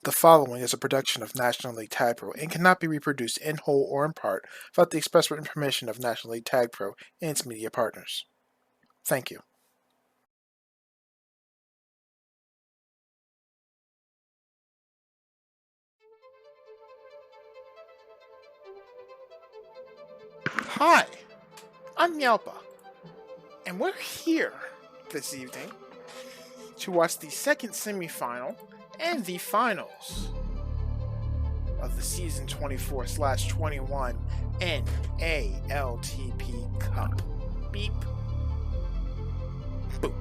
The following is a production of National League Tag Pro and cannot be reproduced in whole or in part without the express written permission of National League Tag Pro and its media partners. Thank you. Hi, I'm Yelpa, and we're here this evening to watch the second semifinal and the finals of the season 24/21 NALTP Cup. Beep. Boop.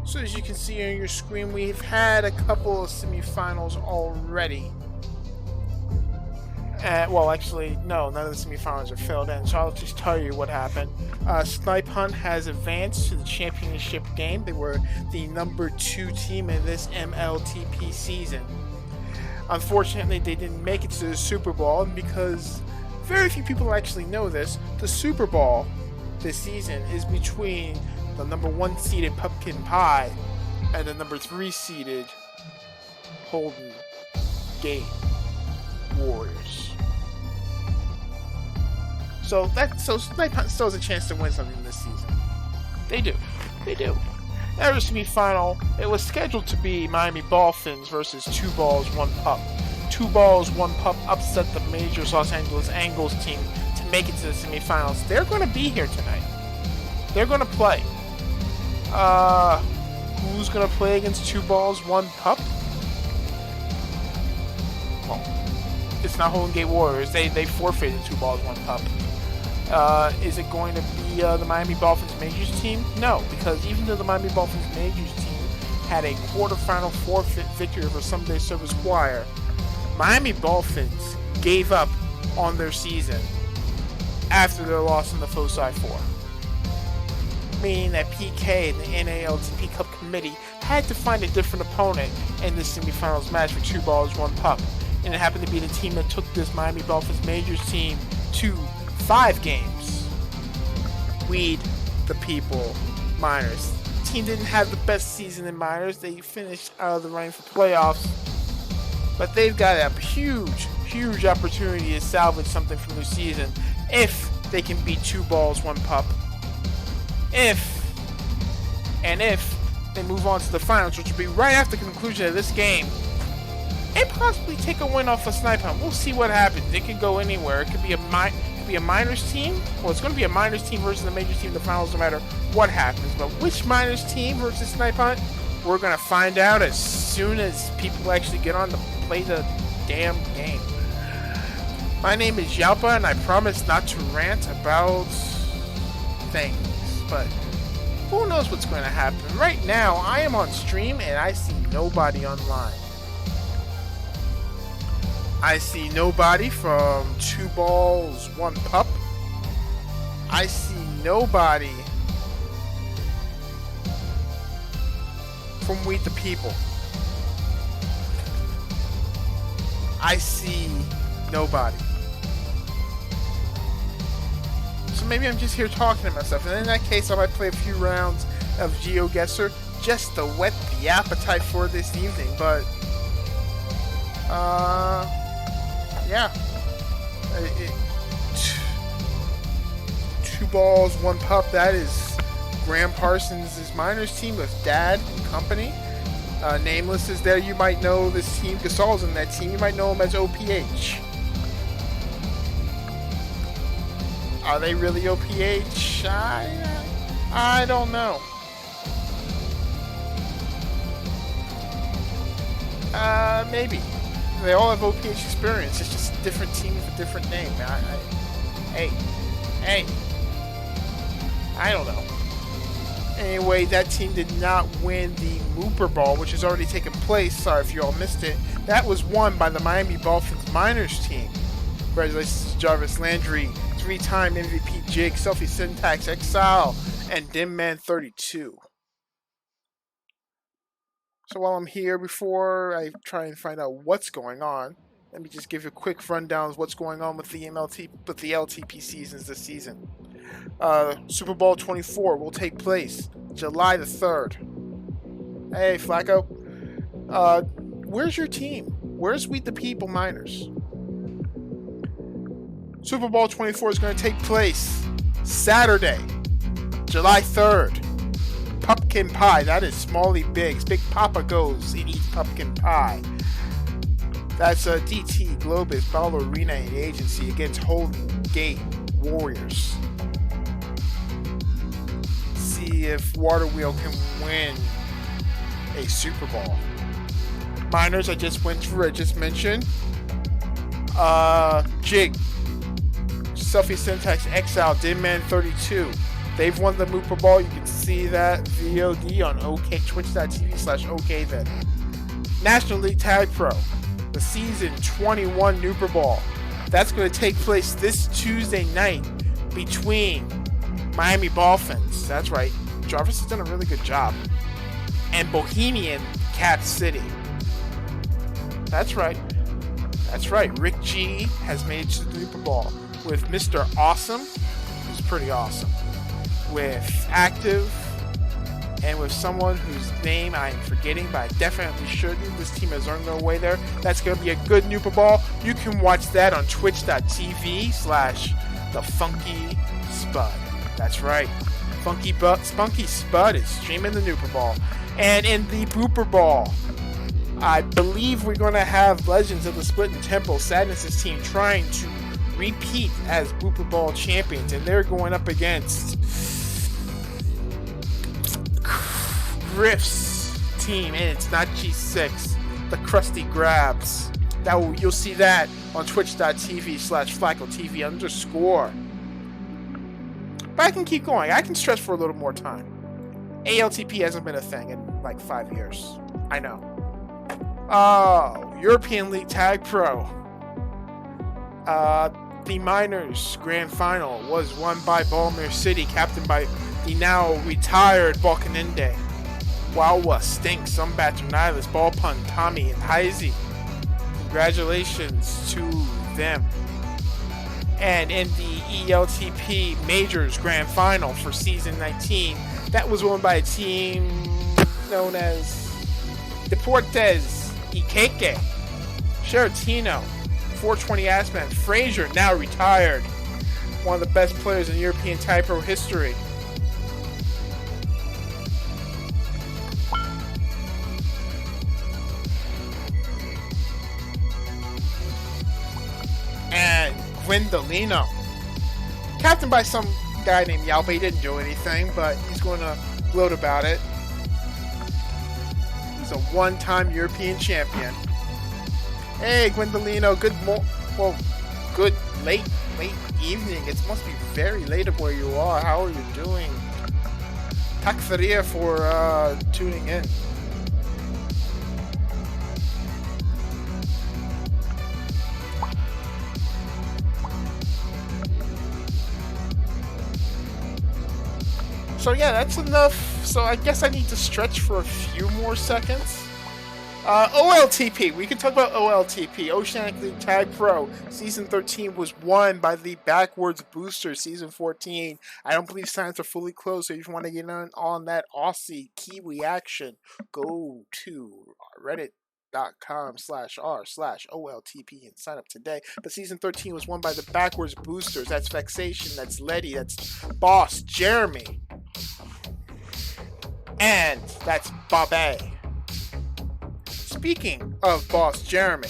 So as you can see on your screen, we've had a couple of semifinals already. Well, actually, no, none of the semifinals are filled in, so I'll just tell you what happened. Snipe Hunt has advanced to the championship game. They were the number 2 team in this MLTP season. Unfortunately, they didn't make it to the Super Bowl, and because very few people actually know this, the Super Bowl this season is between the number 1 seeded Pumpkin Pie and the number 3 seeded Holden Gate Warriors. So Snipe Hunt still has a chance to win something this season. They do. That was semi-final. It was scheduled to be Miami Dolphins versus 2 Balls 1 Pup. 2 Balls 1 Pup upset the Majors Los Angeles Angles team to make it to the semi-finals. They're going to be here tonight. They're going to play. Who's going to play against 2 Balls 1 Pup? Well, it's not Holden Gate Warriors. They forfeited 2 Balls 1 Pup. Is it going to be the Miami Dolphins Majors team? No, because even though the Miami Dolphins Majors team had a quarterfinal forfeit victory over Someday Service Choir, Miami Dolphins gave up on their season after their loss in the Foci 4. Meaning that PK and the NALTP Cup Committee had to find a different opponent in this semifinals match for 2 Balls 1 Pup. And it happened to be the team that took this Miami Dolphins Majors team to 5 games. Weed the People Miners. The team didn't have the best season in minors. They finished out of the running for playoffs. But they've got a huge opportunity to salvage something from their season if they can beat 2 Balls 1 Pup. If they move on to the finals, which will be right after the conclusion of this game, and possibly take a win off of Snipe Hunt. We'll see what happens. It could go anywhere. It could be could be a minors team. Well, it's going to be a minors team versus a major team in the finals no matter what happens. But which minors team versus Snipe Hunt, we're going to find out as soon as people actually get on to play the damn game. My name is Yalpa, and I promise not to rant about things. But who knows what's going to happen. Right now, I am on stream, and I see nobody online. I see nobody from 2 Balls, 1 Pup. I see nobody from We the People. I see nobody. So maybe I'm just here talking to myself. And in that case, I might play a few rounds of GeoGuessr just to whet the appetite for this evening. But, yeah. 2 Balls, 1 Pup. That is Graham Parsons' minors team with Dad and company. Nameless is there. You might know this team. Gasol's in that team. You might know him as OPH. Are they really OPH? I don't know. Maybe. They all have OPH experience. It's just a different team with a different name. Hey. I don't know. Anyway, that team did not win the Mooper Ball, which has already taken place. Sorry if you all missed it. That was won by the Miami Dolphins minors team. Congratulations to Jarvis Landry, 3-time MVP Jig, Selfie Syntax, Exile, and Dimman32. So while I'm here, before I try and find out what's going on, let me just give you a quick rundown of what's going on with the LTP seasons this season. Super Bowl 24 will take place July the 3rd. Hey, Flacco. Where's your team? Where's We the People Miners? Super Bowl 24 is going to take place Saturday, July 3rd. Pumpkin pie. That is Smalley Biggs. Big Papa goes and eats pumpkin pie. That's DT, Globus, Ballerina, and Agency against Holden Gate Warriors. See if Waterwheel can win a Super Bowl. Miners, I just went through. I just mentioned. Jig, Selfie Syntax, Exile, Dimman32. They've won the Mooper Ball. You can see that VOD on twitch.tv/OK then. National League Tag Pro, the Season 21 Nooper Ball. That's going to take place this Tuesday night between Miami Dolphins. That's right. Jarvis has done a really good job. And Bohemian Cat City. That's right. Rick G has made it to the Nooper Ball with Mr. Awesome, who's pretty awesome, with Active, and with someone whose name I'm forgetting, but I definitely shouldn't. This team has earned their way there. That's going to be a good Nooper Ball. You can watch that on twitch.tv/the Funky Spud. That's right. Spunky Spud is streaming the Nooper Ball. And in the Booper Ball, I believe we're going to have Legends of the Split and Temple, Sadness' team, trying to repeat as Booper Ball champions. And they're going up against Griff's team, and it's not G6, the Krusty Grabs. You'll see that on twitch.tv/FlaccoTV_. But I can keep going. I can stretch for a little more time. ALTP hasn't been a thing in like 5 years. I know. Oh, European League Tag Pro. The Miners Grand Final was won by Balmer City, captained by the now retired Balkanende. Wawa, Stink, Sumbat, Nihilus, Ball Pun, Tommy, and Heisey. Congratulations to them. And in the ELTP Majors Grand Final for Season 19, that was won by a team known as Deportes Iqueque, Sheratino, 420 Assman, Frazier, now retired. One of the best players in European Tag Pro history. And Gwendolino, Captained by some guy named Yalpa. He didn't do anything, but he's going to gloat about it. He's a one-time European champion. Hey, Gwendolino, good late evening. It must be very late of where you are. How are you doing? Tack for tuning in. So yeah, that's enough. So I guess I need to stretch for a few more seconds. OLTP. We can talk about OLTP. Oceanic League Tag Pro. Season 13 was won by the Backwards Booster. Season 14. I don't believe signs are fully closed, so if you want to get on that Aussie Kiwi action, go to reddit.com/r/OLTP and sign up today. But Season 13 was won by the Backwards Boosters. That's Vexation, that's Letty, that's Boss Jeremy, and that's Bobby. Speaking of Boss Jeremy,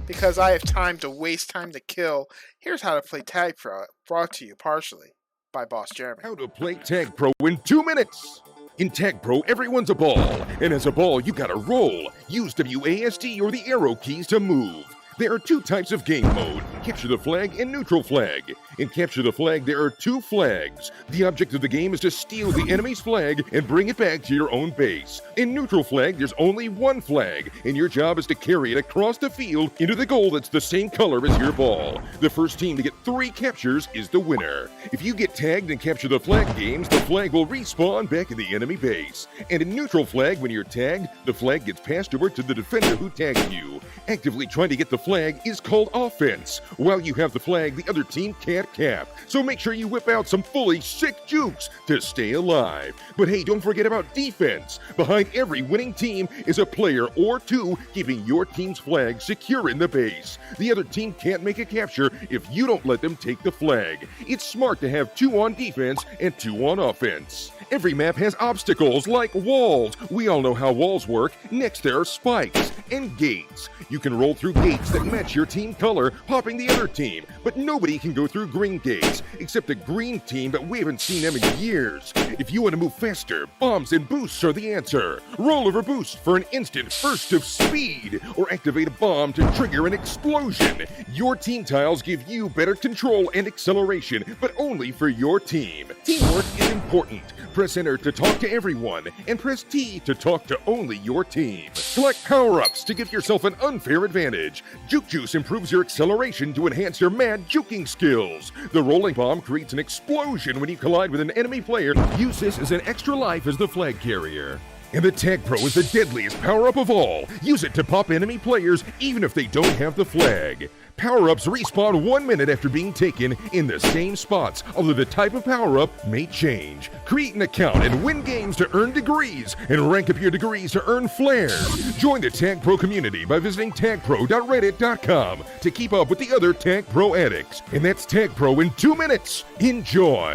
because I have time to waste, time to kill, here's how to play Tag Pro, brought to you partially by Boss Jeremy. How to play Tag Pro in 2 minutes. In Tag Pro, everyone's a ball, and as a ball, you gotta roll. Use WASD or the arrow keys to move. There are 2 types of game mode, Capture the Flag and Neutral Flag. In Capture the Flag, there are 2 flags. The object of the game is to steal the enemy's flag and bring it back to your own base. In Neutral Flag, there's only 1 flag, and your job is to carry it across the field into the goal that's the same color as your ball. The first team to get 3 captures is the winner. If you get tagged in Capture the Flag games, the flag will respawn back in the enemy base. And in Neutral Flag, when you're tagged, the flag gets passed over to the defender who tagged you. Actively trying to get the flag is called offense. While you have the flag, the other team can't cap. So make sure you whip out some fully sick jukes to stay alive. But hey, don't forget about defense. Behind every winning team is a player or 2 keeping your team's flag secure in the base. The other team can't make a capture if you don't let them take the flag. It's smart to have 2 on defense and 2 on offense. Every map has obstacles like walls. We all know how walls work. Next, there are spikes and gates. You can roll through gates that match your team color, popping the other team. But nobody can go through green gates, except the green team, but we haven't seen them in years. If you want to move faster, bombs and boosts are the answer. Roll over boost for an instant burst of speed, or activate a bomb to trigger an explosion. Your team tiles give you better control and acceleration, but only for your team. Teamwork is important. Press Enter to talk to everyone, and press T to talk to only your team. Collect power-ups to give yourself an unfair advantage. Juke Juice improves your acceleration to enhance your mad juking skills. The rolling bomb creates an explosion when you collide with an enemy player. Use this as an extra life as the flag carrier. And the Tag Pro is the deadliest power-up of all. Use it to pop enemy players even if they don't have the flag. Power-ups respawn 1 minute after being taken in the same spots, although the type of power-up may change. Create an account and win games to earn degrees, and rank up your degrees to earn flares. Join the Tag Pro community by visiting tagpro.reddit.com to keep up with the other Tag Pro addicts. And that's Tag Pro in 2 minutes. Enjoy!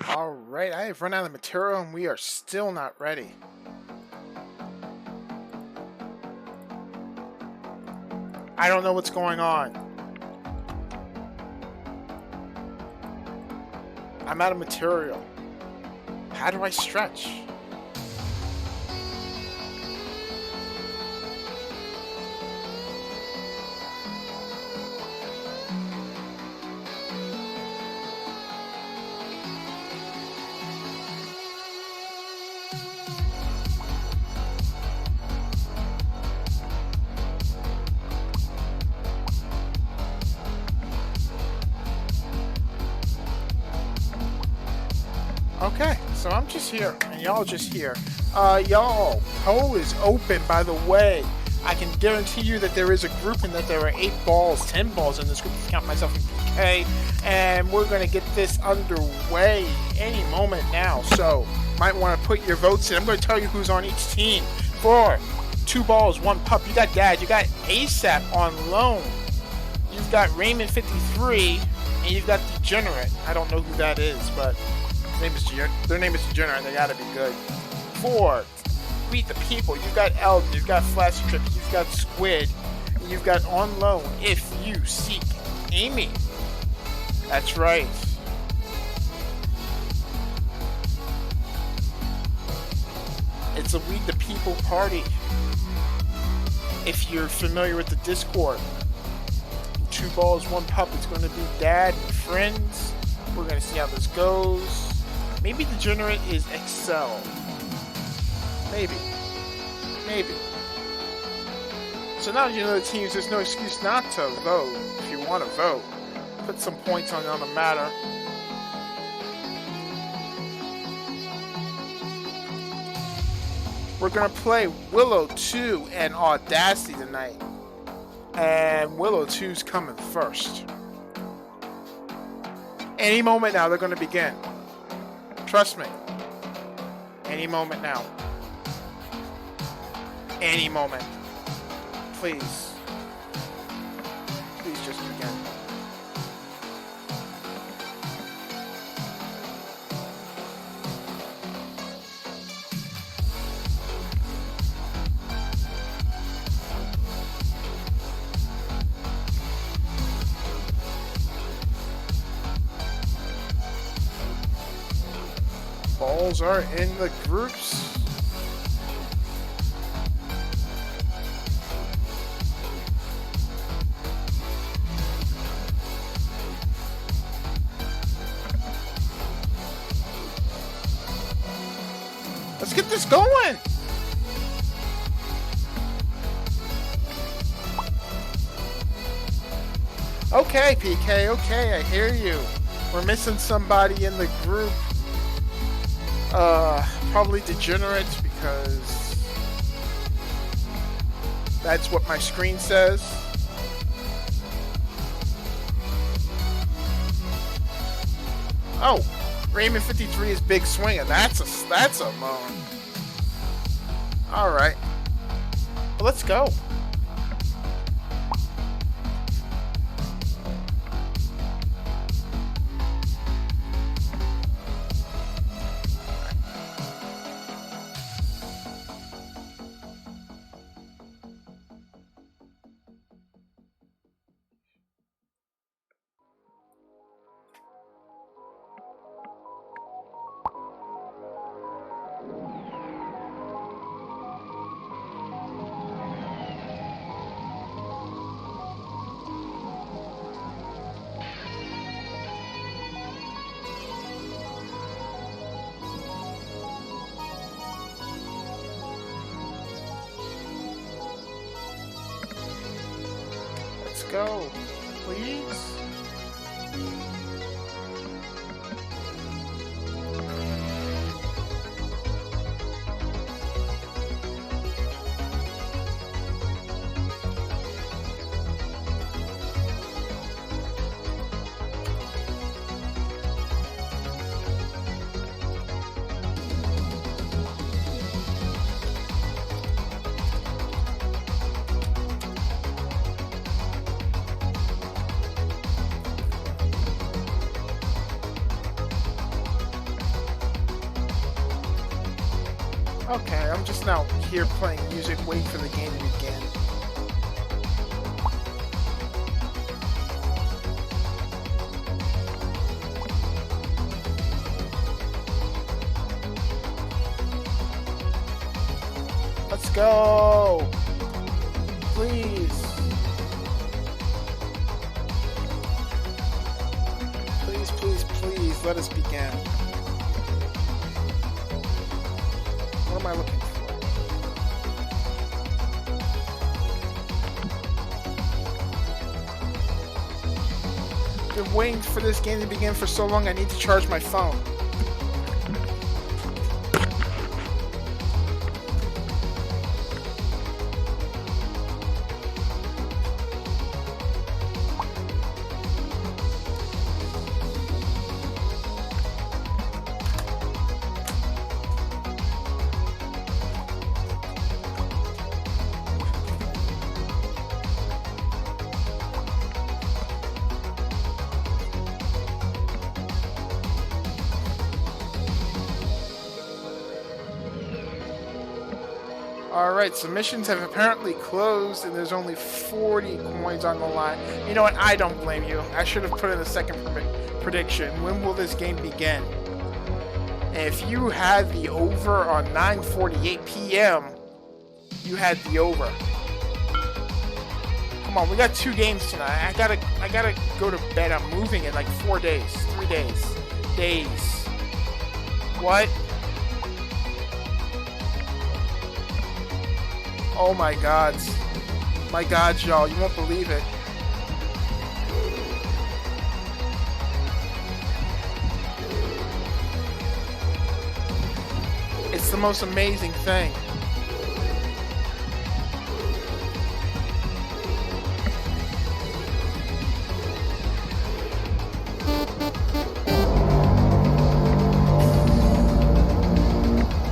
Alright, I have run out of material and we are still not ready. I don't know what's going on. I'm out of material. How do I stretch? Okay, so I'm just here, and y'all just here. Y'all, poll is open, by the way. I can guarantee you that there is a group and that there are 8 balls, 10 balls in this group, to count myself in PK, and we're going to get this underway any moment now. So, might want to put your votes in. I'm going to tell you who's on each team. For 2 balls, 1 pup. You got Dad, you got ASAP on loan. You've got Raymond 53, and you've got Degenerate. I don't know who that is, but their name is Degenerate, and they gotta be good. 4, Beat the People. You've got Elton, you've got Flash Trip, you've got Squid, you've got on loan if you seek Amy. That's right. It's a Lead the People party. If you're familiar with the Discord, 2 balls, 1 pup. It's going to be dad and friends. We're going to see how this goes. Maybe the Degenerate is Excel. Maybe. So now you know the teams, there's no excuse not to vote. If you want to vote, put some points on the matter. We're going to play Willow 2 and Audacity tonight. And Willow 2's coming first. Any moment now, they're going to begin. Trust me. Any moment now. Any moment. Please. Please just begin. Balls are in the groups. Let's get this going. Okay, PK, okay, I hear you. We're missing somebody in the group. Probably Degenerate, because that's what my screen says. Oh, Raymond 53 is Big Swinger. That's a moan. All right, well, let's go. Go, please. Okay, I'm just now here playing music, waiting for the game to begin. Let's go! Please! Please, please, please, let us begin. What am I looking for? Been waiting for this game to begin for so long, I need to charge my phone. Alright, submissions have apparently closed and there's only 40 coins on the line. You know what? I don't blame you. I should have put in a second prediction. When will this game begin? And if you had the over on 9:48 p.m., you had the over. Come on, we got 2 games tonight. I gotta go to bed. I'm moving in like 4 days, 3 days. What? Oh my God. My God, y'all, you won't believe it. It's the most amazing thing.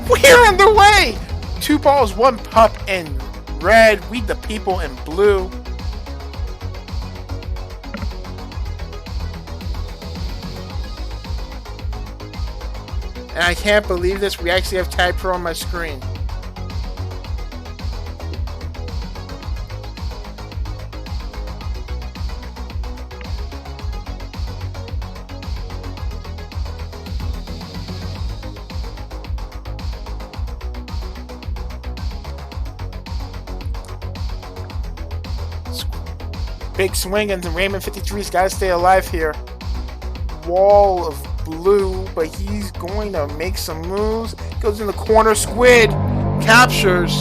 We're on the way! 2 balls, 1 pup in red. We the people in blue. And I can't believe this. We actually have Tag Pro on my screen. Big swinging, and Raymond 53's got to stay alive here. Wall of blue, but he's going to make some moves. Goes in the corner. Squid captures.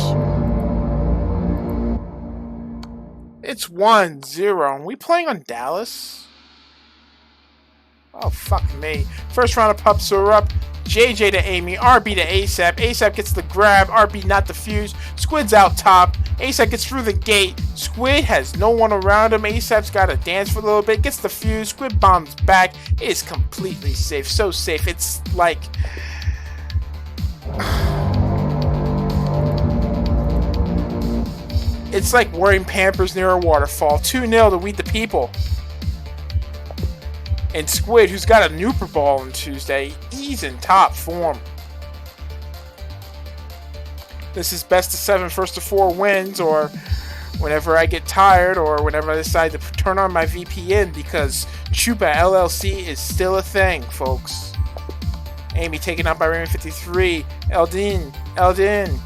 It's 1-0. We playing on Dallas? Oh, fuck me. First round of pups are up. JJ to Amy, RB to ASAP. ASAP gets the grab, RB not the fuse. Squid's out top. ASAP gets through the gate. Squid has no one around him. ASAP's got to dance for a little bit. Gets the fuse. Squid bombs back. It is completely safe. So safe. It's like... It's like wearing Pampers near a waterfall. 2-0 to We the People. And Squid, who's got a Nooper ball on Tuesday, he's in top form. This is best of 7, first to 4 wins, or whenever I get tired, or whenever I decide to turn on my VPN, because Chupa LLC is still a thing, folks. Amy taken out by Raymond 53. Eldin.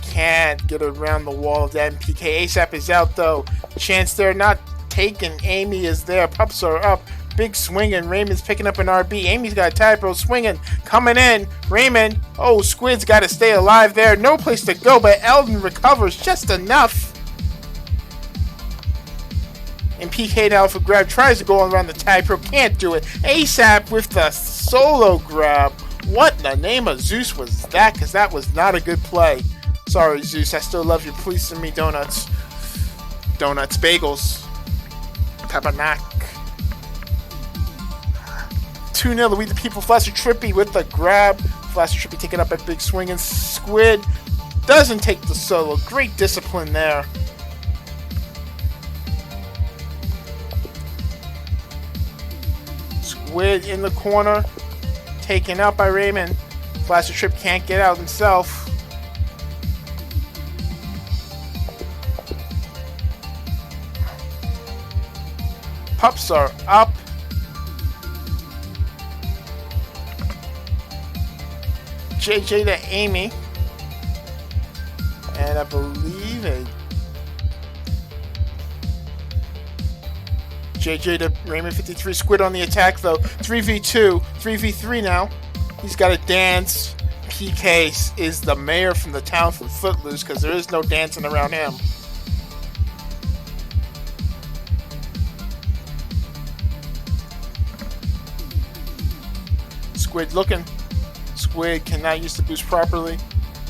Can't get around the wall of that MPK. ASAP is out, though. Chance there, not taken. Amy is there. Pups are up. Big swinging. Raymond's picking up an RB. Amy's got a tag pro swinging. Coming in. Raymond. Oh, Squid's got to stay alive there. No place to go, but Eldon recovers just enough. And PK now for grab. Tries to go around the tag pro. Can't do it. ASAP with the solo grab. What in the name of Zeus was that? Because that was not a good play. Sorry, Zeus. I still love you. Please send me donuts. Donuts. Bagels. Tabernacle. 2-0 to We the People. Flasher Trippy with the grab. Flasher Trippy taking up a big swing, and Squid doesn't take the solo. Great discipline there. Squid in the corner. Taken out by Raymond. Flasher Trip can't get out himself. Pups are up. JJ to Amy. And I believe JJ to Raymond 53. Squid on the attack, though. 3v2. 3v3 now. He's got to dance. PK is the mayor from the town from Footloose, because there is no dancing around him. Squid looking. Squid cannot use the boost properly.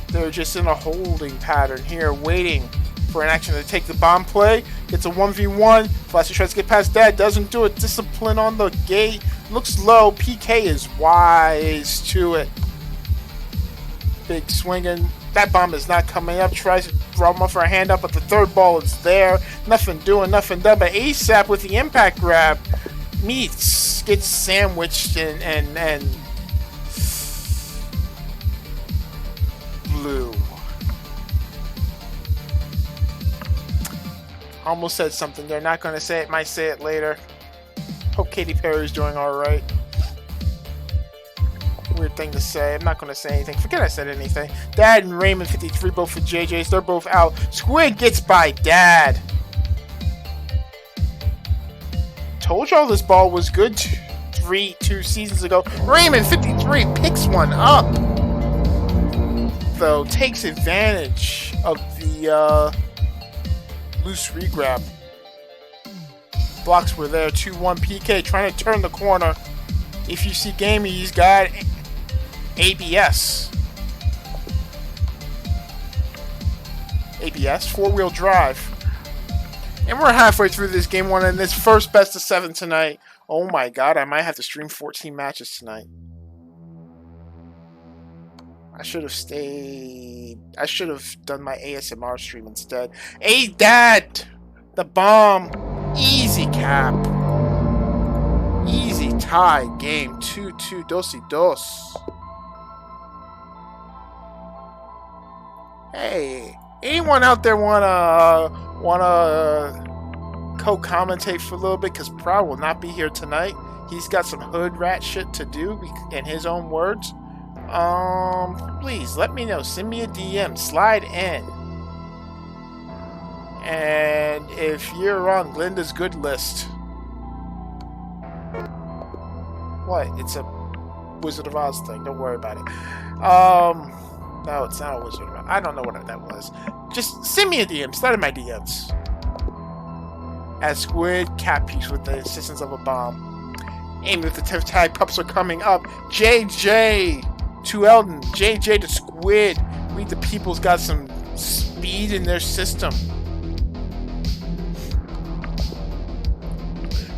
They're just in a holding pattern here, waiting for an action to take the bomb play. Gets a 1v1. Flasher tries to get past that. Doesn't do it. Discipline on the gate. Looks low. PK is wise to it. Big swinging. That bomb is not coming up. Tries to throw him off for a hand up, but the third ball is there. Nothing doing, nothing done. But ASAP with the impact grab meets, gets sandwiched and Almost said something. They're not going to say it. Might say it later. Hope Katy Perry's doing alright. Weird thing to say. I'm not going to say anything. Forget I said anything. Dad and Raymond 53 both for JJ's. They're both out. Squid gets by Dad. Told y'all this ball was good 2 seasons ago. Raymond 53 picks one up. Though takes advantage of the loose regrab. Blocks were there. 2-1 PK trying to turn the corner. If you see Gamey, he's got ABS. ABS, 4-wheel drive. And we're halfway through this game 1 and this first best of 7 tonight. Oh my god, I might have to stream 14 matches tonight. I should have stayed. I should have done my ASMR stream instead. Hey, Dad! The bomb. Easy cap. Easy tie. Game 2-2. Dos-y-dos. Hey, anyone out there wanna co-commentate for a little bit? Because Proud will not be here tonight. He's got some hood rat shit to do, in his own words. Please let me know. Send me a DM. Slide in. And if you're on Glinda's good list, what? It's a Wizard of Oz thing. Don't worry about it. No, it's not a Wizard of Oz. I don't know what that was. Just send me a DM. Slide in my DMs. As Squid cat piece with the assistance of a bomb. Aim with the tag pups are coming up. JJ to Eldon. JJ to Squid. We the people's got some speed in their system.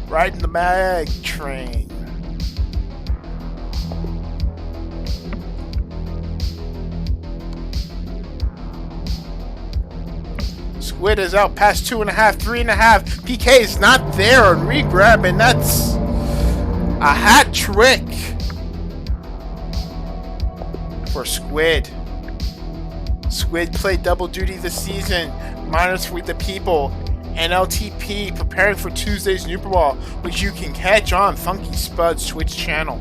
Riding the mag train. Squid is out past 2.5, 3.5. PK is not there on regrab, and that's a hat trick for Squid. Squid played double duty this season. Minus with the people. NALTP preparing for Tuesday's Super Ball, which you can catch on Funky Spud's Twitch channel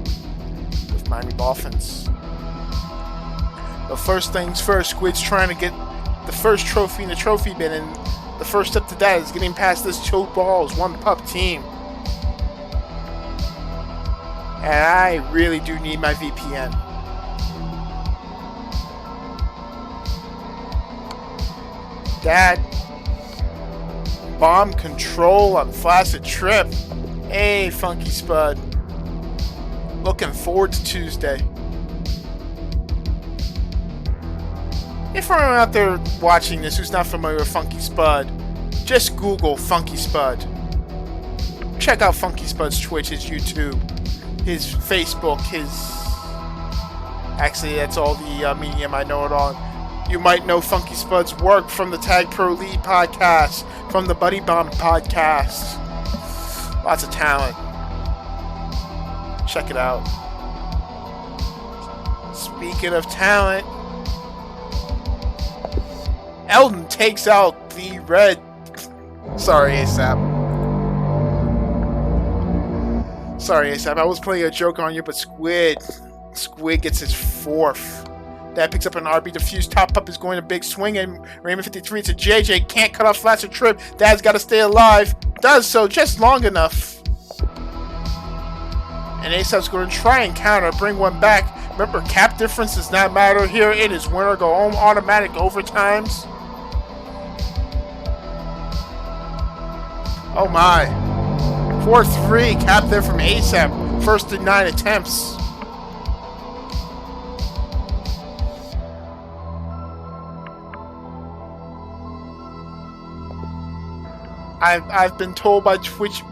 with Miami Dolphins. But first things first, Squid's trying to get the first trophy in the trophy bin, and the first step to that is getting past this choke balls one pup team. And I really do need my VPN. Dad. Bomb control on Flaccid Trip. Hey, Funky Spud. Looking forward to Tuesday. If anyone out there watching this who's not familiar with Funky Spud, just Google Funky Spud. Check out Funky Spud's Twitch, his YouTube, his Facebook, his... Actually, that's all the medium I know it on. You might know Funky Spud's work from the Tag Pro League podcast, from the Buddy Bomb podcast. Lots of talent. Check it out. Speaking of talent, Eldon takes out the red. Sorry, ASAP. Sorry, ASAP. I was playing a joke on you, but Squid gets his 4th. That picks up an RB defuse. Top Pup is going a big swing, and Raymond 53 to JJ. Can't cut off Flaccid Trip. Dad's got to stay alive. Does so just long enough. And ASAP's going to try and counter, bring one back. Remember, cap difference does not matter here. It is winner go home automatic overtimes. Oh my. 4-3 cap there from ASAP. First in 9 attempts. I've been told by a Twitch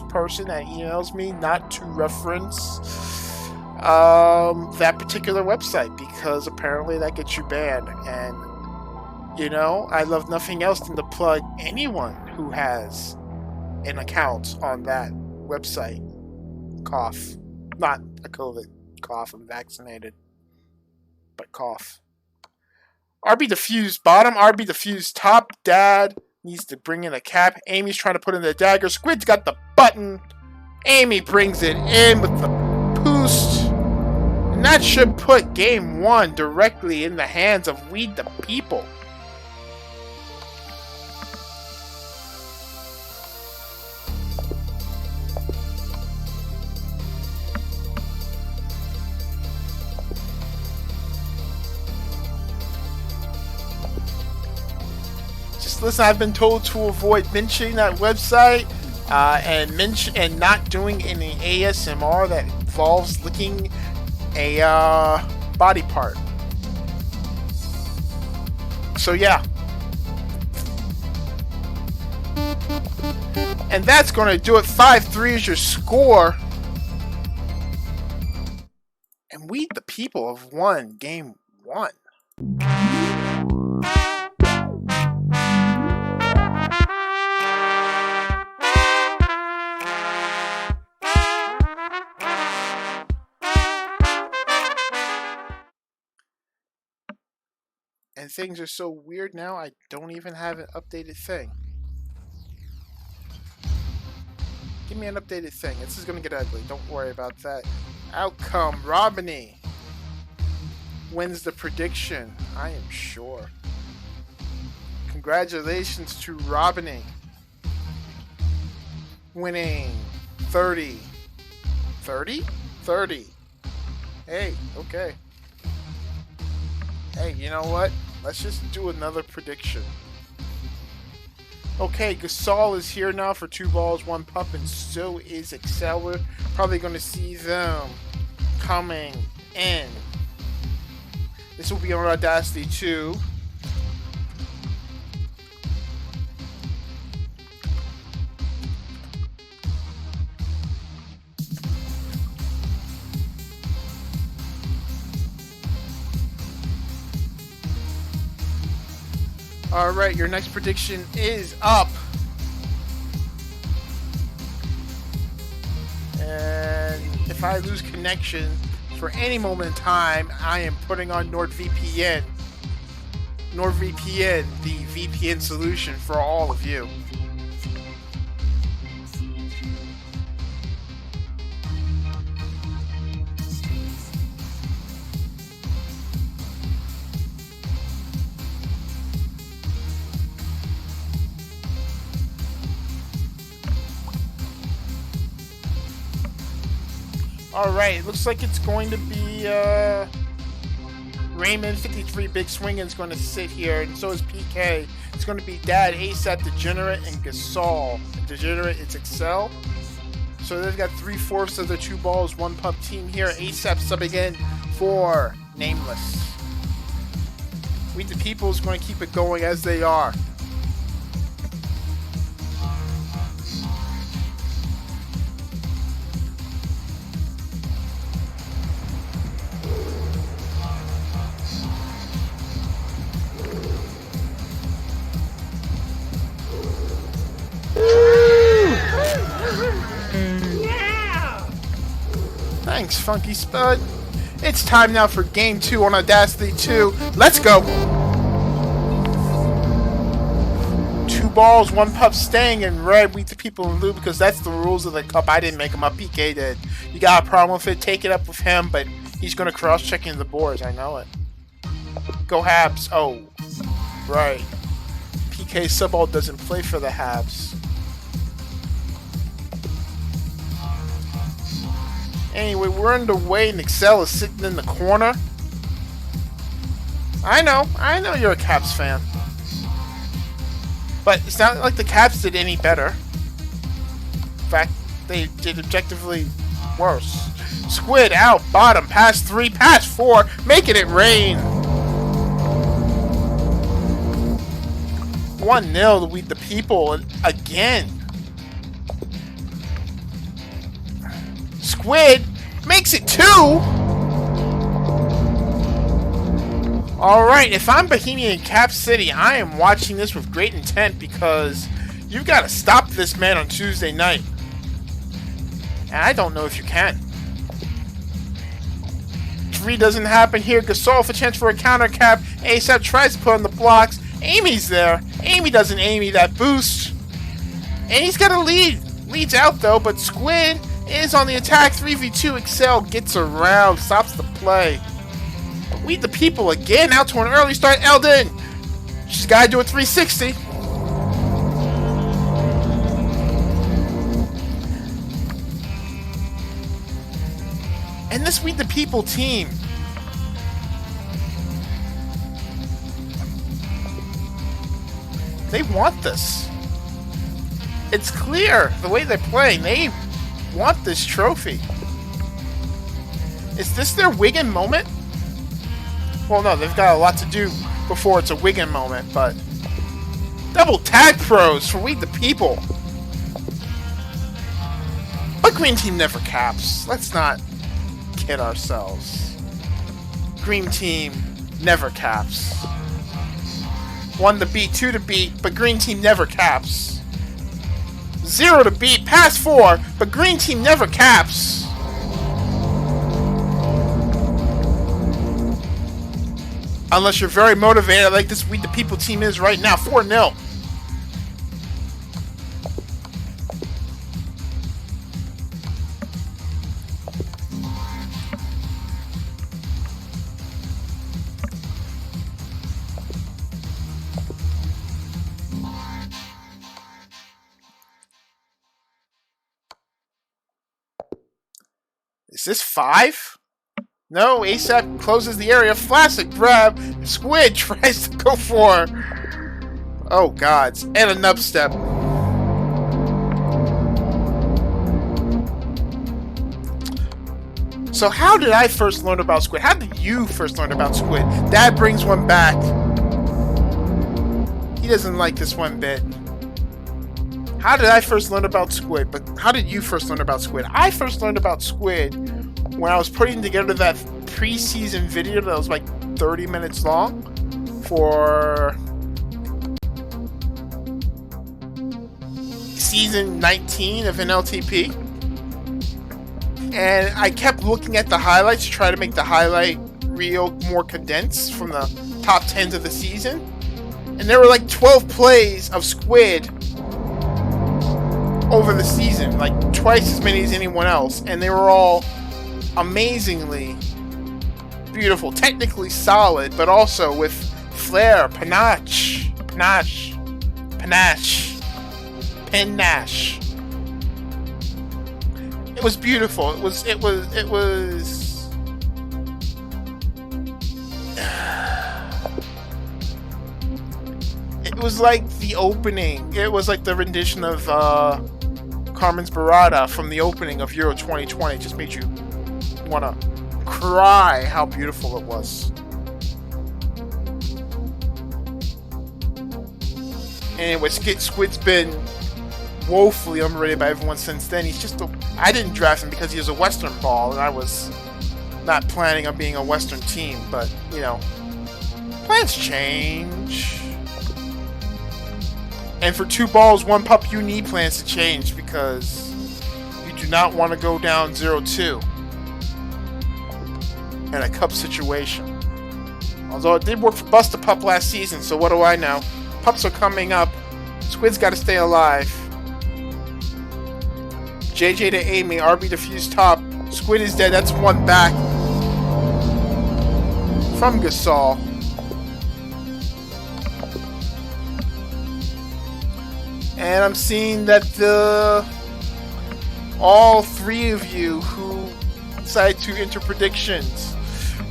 person that emails me not to reference that particular website because apparently that gets you banned. And you know, I love nothing else than to plug anyone who has an account on that website. Cough. Not a COVID cough, I'm vaccinated. But cough. RB defused bottom, RB defused top. Dad needs to bring in a cap. Amy's trying to put in the dagger. Squid's got the button. Amy brings it in with the boost. And that should put game 1 directly in the hands of We the People. Just listen, I've been told to avoid mentioning that website and not doing any ASMR that involves licking a body part. So yeah. And that's going to do it. 5-3 is your score. And We the People have won game 1. And things are so weird now, I don't even have an updated thing. Give me an updated thing. This is going to get ugly. Don't worry about that. Outcome. Robiny wins the prediction. I am sure. Congratulations to Robiny. Winning 30. 30? 30. Hey, okay. Hey, you know what? Let's just do another prediction. Okay, Gasol is here now for 2 balls, 1 pup, and so is Excel. We're probably going to see them coming in. This will be on Audacity 2. Alright, your next prediction is up. And if I lose connection for any moment in time, I am putting on NordVPN. NordVPN, the VPN solution for all of you. Alright, it looks like it's going to be Raymond, 53 Big Swingin' is going to sit here, and so is PK. It's going to be Dad, ASAP, Degenerate, and Gasol. Degenerate, it's Excel. So they've got 3/4 of the 2 balls, 1 pup team here. ASAP subbing in for Nameless. We the People is going to keep it going as they are. Thanks, Funky Spud. It's time now for Game 2 on Audacity 2. Let's go! 2 balls, 1 pup staying in red. We the People in blue because that's the rules of the cup. I didn't make them up. PK did. You got a problem with it, take it up with him, but he's going to cross-check in the boards. I know it. Go Habs. Oh, right. PK Subball doesn't play for the Habs. Anyway, we're underway and Excel is sitting in the corner. I know you're a Caps fan. But it's not like the Caps did any better. In fact, they did objectively worse. Squid out, bottom, pass 3, pass 4, making it rain. 1-0 to We the People again. Squid makes it 2. Alright, if I'm Bohemian Cap City, I am watching this with great intent because you've got to stop this man on Tuesday night. And I don't know if you can. 3 doesn't happen here. Gasol with a chance for a counter cap. ASAP tries to put on the blocks. Amy's there. Amy doesn't Amy that boost. And he's got a lead. Leads out though, but Squid is on the attack. 3v2. Excel gets around, stops the play. We the people again. Out to an early start. Eldon. She's got to do a 360. And this We the People team. They want this. It's clear the way they're playing. They want this trophy. Is this their Wigan moment? Well, no, they've got a lot to do before it's a Wigan moment, but double tag pros for We the People. But Green Team never caps. Let's not kid ourselves. Green Team never caps. 1 to beat, 2 to beat, but Green Team never caps. 0 to beat, pass 4, but Green Team never caps. Unless you're very motivated like this We the People team is right now. 4-0. Is this 5? No, ASAP closes the area. Flaccid grab. Squid tries to go for. Oh, gods. And a nub step. So how did I first learn about Squid? How did you first learn about Squid? Dad brings one back. He doesn't like this one bit. How did I first learn about Squid? But how did you first learn about Squid? I first learned about Squid when I was putting together that preseason video that was like 30 minutes long for season 19 of NLTP. And I kept looking at the highlights to try to make the highlight reel more condensed from the top 10s of the season. And there were like 12 plays of Squid over the season, like twice as many as anyone else, and they were all amazingly beautiful, technically solid, but also with flair, panache. It was beautiful. It was like the opening. It was like the rendition of Carmen's Barada from the opening of Euro 2020. It just made you want to cry how beautiful it was. Anyway, Squid's been woefully underrated by everyone since then. He's just I didn't draft him because he was a Western ball, and I was not planning on being a Western team, but, you know, plans change. And for 2 balls, 1 pup, you need plans to change because you do not want to go down 0-2 in a cup situation. Although it did work for Busta Pup last season, so what do I know? Pups are coming up. Squid's got to stay alive. JJ to Amy, RB to Fuse top. Squid is dead, that's 1 back from Gasol. And I'm seeing that all 3 of you who decided to enter predictions,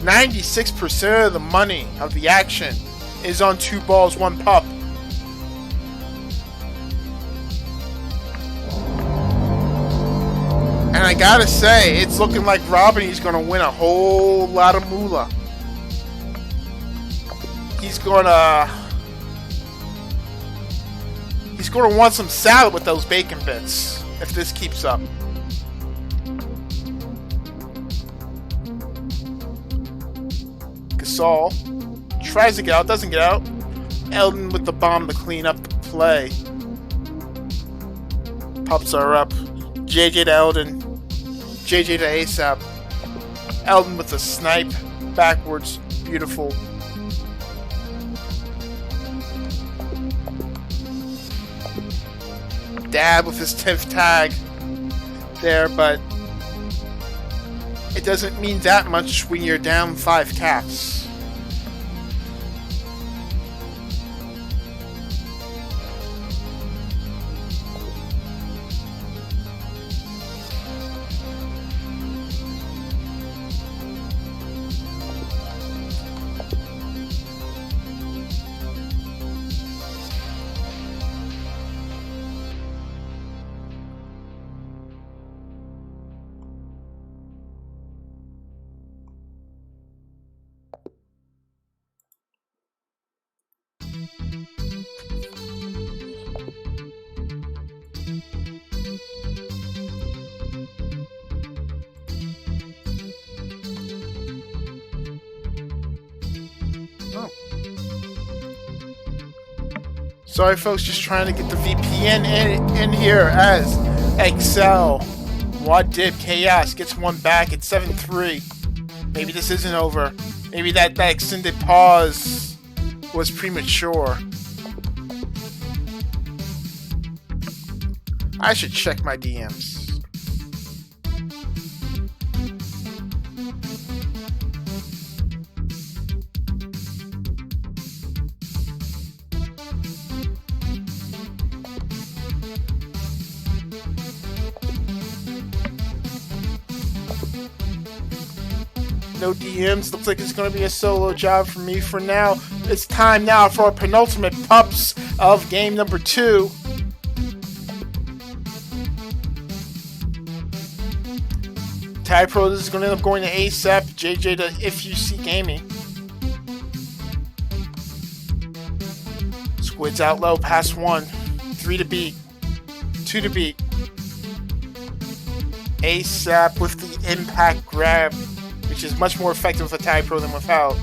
96% of the money of the action is on 2 balls, 1 pup. And I gotta say, it's looking like Robin's gonna win a whole lot of moolah. He's gonna want some salad with those bacon bits if this keeps up. Gasol tries to get out, doesn't get out. Eldon with the bomb to clean up the play. Pups are up. JJ to Eldon. JJ to ASAP. Eldon with a snipe backwards. Beautiful. Dab with his 10th tag there, but it doesn't mean that much when you're down 5 caps. Sorry folks, just trying to get the VPN in here as Excel. Wadib Chaos gets one back at 7-3. Maybe this isn't over. Maybe that extended pause was premature. I should check my DMs. No DMs. Looks like it's going to be a solo job for me for now. It's time now for our penultimate pups of game number 2. Tag Pro, this is going to end up going to ASAP, JJ to FUC Gaming. Squid's out low, pass 1. 3 to beat. 2 to beat. ASAP with the impact grab, which is much more effective with a Tag Pro than without.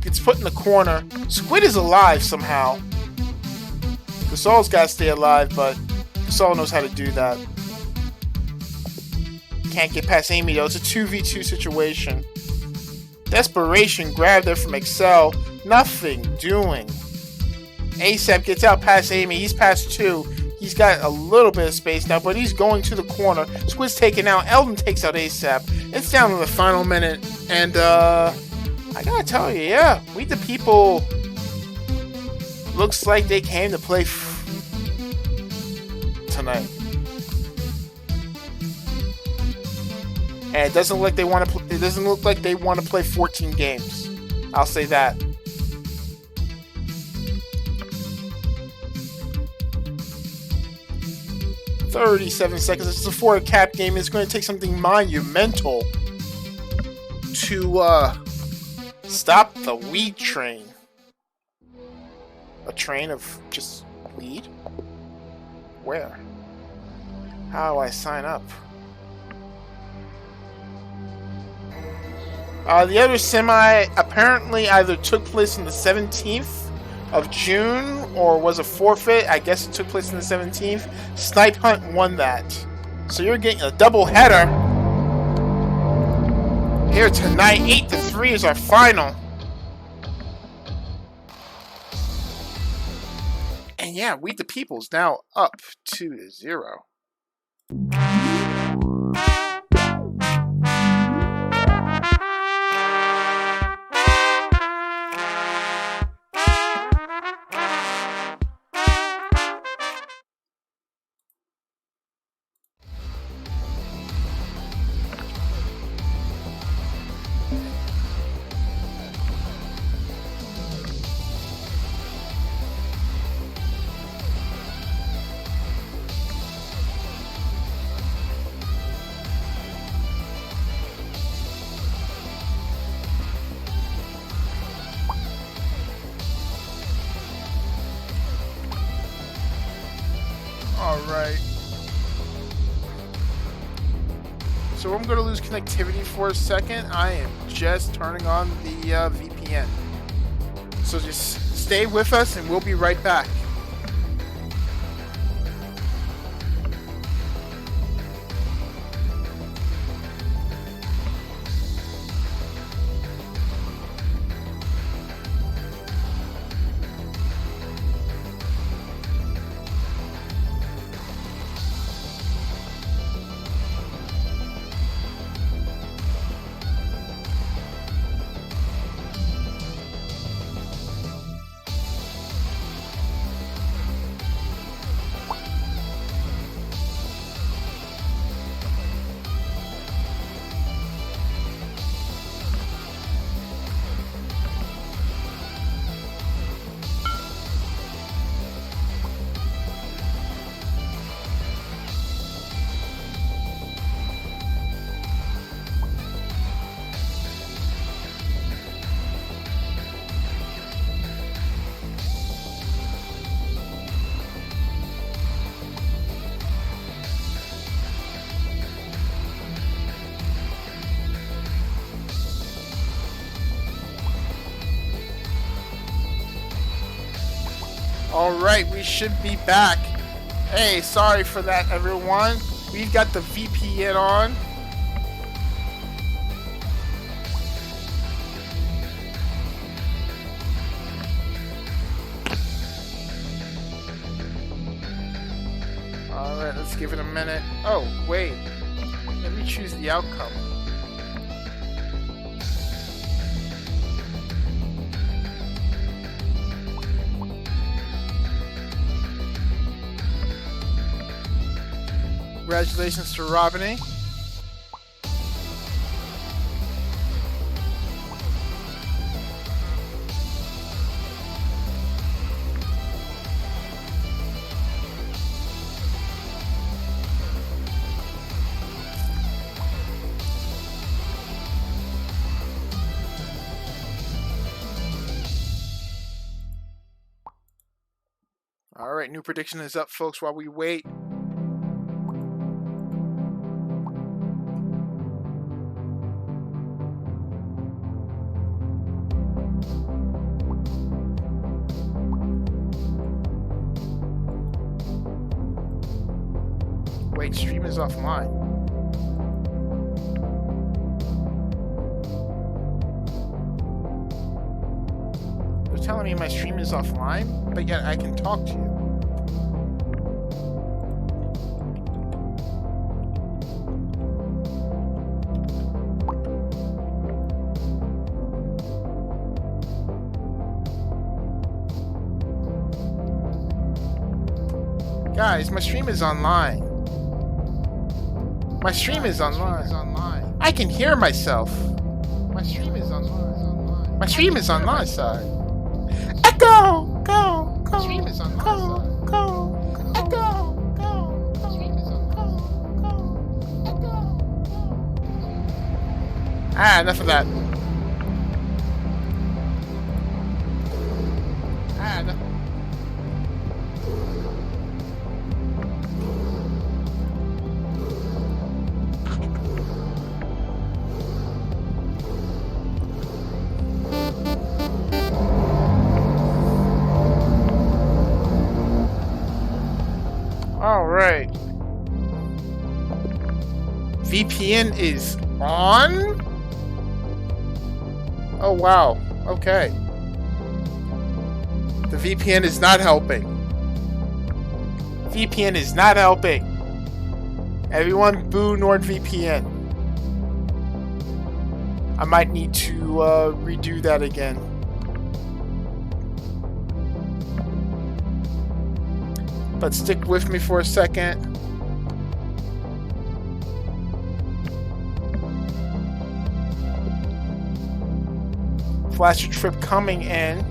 Gets put in the corner. Squid is alive somehow. Gasol's got to stay alive, but Gasol knows how to do that. Can't get past Amy though. It's a 2v2 situation. Desperation grab there from Excel. Nothing doing. ASAP gets out past Amy. He's past 2. He's got a little bit of space now, but he's going to the corner. Squid's taken out. Eldon takes out ASAP. It's down to the final minute. And, I gotta tell you, yeah, We the People looks like they came to play tonight. And it doesn't look like they want to. It doesn't look like they want to play 14 games. I'll say that. "37 seconds. This is a 4-cap game. It's going to take something monumental to stop the weed train. A train of just weed? Where? How do I sign up? The other semi apparently either took place on the 17th of June or was a forfeit. I guess it took place on the 17th. Snipe Hunt won that. So you're getting a double header here tonight. 8-3 is our final. And yeah, We the People's now up 2-0. Alright. So I'm going to lose connectivity for a second. I am just turning on the VPN. So just stay with us and we'll be right back. Alright, we should be back. Hey, sorry for that, everyone. We've got the VPN on. Alright, let's give it a minute. Oh, wait. Let me choose the outcome. Congratulations to Robiny. Alright, new prediction is up, folks, while we wait. Wait, stream is offline. They're telling me my stream is offline, but yet I can talk to you. Guys, my stream is online. My stream is online. I can hear myself. My stream is online. My stream is on my side. Echo! Go! Go! My stream is on my side. Go! Echo! Go! My stream is on my side. Go! Ah, enough of that. Enough. Alright. VPN is on? Oh wow. Okay. The VPN is not helping. VPN is not helping. Everyone boo NordVPN. I might need to redo that again. But stick with me for a second. Flasher Trip coming in.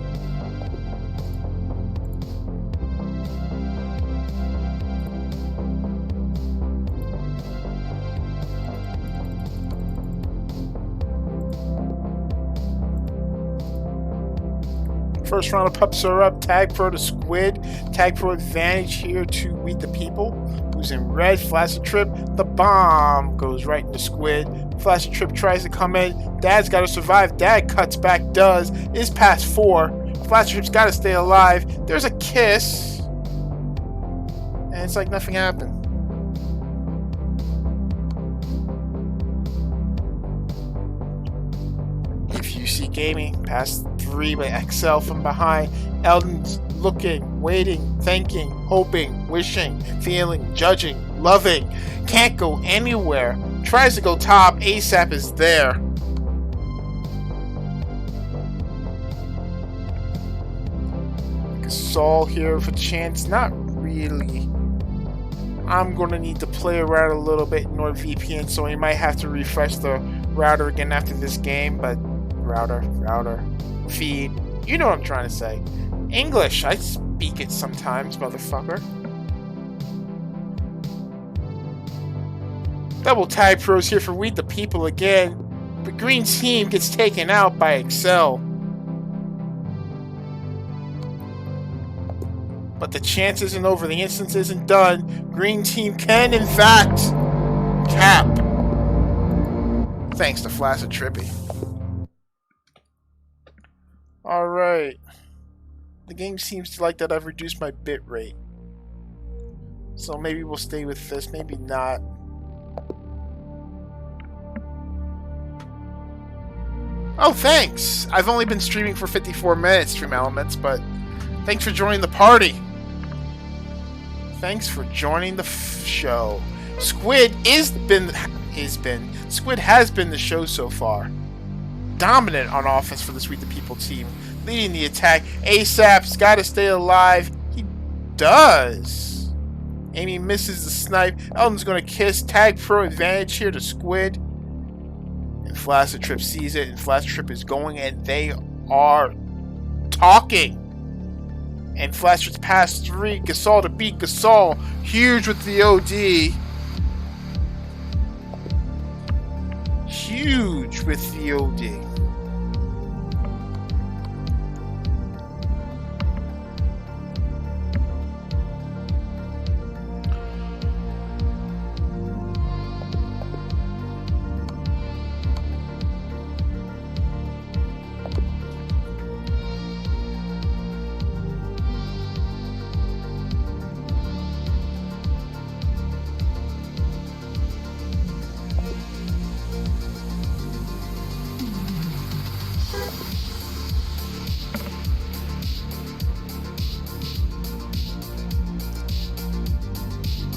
First round of pups are up. Tag Pro to Squid. Tag Pro advantage here to Weed the People. Who's in red? Flasher Trip. The bomb goes right into Squid. Flasher Trip tries to come in. Dad's got to survive. Dad cuts back. Does. Is past 4. Flasher Trip's got to stay alive. There's a kiss. And it's like nothing happened. UC Gaming, past 3 by XL from behind. Eldon's looking, waiting, thinking, hoping, wishing, feeling, judging, loving. Can't go anywhere. Tries to go top. ASAP is there. Gasol here for chance. Not really. I'm going to need to play around a little bit in NordVPN, so we might have to refresh the router again after this game, but router, feed. You know what I'm trying to say. English, I speak it sometimes, motherfucker. Double tag pros here for Weed the People again. The green team gets taken out by Excel. But the chance isn't over. The instance isn't done. Green team can, in fact, cap. Thanks to Flasher Trippy. Alright. The game seems to like that I've reduced my bit rate. So maybe we'll stay with this, maybe not. Oh, thanks! I've only been streaming for 54 minutes, Stream Elements, but thanks for joining the party. Thanks for joining the show. Squid has been the show so far. Dominant on offense for the Sweet the People team, leading the attack. ASAP's got to stay alive. He does. Amy misses the snipe. Elton's going to kiss. Tag Pro advantage here to Squid. And Flaccid Trip sees it, and Flaccid Trip is going, and they are talking. And Flaccid Trip's past 3. Gasol to beat Gasol. Huge with the OD. Huge with the OD.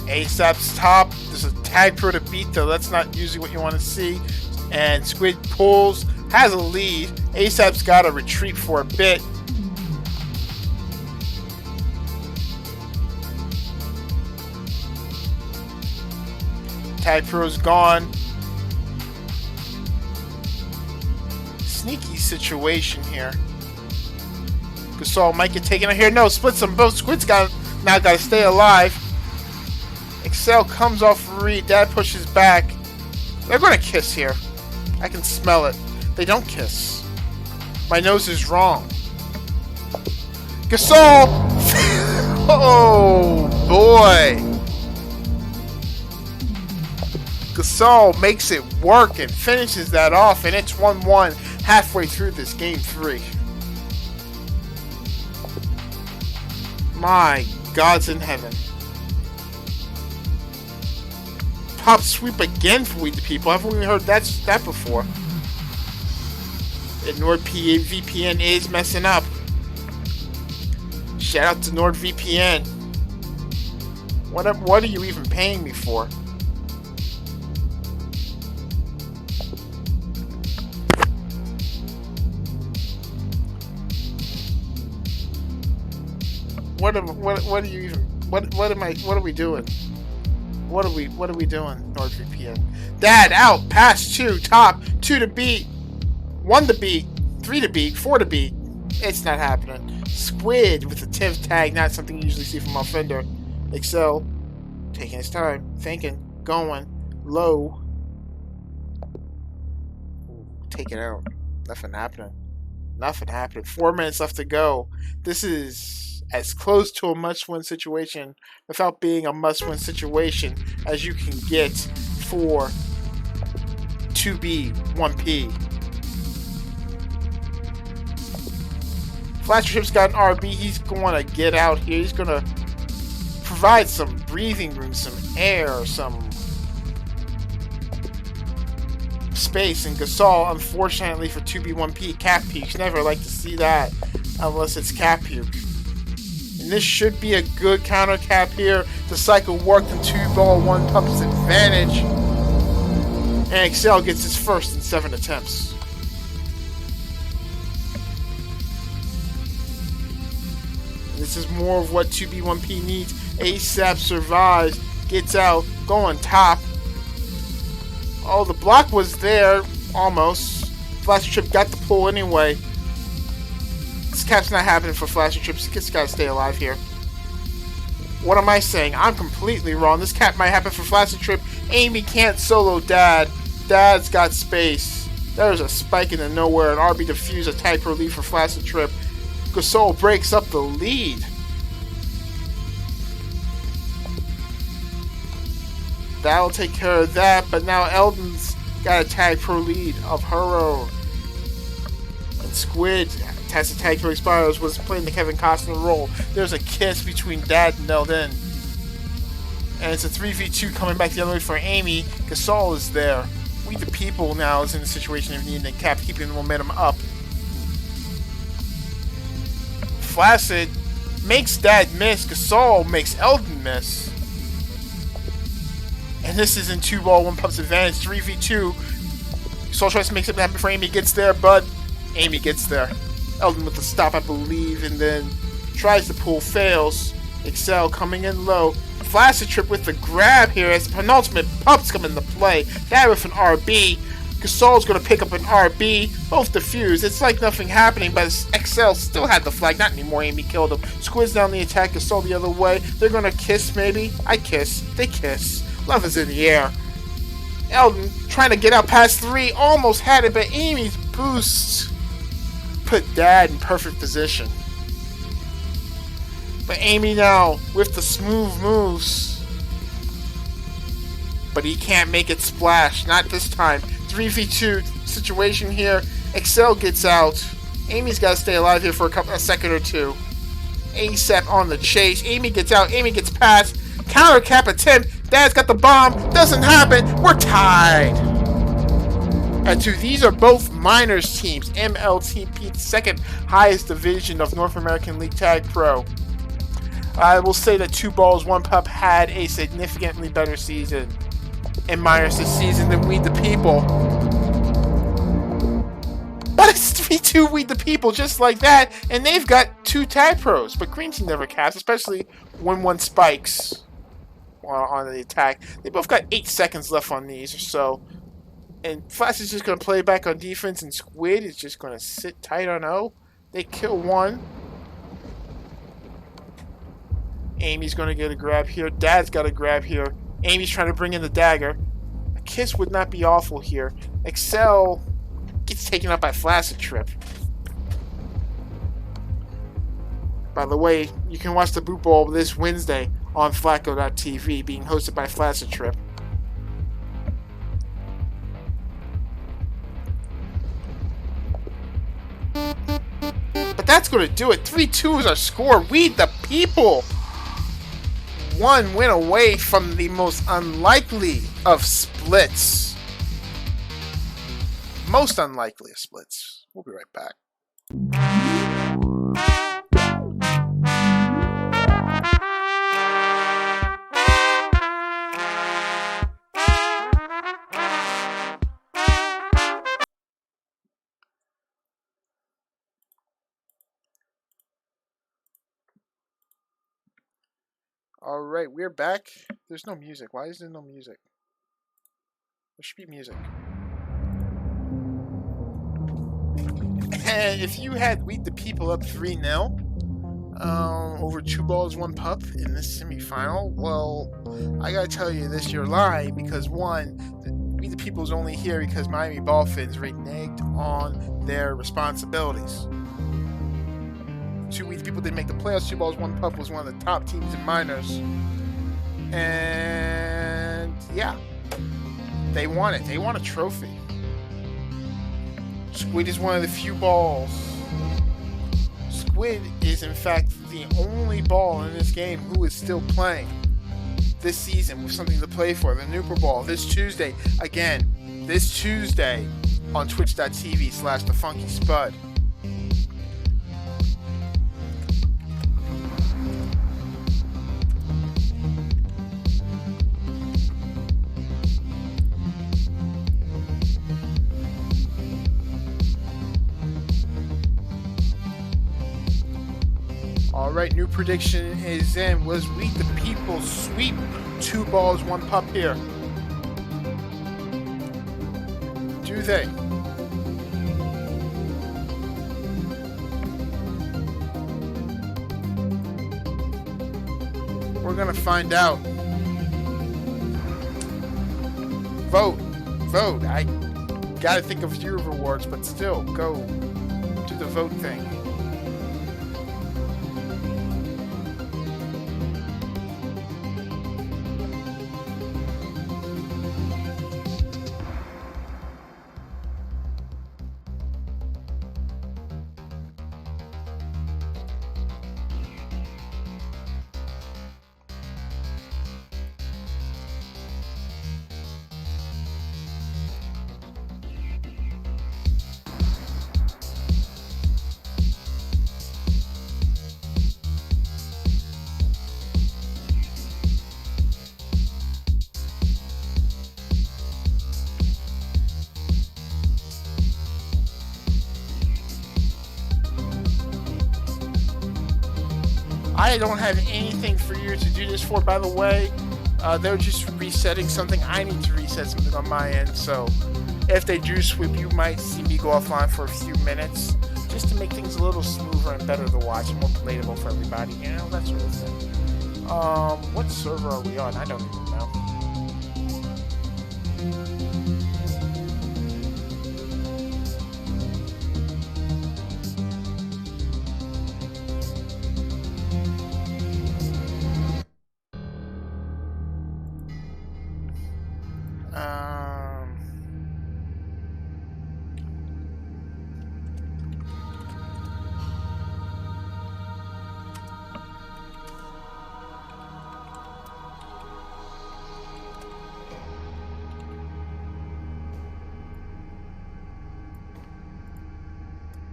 ASAP's top. There's a tag pro to beat, though. That's not usually what you want to see. And Squid pulls, has a lead. ASAP's got to retreat for a bit. Tag pro's gone. Sneaky situation here. Gasol might get taken out here. No, splits them both. Squid's now got to stay alive. Excel comes off read. Dad pushes back. They're going to kiss here. I can smell it. They don't kiss. My nose is wrong. Gasol! Oh, boy. Gasol makes it work and finishes that off, and it's 1-1 halfway through this game 3. My God's in heaven. Pop sweep again for We the People. Haven't we heard that before? And NordVPN is messing up. Shout out to NordVPN. What are you even paying me for? What are you even? What are we doing? What are we doing, NordVPN? Dad out, pass 2, top, 2 to beat, 1 to beat, 3 to beat, 4 to beat. It's not happening. Squid with a Tiv tag, not something you usually see from Offender. Excel, taking his time, thinking, going, low. Ooh, take it out. Nothing happening. Nothing happening. 4 minutes left to go. This is as close to a must-win situation without being a must-win situation as you can get for 2B, 1P. Flaccid Trip's got an RB. He's going to get out here. He's going to provide some breathing room, some air, some space. And Gasol, unfortunately for 2B, 1P, Cap Puke. Never like to see that unless it's Cap Puke. And this should be a good counter cap here. The cycle worked in 2-ball, 1 pup's advantage. And Excel gets his first in 7 attempts. And this is more of what 2B1P needs. ASAP survives, gets out, going top. Oh, the block was there, almost. Flaccid Trip got the pull anyway. This cap's not happening for Flaccid Trip. He's got to stay alive here. What am I saying? I'm completely wrong. This cap might happen for Flaccid Trip. Amy can't solo Dad. Dad's got space. There's a spike into nowhere. An RB defuse, a tag pro lead for Flaccid Trip. Gasol breaks up the lead. That'll take care of that. But now Eldon's got a tag pro lead of her own. And Squid Fantastic Tag Team Spirals was playing the Kevin Costner role. There's a kiss between Dad and Eldon. And it's a 3v2 coming back the other way for Amy. Gasol is there. We the People now is in the situation of needing a cap, keeping the momentum up. Flaccid makes Dad miss. Gasol makes Eldon miss. And this is in 2-ball, 1 pup's advantage. 3v2. Gasol tries to make something happen before Amy gets there, but Amy gets there. Eldon with the stop, I believe, and then tries to pull, fails. Excel coming in low. Flaccid Trip with the grab here as penultimate pups come into play. That with an RB. Gasol's going to pick up an RB. Both defuse. It's like nothing happening, but XL still had the flag. Not anymore. Amy killed him. Squid's down the attack. Gasol the other way. They're going to kiss, maybe. I kiss. They kiss. Love is in the air. Eldon trying to get out past 3. Almost had it, but Amy's boost put Dad in perfect position. But Amy now with the smooth moves. But he can't make it splash. Not this time. 3v2 situation here. Excel gets out. Amy's got to stay alive here for a second or two. ASAP on the chase. Amy gets out. Amy gets past. Counter cap attempt. Dad's got the bomb. Doesn't happen. We're tied. At 2, these are both minors teams. NALTP, the second highest division of North American League Tag Pro. I will say that 2balls, 1 pup had a significantly better season in minors this season than We the People. But it's 3-2 We the People just like that, and they've got 2 tag pros. But Green Team never caps, especially when 1 spikes on the attack. They both got 8 seconds left on these or so. And Flash is just going to play back on defense, and Squid is just going to sit tight on O. They kill 1. Amy's going to get a grab here. Dad's got a grab here. Amy's trying to bring in the dagger. A kiss would not be awful here. Excel gets taken up by Flaccid Trip. By the way, you can watch the Boot Ball this Wednesday on Flacco.tv, being hosted by Flaccid Trip. But that's going to do it. 3-2 is our score. We the People. 1 win away from the most unlikely of splits. Most unlikely of splits. We'll be right back. Alright, we're back. There's no music. Why is there no music? There should be music. And if you had We the People up 3-0 over 2balls, 1 pup in this semifinal, well, I gotta tell you this, you're lying, because 1, We the People's only here because Miami Dolphins reneged on their responsibilities. 2 We the People didn't make the playoffs. 2balls, 1 pup was one of the top teams in minors. And yeah, they won it. They won a trophy. Squid is one of the few balls. Squid is in fact the only ball in this game who is still playing this season with something to play for. The Nooper Ball this Tuesday. Again, this Tuesday on twitch.tv/thefunkyspud. Alright, new prediction is in. Was We the People sweep 2balls, 1 pup here? Do they? We're gonna find out. Vote. Vote. I gotta think of viewer rewards, but still, go do the vote thing. I don't have anything for you to do this for, by the way. They're just resetting something. I need to reset something on my end, so if they do sweep, you might see me go offline for a few minutes just to make things a little smoother and better to watch and more relatable for everybody, you know, that sort of thing. What server are we on? I don't even know.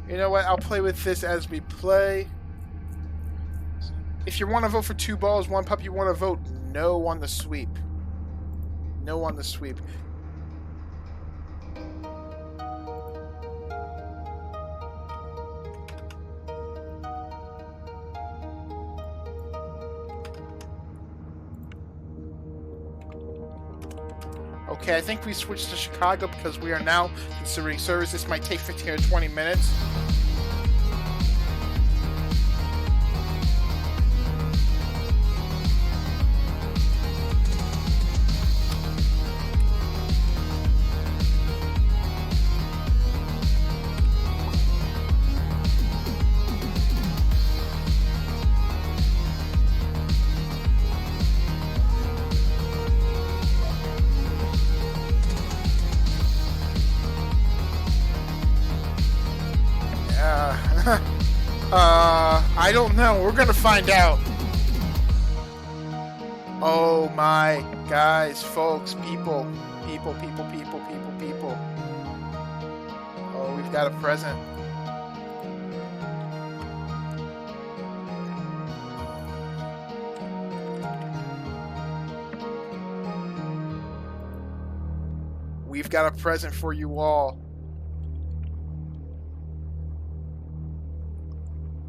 You know what? I'll play with this as we play. If you want to vote for 2 balls, 1 pup, you want to vote no on the sweep. No on the sweep. Okay, I think we switched to Chicago because we are now considering service. This might take 15 or 20 minutes. I don't know. We're gonna find out. Oh my, guys, folks, people. Oh, we've got a present. We've got a present for you all.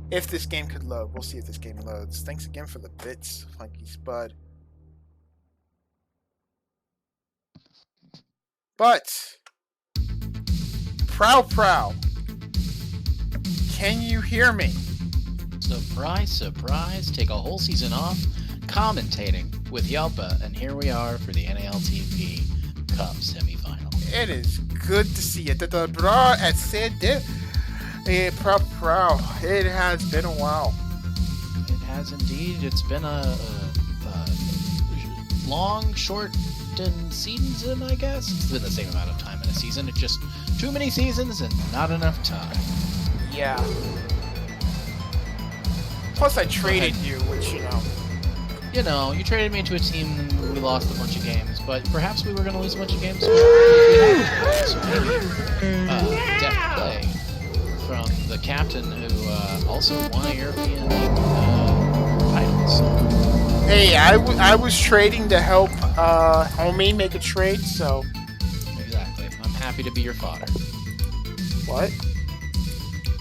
If this game could load. We'll see if this game loads. Thanks again for the bits, Funky Spud. But, Prow, can you hear me? Surprise, surprise. Take a whole season off commentating with Yelpa, and here we are for the NALTP Cup semifinal. It is good to see you. Prow. It has been a while. It has indeed. It's been a long, shortened season, I guess. It's been the same amount of time in a season. It's just too many seasons and not enough time. Yeah. Plus, I traded you, which, You know, you traded me into a team and we lost a bunch of games, but perhaps we were going to lose a bunch of games. So maybe Death Play from the captain who also won a European League title. So. Hey, I was trading to help homie make a trade, so... Exactly. I'm happy to be your fodder. What?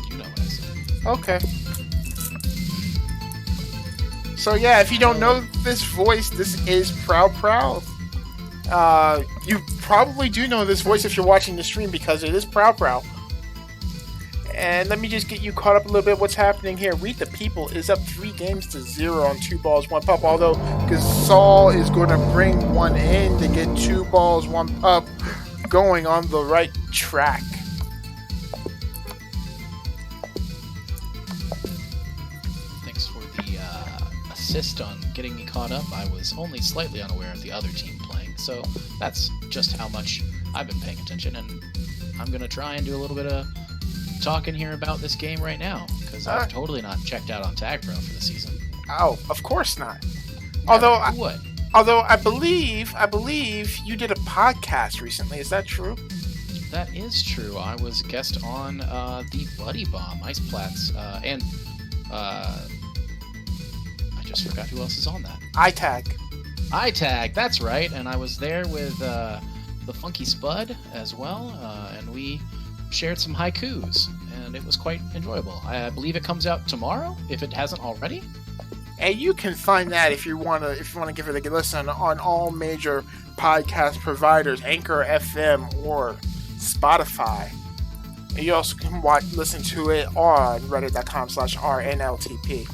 You know what I said. Okay. So yeah, if you don't know this voice, this is Prow. You probably do know this voice if you're watching the stream because it is Prow. And let me just get you caught up a little bit what's happening here. Read the People is up 3-0 on 2 balls, 1 pup. Although Gasol is going to bring one in to get 2 balls, 1 pup going on the right track. Thanks for the assist on getting me caught up. I was only slightly unaware of the other team playing, so that's just how much I've been paying attention. And I'm going to try and do a little bit of talking here about this game right now, because I've totally not checked out on Tag Pro for the season. Oh, of course not. What? Although I believe you did a podcast recently. Is that true? That is true. I was a guest on the Buddy Bomb, Ice Plats, and I just forgot who else is on that. iTag, that's right. And I was there with the Funky Spud as well, and we shared some haikus, and it was quite enjoyable. I believe it comes out tomorrow, if it hasn't already. And you can find that if you wanna give it a good listen on all major podcast providers, Anchor FM or Spotify. And you also can listen to it on reddit.com/rnltp.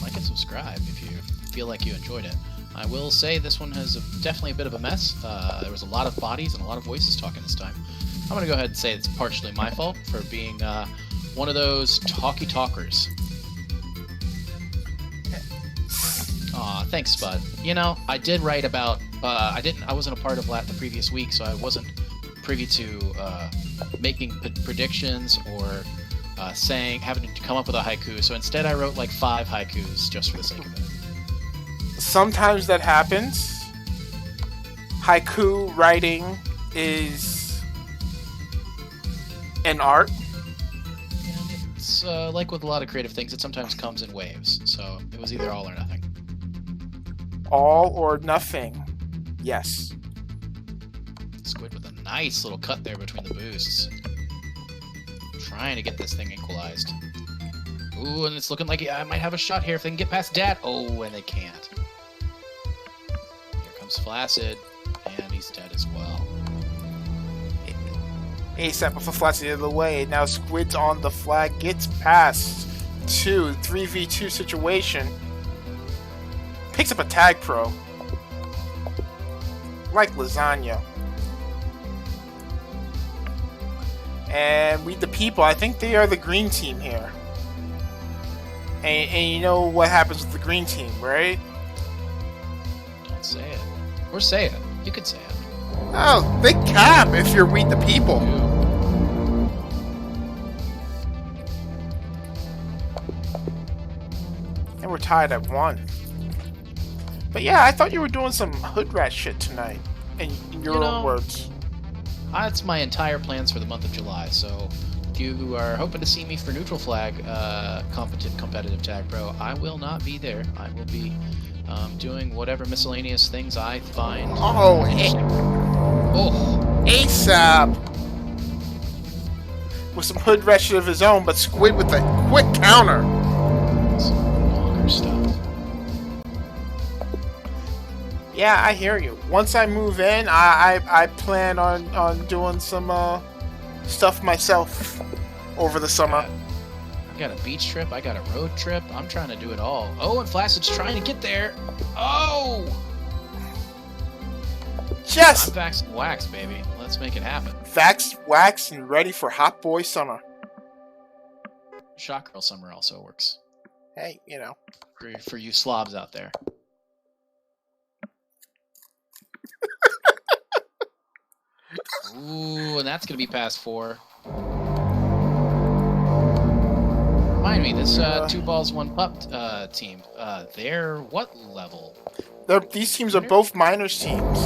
Like and subscribe if you feel like you enjoyed it. I will say this one has definitely a bit of a mess. There was a lot of bodies and a lot of voices talking this time. I'm going to go ahead and say it's partially my fault for being one of those talkers. Aw, thanks, Spud. You know, I did write about... I wasn't a part of the previous week, so I wasn't privy to making predictions or having to come up with a haiku. So instead I wrote like 5 haikus just for the sake of it. Sometimes that happens. Haiku writing is an art. And it's like with a lot of creative things, it sometimes comes in waves. So it was either all or nothing. All or nothing. Yes. Squid with a nice little cut there between the boosts. Trying to get this thing equalized. Ooh, and it's looking like I might have a shot here if they can get past Dad. Oh, and they can't. Here comes Flaccid, and he's dead as well. ASAP with Flaccid the other way. Now Squid's on the flag, gets past 3v2 situation. Picks up a tag pro. Like lasagna. And We the People, I think they are the green team here. And you know what happens with the green team, right? Don't say it. Or say it. You could say it. Oh, big cap if you're We the People. And we're tied at 1. But yeah, I thought you were doing some hood rat shit tonight. In your own words. That's my entire plans for the month of July, so if you are hoping to see me for Neutral Flag competitive tag pro, I will not be there. I will be doing whatever miscellaneous things I find. ASAP! With some hood rat shit of his own, but Squid with a quick counter. Some longer stuff. Yeah, I hear you. Once I move in, I plan on doing some stuff myself over the summer. I got a beach trip. I got a road trip. I'm trying to do it all. Oh, and Flaccid's trying to get there. Oh! Just I'm vaxxed and waxed, baby. Let's make it happen. Vaxxed, waxed, and ready for hot boy summer. Shot girl summer also works. Hey, you know. For you slobs out there. Ooh, and that's going to be past 4. Remind me, this 2 balls, 1 pup team, they're what level? These teams are both minors teams.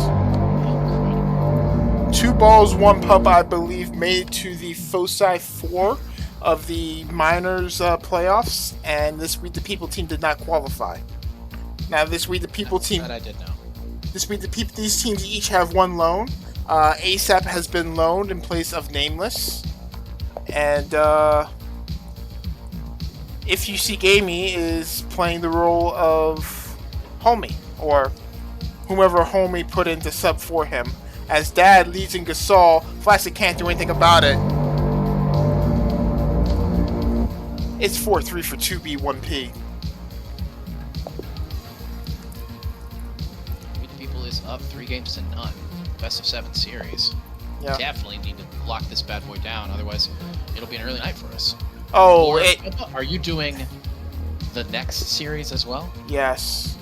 2 balls, 1 pup, I believe, made it to the Foci 4 of the minors playoffs, and this We the People team did not qualify. Now, this We the People team... That I did know. This We the People, these teams each have 1 loan. ASAP has been loaned in place of Nameless. And If You Seek Amy is playing the role of Homie, or whomever Homie put in to sub for him. As Dad leads in Gasol, Flaccid can't do anything about it. It's 4-3 for 2B, 1P. We the People is up 3 games to none. Best of 7 series. Yeah. Definitely need to lock this bad boy down, otherwise it'll be an early night for us. Oh, are you doing the next series as well? Yes.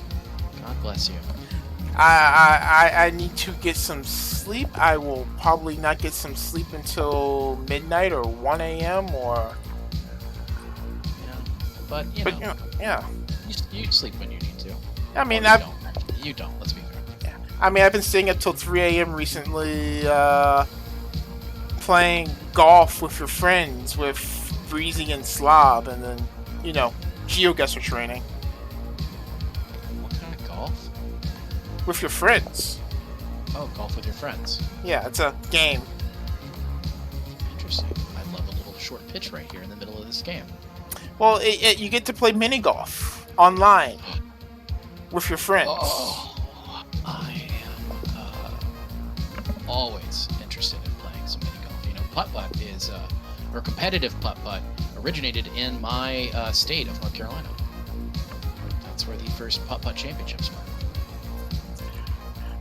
God bless you. I need to get some sleep. I will probably not get some sleep until midnight or 1 a.m. or... Yeah, but you know, yeah. You sleep when you need to. I mean, you don't. Let's be fair. Yeah. I mean, I've been staying up till 3 a.m. recently, playing golf with your friends, with Breezy and Slob, and then, you know, GeoGuessr training. What kind of golf? With your friends. Oh, golf with your friends. Yeah, it's a game. Interesting. I love a little short pitch right here in the middle of this game. Well, you get to play mini golf. online with your friends. Oh, I am always interested in playing some mini golf. You know, putt-putt is, or competitive putt-putt, originated in my state of North Carolina. That's where the first putt-putt championships were.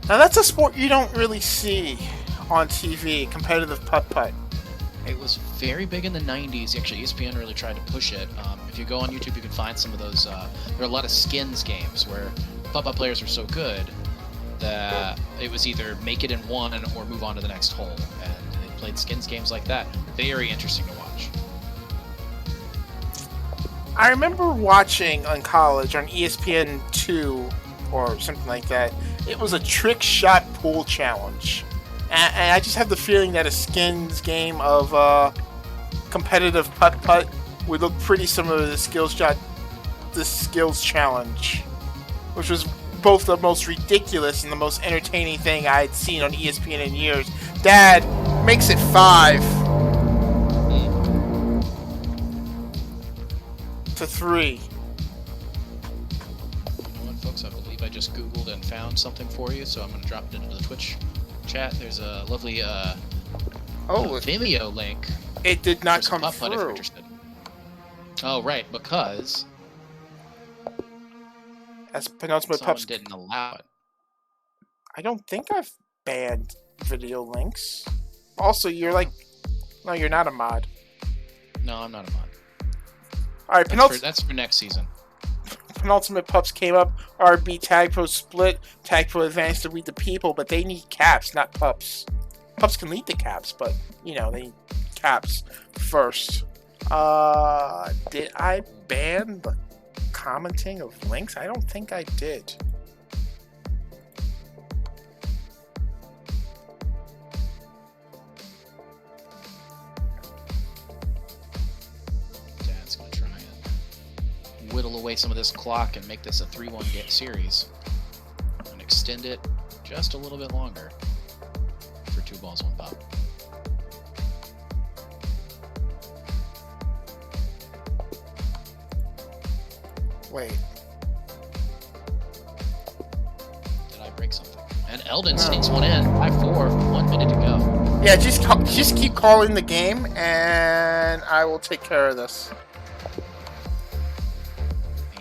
Now that's a sport you don't really see on TV, competitive putt-putt. It was very big in the 90s. Actually, ESPN really tried to push it. If you go on YouTube, you can find some of those. There are a lot of skins games where putt-putt players were so good that it was either make it in one or move on to the next hole. And they played skins games like that. Very interesting to watch. I remember watching in college on ESPN2 or something like that. It was a trick shot pool challenge. And I just have the feeling that a skins game of competitive putt-putt would look pretty similar to the skills challenge, which was both the most ridiculous and the most entertaining thing I had seen on ESPN in years. Dad makes it 5 to 3. You know what, folks? I believe I just Googled and found something for you, so I'm going to drop it into the Twitch chat. There's a lovely Vimeo link. It did not come through. If you're interested. Oh, right, because as penultimate someone pups didn't allow it. I don't think I've banned video links. Also, you're like, no, you're not a mod. No, I'm not a mod. All right, that's for next season. Penultimate Pups came up. RB Tag Pro split. Tag Pro advanced to lead the people, but they need caps, not pups. Pups can lead the caps, but you know they need caps first. Did I ban the commenting of links? I don't think I did. Dad's gonna try and whittle away some of this clock and make this a 3-1 series and extend it just a little bit longer for 2 balls, 1 pop. Wait. Did I break something? And Eldon sneaks one in. 5-4, 1 minute to go. Yeah, just keep calling the game, and I will take care of this.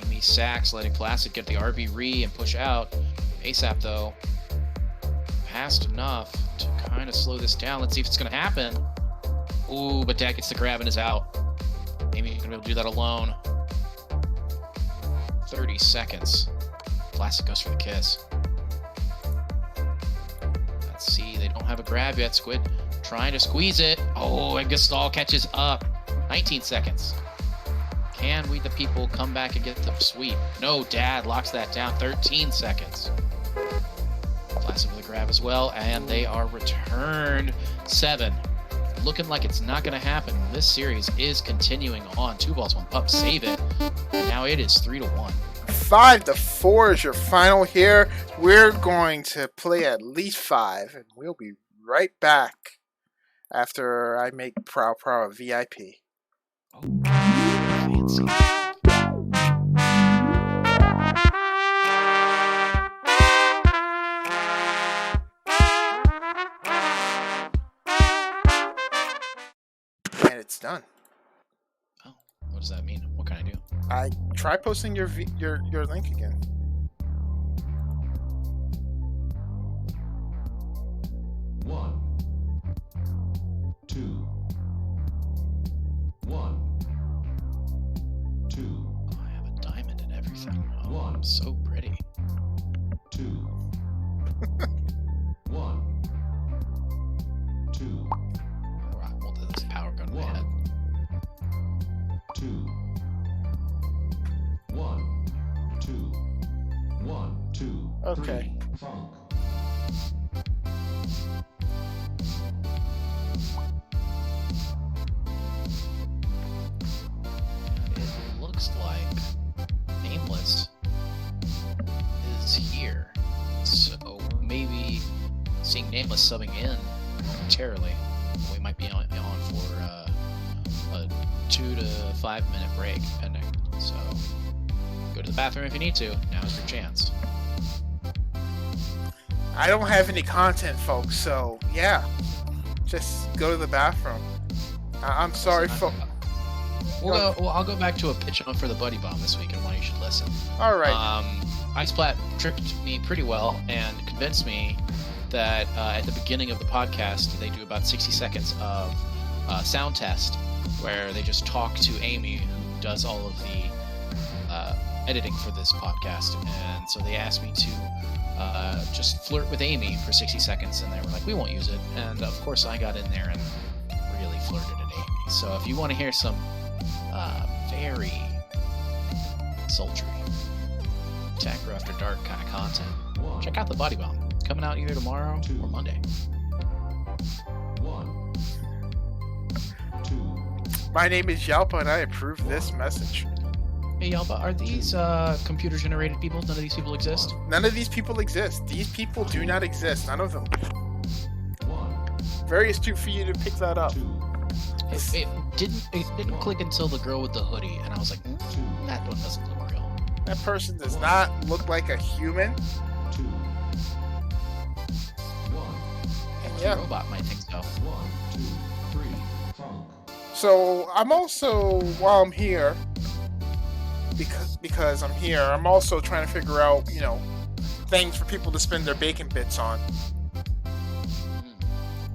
Amy Sachs letting Placid get the RB re and push out. ASAP, though, passed enough to kind of slow this down. Let's see if it's going to happen. Ooh, but Dad gets the grab and is out. Amy going to be able to do that alone. 30 seconds. Placid goes for the kiss. Let's see. They don't have a grab yet. Squid trying to squeeze it. Oh, and Gastal catches up. 19 seconds. Can we, the people, come back and get the sweep? No, Dad locks that down. 13 seconds. Placid with a grab as well, and they are returned. 7. Looking like it's not going to happen. This series is continuing on. 2 balls, 1 pup. Save it. And now it is 3-1. 5-4 is your final here. We're going to play at least 5, and we'll be right back after I make Prow a VIP. Oh, fancy. And it's done. Oh, what does that mean? What can I do? I try posting your link again. One, 2, 1, 2. Oh, I have a diamond and everything. Oh, One. I'm so pretty. 2, 1, 2, Well, this power gun to my 1, head. 2, 1, 2, 1, 2. Okay. 3. Funk. It looks like Nameless is here. So maybe seeing Nameless subbing in momentarily. We might be on for a 2 to 5 minute break, depending. So Go to the bathroom if you need to. Now's your chance. I don't have any content, folks, so yeah. Just go to the bathroom. I'm sorry, folks. I'll go back to a pitch on for the Buddy Bomb this week and why you should listen. Alright. Iceplat tricked me pretty well and convinced me that at the beginning of the podcast, they do about 60 seconds of sound test where they just talk to Amy, who does all of the editing for this podcast. And so they asked me to just flirt with Amy for 60 seconds, and they were like, we won't use it. And of course I got in there and really flirted at Amy. So if you want to hear some very sultry Tech Bro After Dark kind of content, check out the Body Bomb. Coming out either tomorrow or Monday. 1, 2. My name is Yalpa, and I approve this message. Hey Yalpa, are these computer-generated people? None of these people exist? None of these people exist. These people do not exist. None of them. 1, Very astute for you to pick that up. 2, It didn't click until the girl with the hoodie, and I was like, that one doesn't look real. That person does not look like a human. 2, 1, And yeah. Robot might think so. 1, 2, 3. Funk. So I'm also, while I'm here, because I'm here, I'm also trying to figure out, things for people to spend their bacon bits on.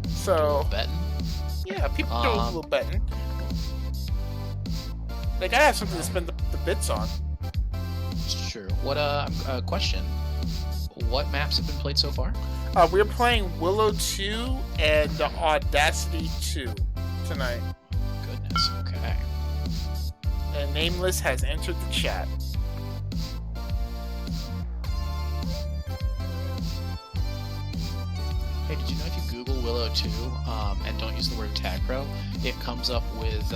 So Betting? yeah, people do a little betting. They gotta have something to spend the bits on. Sure. What question? What maps have been played so far? We're playing Willow 2 and Audacity 2 tonight. Goodness. Okay. And Nameless has entered the chat. Hey, did you know if you Google Willow 2 and don't use the word Tag Pro, it comes up with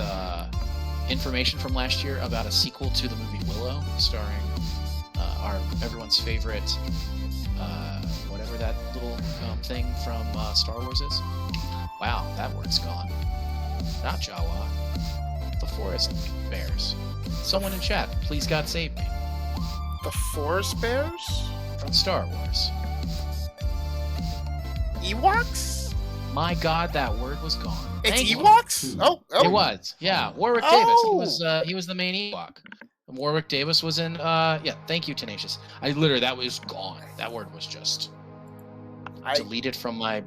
information from last year about a sequel to the movie Willow, starring everyone's favorite, whatever that little thing from Star Wars is. Wow, that word's gone. Not Jawa. The Forest Bears. Someone in chat, please God save me. The Forest Bears? From Star Wars. Ewoks? My God, that word was gone. It's Thank you. Ewoks? Oh. It was, yeah. Warwick Davis. He was the main Ewok. Warwick Davis was in. Yeah. Thank you, Tenacious. That was gone. That word was just deleted from my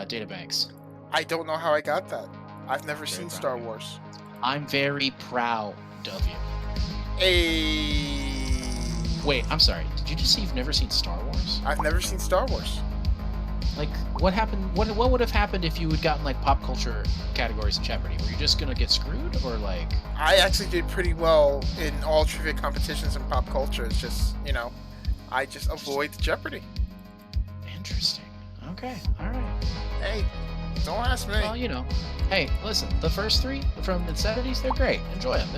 databanks. I don't know how I got that. I've never seen Star Wars. I'm very proud of you. Wait, I'm sorry. Did you just say you've never seen Star Wars? I've never seen Star Wars. Like, what happened? What would have happened if you had gotten like pop culture categories in Jeopardy? Were you just gonna get screwed, or like? I actually did pretty well in all trivia competitions in pop culture. It's just, I just avoid Jeopardy. Interesting. Okay. All right. Hey, don't ask me. Well, Hey, listen. The first three from the '70s, they're great. Enjoy them.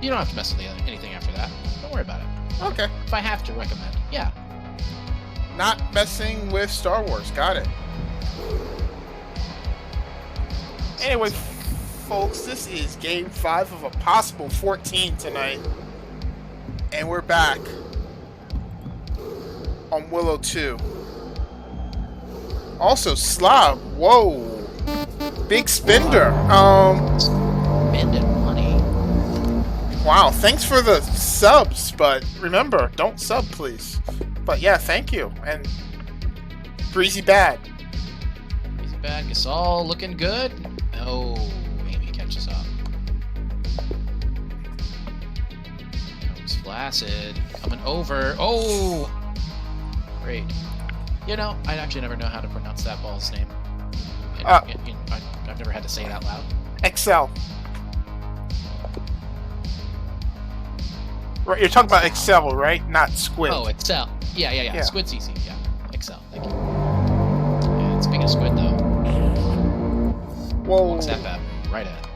You don't have to mess with anything after that. Don't worry about it. Okay. If I have to recommend, yeah. Not messing with Star Wars. Got it. Anyway, folks, this is game 5 of a possible 14 tonight. And we're back on Willow 2. Also, Slob. Whoa. Big spender. Spending money. Wow, thanks for the subs, but remember, don't sub, please. But yeah, thank you. And Breezy Bad. Breezy Bad, Gasol looking good. Oh, Amy catches up. Comes Flaccid coming over. Oh, great. I actually never know how to pronounce that ball's name. I've never had to say it out loud. Excel. Right, you're talking about Excel, right? Not Squid. Oh, Excel. Yeah. Squid's easy. Yeah. Excel. Thank you. And speaking of Squid, though. Whoa. What's that bad? Right at.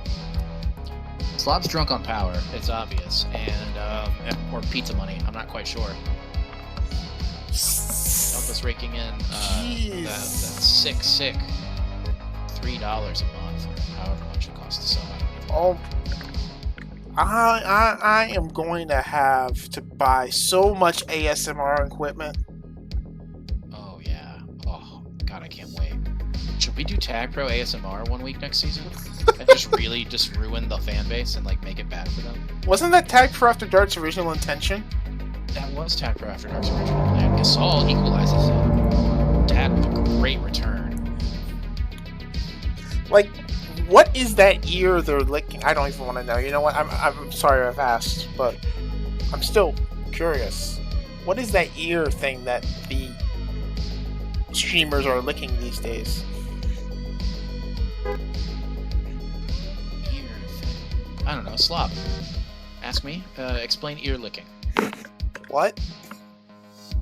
Slob's drunk on power. It's obvious. And, or pizza money. I'm not quite sure. Delta's raking in that sick $3 a month, or however much it costs to sell. Oh, I am going to have to buy so much ASMR equipment. Oh yeah. Oh god, I can't wait. Should we do Tag Pro ASMR one week next season? And just really just ruin the fan base and like make it bad for them? Wasn't that Tag Pro After Dark's original intention? That was Tag Pro After Dark's original plan. Gasol equalizes it. Dad with a great return. Like, what is that ear they're licking? I don't even want to know. You know what? I'm sorry I've asked, but I'm still curious. What is that ear thing that the streamers are licking these days? Ear thing. I don't know. Slop. Ask me. Explain ear licking. What?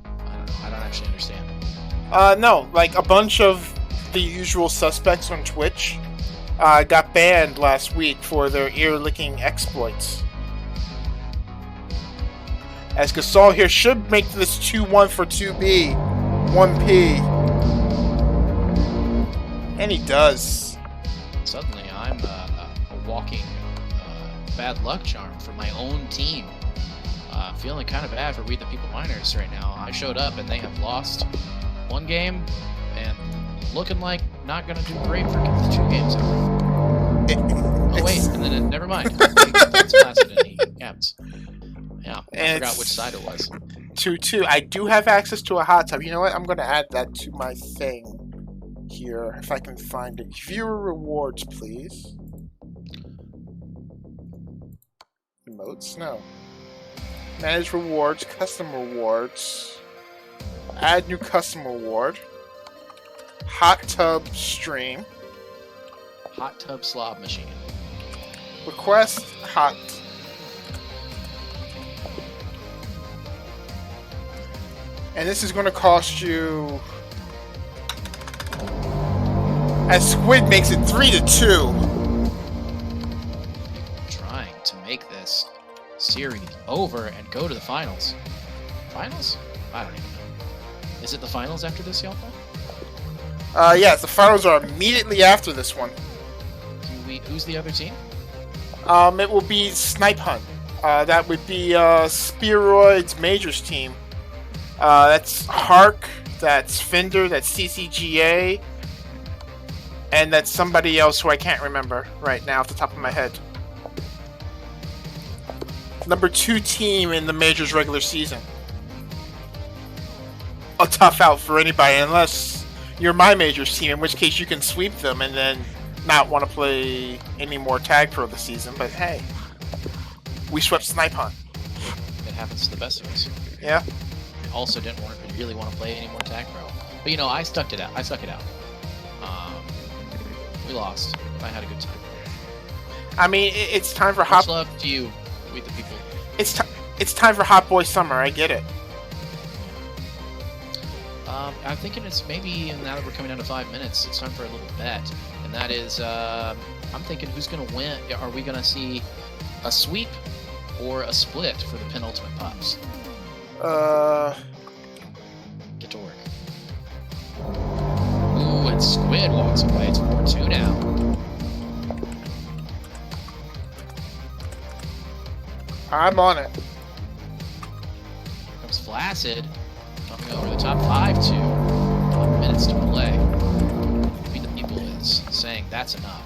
I don't know. I don't actually understand. No. Like, a bunch of the usual suspects on Twitch got banned last week for their ear-licking exploits. As Gasol here should make this 2-1 for 2B. 1P. And he does. Suddenly, I'm a walking bad luck charm for my own team. Feeling kind of bad for We the People Miners right now. I showed up and they have lost one game and looking like not going to do great for the 2 games. Oh wait, and then never mind. It's Placid and he capped. Yeah, I forgot which side it was. 2-2. I do have access to a hot tub. You know what? I'm going to add that to my thing here, if I can find it. Viewer rewards, please. Emotes? No. Manage rewards, custom rewards. Add new custom reward. Hot tub stream. Hot tub slob machine. Request hot. And this is going to cost you. As Squid makes it 3-2. Trying to make this series over and go to the finals. Finals? I don't even know. Is it the finals after this, y'all? Yes, the finals are immediately after this one. Who's the other team? It will be Snipe Hunt. That would be Spearoid's Majors team. That's Hark, that's Fender, that's CCGA, and that's somebody else who I can't remember right now off the top of my head. Number 2 team in the Majors regular season. A tough out for anybody, unless you're my Majors team, in which case you can sweep them and then not want to play any more Tag Pro this season. But hey, we swept Snipe Hunt. It happens to the best of us. Yeah. Also didn't really want to play any more Tag Pro. But you know, I stuck it out. We lost. I had a good time. I mean, it's time for Much love to you, We the People. It's time for Hot Boy Summer. I get it. I'm thinking it's maybe, now that we're coming down to 5 minutes, it's time for a little bet. And that is, I'm thinking who's going to win. Are we going to see a sweep or a split for the penultimate pups? Get to work. Ooh, and Squid walks away. It's 4-2 now. I'm on it. Here comes Flaccid. Coming over the top 5-2. 11 minutes to play. We the People is saying that's enough.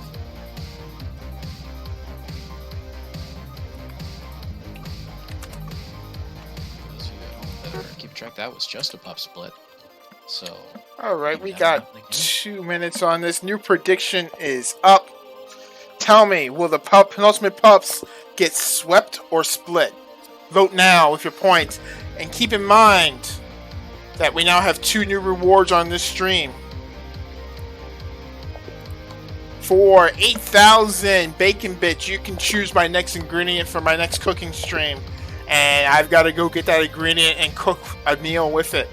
Those of you at home that are keeping track, that was just a pup split. So. Alright, we got 2 minutes on this. New prediction is up. Tell me, will the penultimate pups get swept or split? Vote now with your points. And keep in mind that we now have 2 new rewards on this stream. For 8,000 bacon bits, you can choose my next ingredient for my next cooking stream. And I've got to go get that ingredient and cook a meal with it.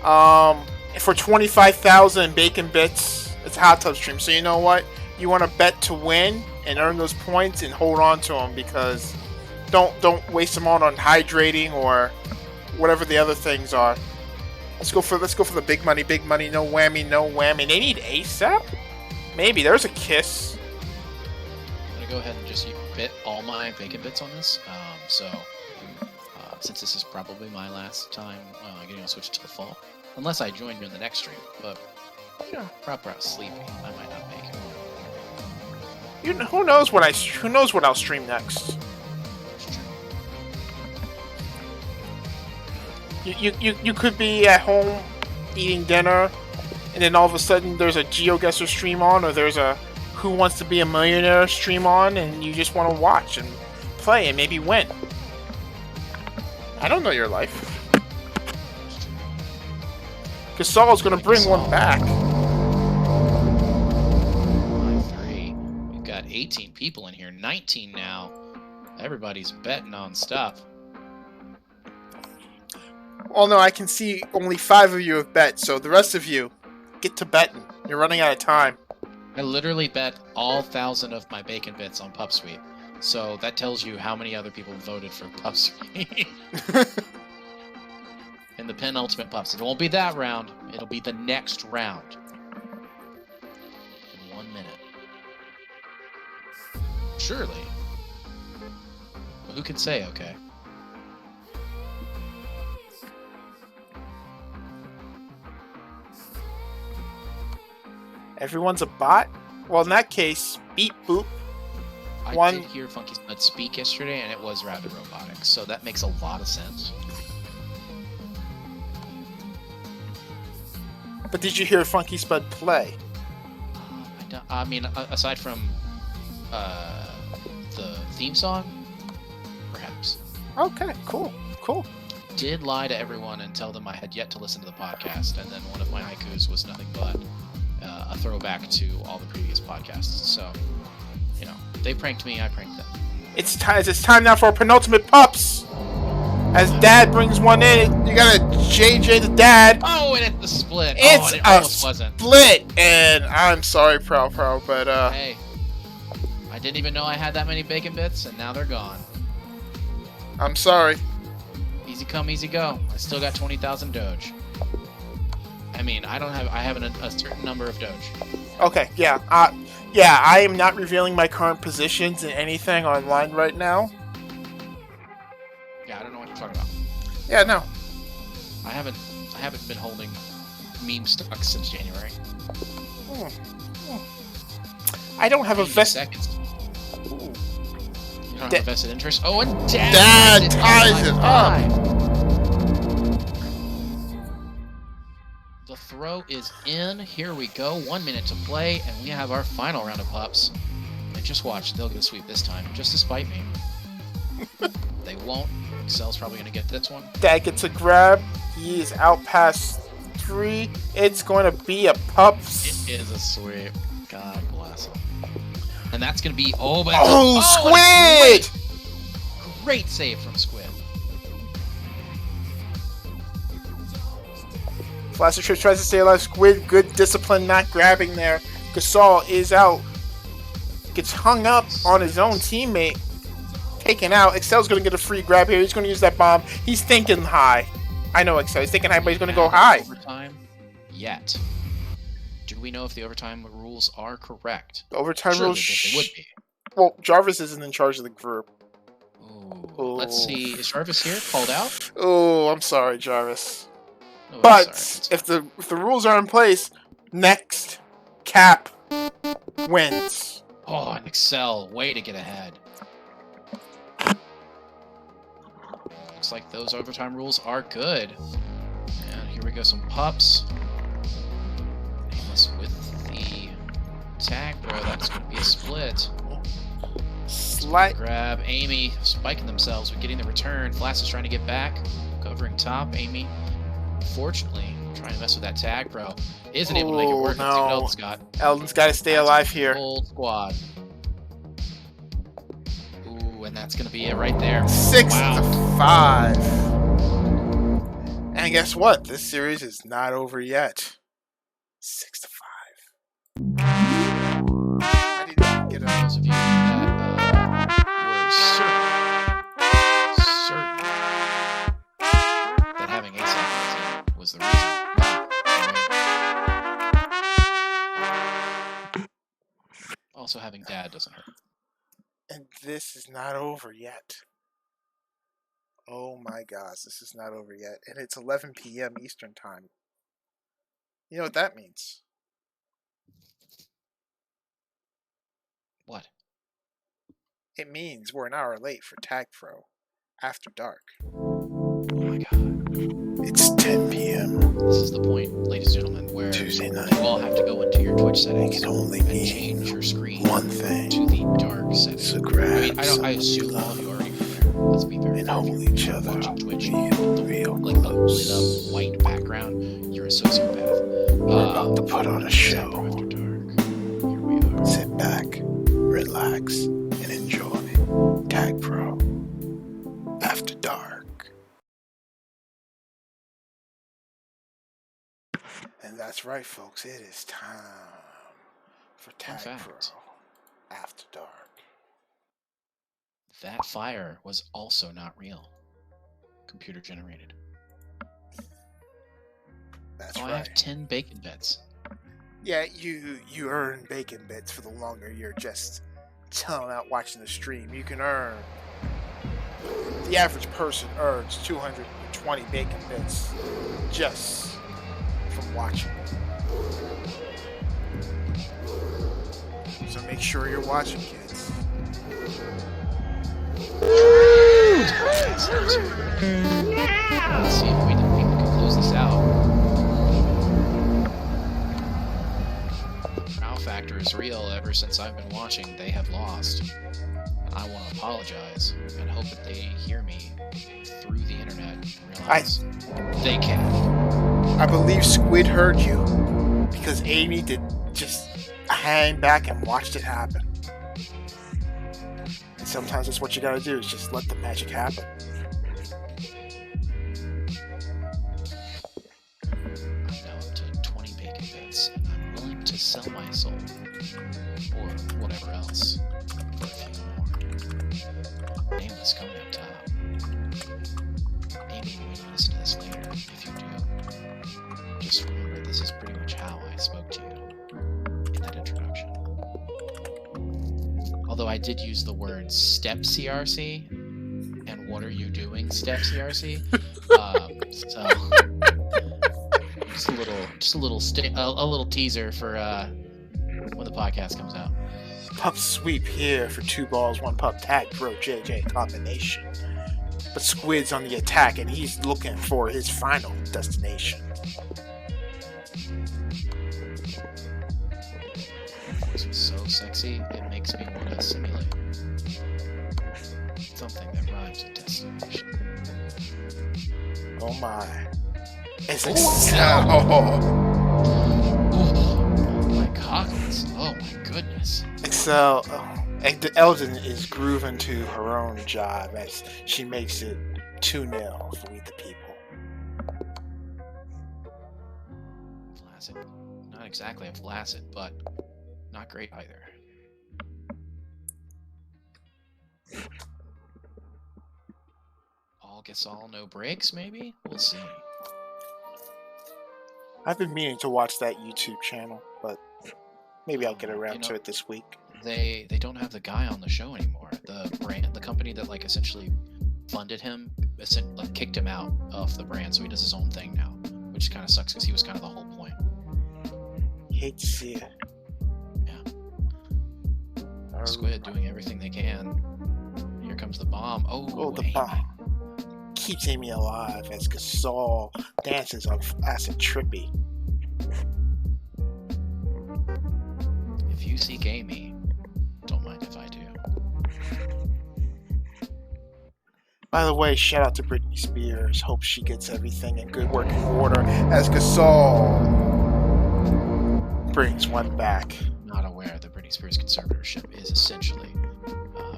For 25,000 bacon bits, it's a hot tub stream. So you know what? You want to bet to win and earn those points and hold on to them, because don't waste them on hydrating or whatever the other things are. Let's go for the big money, no whammy. They need ASAP? Maybe there's a kiss. I'm gonna go ahead and just bit all my bacon bits on this, so since this is probably my last time getting a Switch to the fall, unless I join you in the next stream, but probably I was sleepy, I might not make it. Who knows what I'll stream next? You could be at home eating dinner, and then all of a sudden there's a GeoGuessr stream on, or there's a Who Wants to Be a Millionaire stream on, and you just want to watch and play and maybe win. I don't know your life. Gasol's gonna bring one back. 3. We've got 18 people in here, 19 now. Everybody's betting on stuff. Well, no, I can see only 5 of you have bet, so the rest of you, get to betting. You're running out of time. I literally bet all 1,000 of my bacon bits on Pup Sweep. So that tells you how many other people voted for Pup Sweep. In the penultimate Pups. It won't be that round. It'll be the next round. In 1 minute. Surely. Well, who can say okay? Everyone's a bot? Well, in that case, beep boop. I did hear Funky Spud speak yesterday, and it was rather robotic, so that makes a lot of sense. But did you hear Funky Spud play? I mean, aside from the theme song, perhaps. Okay, cool. Did lie to everyone and tell them I had yet to listen to the podcast, and then one of my haikus was nothing but a throwback to all the previous podcasts. So, they pranked me, I pranked them. It's time now for our penultimate Pups. As Dad brings one in, you gotta JJ the Dad. Oh, and it's the split. It's it almost wasn't. Split, and I'm sorry, Prow, but hey, I didn't even know I had that many bacon bits, and now they're gone. I'm sorry. Easy come, easy go. I still got 20,000 Doge. I mean, I have a certain number of Doge. Okay, yeah, I am not revealing my current positions in anything online right now. Yeah, I don't know what you're talking about. Yeah, no. I haven't been holding meme stocks since January. I don't have a vested. You don't have a vested interest. Oh, and Dad ties it up. The throw is in. Here we go. 1 minute to play, and we have our final round of Pups. And just watch, they'll get a sweep this time, just to spite me. They won't. Excel's probably going to get this one. Dad gets a grab. He is out past 3. It's going to be a Pups. It is a sweep. God bless him. And that's going to be... Squid! Great save from Squid. Flaster Trips tries to stay alive. Squid, good discipline, not grabbing there. Gasol is out. Gets hung up on his own teammate. Taken out. Excel's going to get a free grab here. He's going to use that bomb. He's thinking high. I know Excel. He's thinking high, but he's going to go high. Overtime yet. Do we know if the overtime rules are correct? The overtime rules they would be. Well, Jarvis isn't in charge of the group. Ooh. Let's see. Is Jarvis here? Called out? Oh, I'm sorry, Jarvis. Oh, But sorry. if the rules are in place, next Cap wins. Oh, and Excel, way to get ahead. Looks like those overtime rules are good. And here we go, some Pups. Nameless with the tag, bro. That's going to be a split. Grab Amy, spiking themselves with getting the return. Flash is trying to get back, covering top. Amy, fortunately, trying to mess with that tag, bro. Isn't able to make it work. No. Let's see what Eldon's got. Eldon's got to stay alive here. Full squad. Ooh, and that's going to be it right there. 6-5. And guess what? This series is not over yet. 6-5. I didn't get Those of you that were certain that having Ace on the team was the reason. Also, having Dad doesn't hurt. And this is not over yet. Oh my gosh, this is not over yet. And it's 11 p.m. Eastern Time. You know what that means? What? It means we're an hour late for Tag Pro After Dark. Oh my god. It's 10 p.m. This is the point, ladies and gentlemen, where Tuesday night. you all have to go into your Twitch settings It can only and mean change your screen one thing. to the dark settings. So grab I assume all of you already know there. Let's be very and fair. hold If each you're other watching Twitch, real like the close. lit up white background, you're a sociopath. We're about to put on a show. After dark. Here we are. Sit back, relax, and enjoy Tag Pro After Dark. And that's right, folks. It is time for Tag Pro After Dark. That fire was also not real. Computer generated. That's I right. have 10 bacon bits. Yeah, you earn bacon bits for the longer you're just chilling out watching the stream. You can earn. The average person earns 220 bacon bits just from watching. So make sure you're watching, kids. Let's see if we can close this out. Wow factor is real. Ever since I've been watching, they have lost. And I want to apologize and hope that they hear me through the internet and realize they can. I believe Squid heard you because Amy did just hang back and watched it happen. And sometimes that's what you gotta do, is just let the magic happen. I'm now up to 20 bacon bits, and I'm willing to sell my soul, or whatever else, for a few more. Nameless coming up top. Amy, when you listen to this later, if you do, just remember this is pretty much how I spoke to you in that introduction. Although I did use the word step CRC, and what are you doing, step CRC? So just a little teaser for when the podcast comes out. Pup sweep here for 2 balls, 1 pup Tag Pro JJ combination. But Squid's on the attack and he's looking for his final destination. Voice was so sexy, it makes me want to simulate something that rhymes with destination. Oh my. It's Oh my goggles. Oh my goodness. Excel. Eldon is grooving to her own job as she makes it 2-0 for We the People. Flaccid. Not exactly a flaccid, but not great either. All gets all, no breaks, maybe? We'll see. I've been meaning to watch that YouTube channel, but maybe I'll get around to it this week. They don't have the guy on the show anymore. The company that like essentially funded him, like kicked him out of the brand, so he does his own thing now, which kind of sucks because he was kind of the whole point. Hate to see it. Yeah. Squid doing everything they can. Here comes the bomb. Oh, the bomb keeps Amy alive as Gasol dances on acid trippy. If you seek Amy, don't mind if I do. By the way, shout out to Britney Spears. Hope she gets everything in good working order as Gasol brings one back. Not aware that Britney Spears' conservatorship is essentially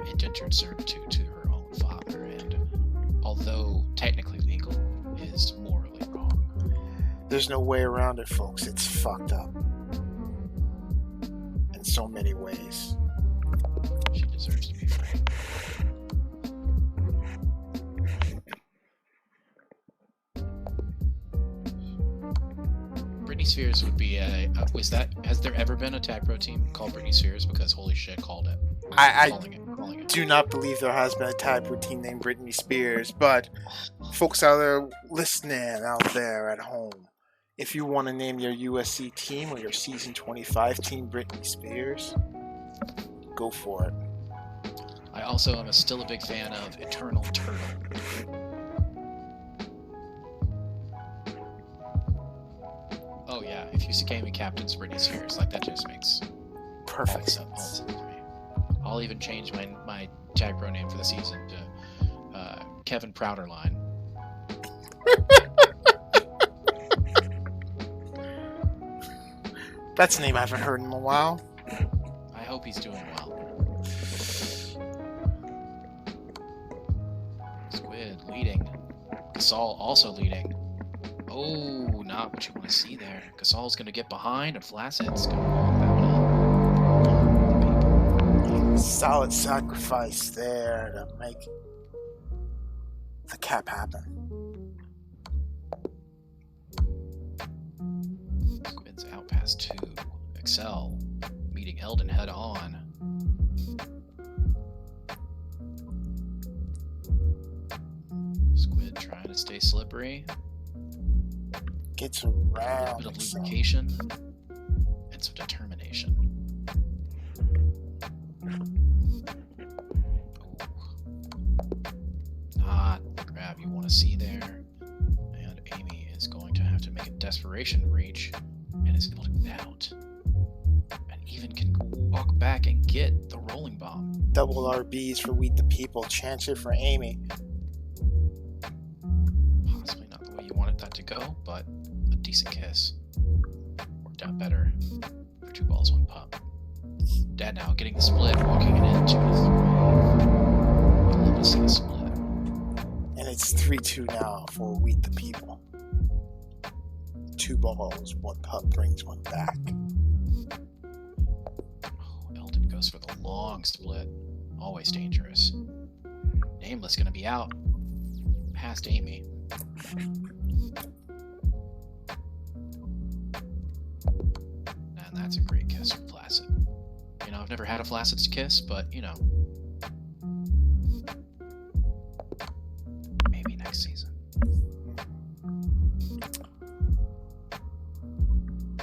indentured servitude to her own father, and although technically legal, is morally wrong. There's no way around it, folks. It's fucked up in so many ways. She deserves to be free. Britney Spears would be has there ever been a tag pro team called Britney Spears? Because holy shit, called it. I calling it. do not believe there has been a tag pro team named Britney Spears, but folks out there listening out there at home, if you want to name your USC team or your season 25 team Britney Spears, go for it. I also am still a big fan of Eternal Turtle. Oh yeah, if Yusukami captains Britney Spears, like that just makes perfect sense to me. I'll even change my tag pro name for the season to Kevin Prouderline. That's a name I haven't heard in a while. I hope he's doing well. Squid leading. Gasol also leading. Oh, not what you want to see there. Gasol's going to get behind, and Flaccid's going to walk that one up. Solid sacrifice there to make the cap happen. Squid's out past 2. Excel meeting Eldon head on. Squid trying to stay slippery. Gets around. A bit of lubrication and some determination. Not the grab you want to see there. And Amy is going to have to make a desperation reach and is able to get out. And even can walk back and get the rolling bomb. Double RBs for We the People. Chance it for Amy. Possibly not the way you wanted that to go, but a decent kiss. Worked out better for 2 balls, 1 pup. Dad now getting the split, walking it in 2 to 3. I'd love to see a split. And it's 3-2 now for We the People. 2 balls, 1 pup brings 1 back. Oh, Eldon goes for the long split. Always dangerous. Nameless gonna be out. Past Amy. And that's a great kiss from Flacid. You know, I've never had a Flacid kiss, but, you know. Maybe next season.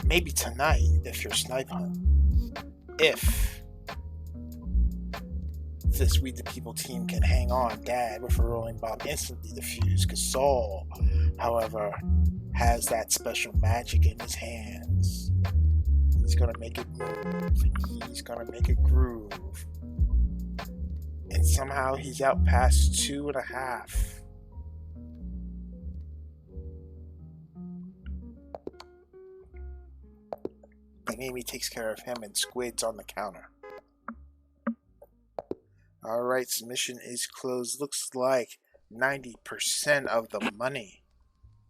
Maybe tonight, if you're sniping. If this We the People team can hang on, Dad, with a rolling bomb instantly defused. Gasol, however, has that special magic in his hands. He's gonna make it move, and he's gonna make it groove. And somehow he's out past 2.5. And Amy takes care of him, and Squid's on the counter. Alright, submission is closed. Looks like 90% of the money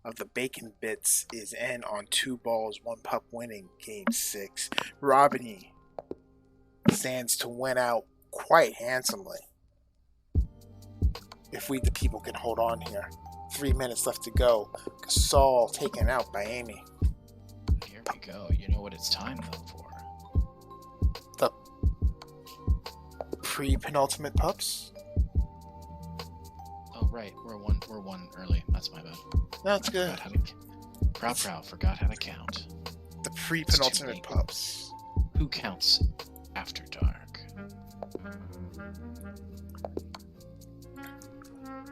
of the bacon bits is in on 2 balls, 1 pup winning game 6. Robiny stands to win out quite handsomely. If We the People can hold on here. 3 minutes left to go. Gasol taken out by Amy. Here we go. You know what it's time though for? The pre-penultimate pups? Oh right, we're one early. That's my bad. That's good. Proud, forgot how to count. The pre-penultimate pups. Who counts after dark?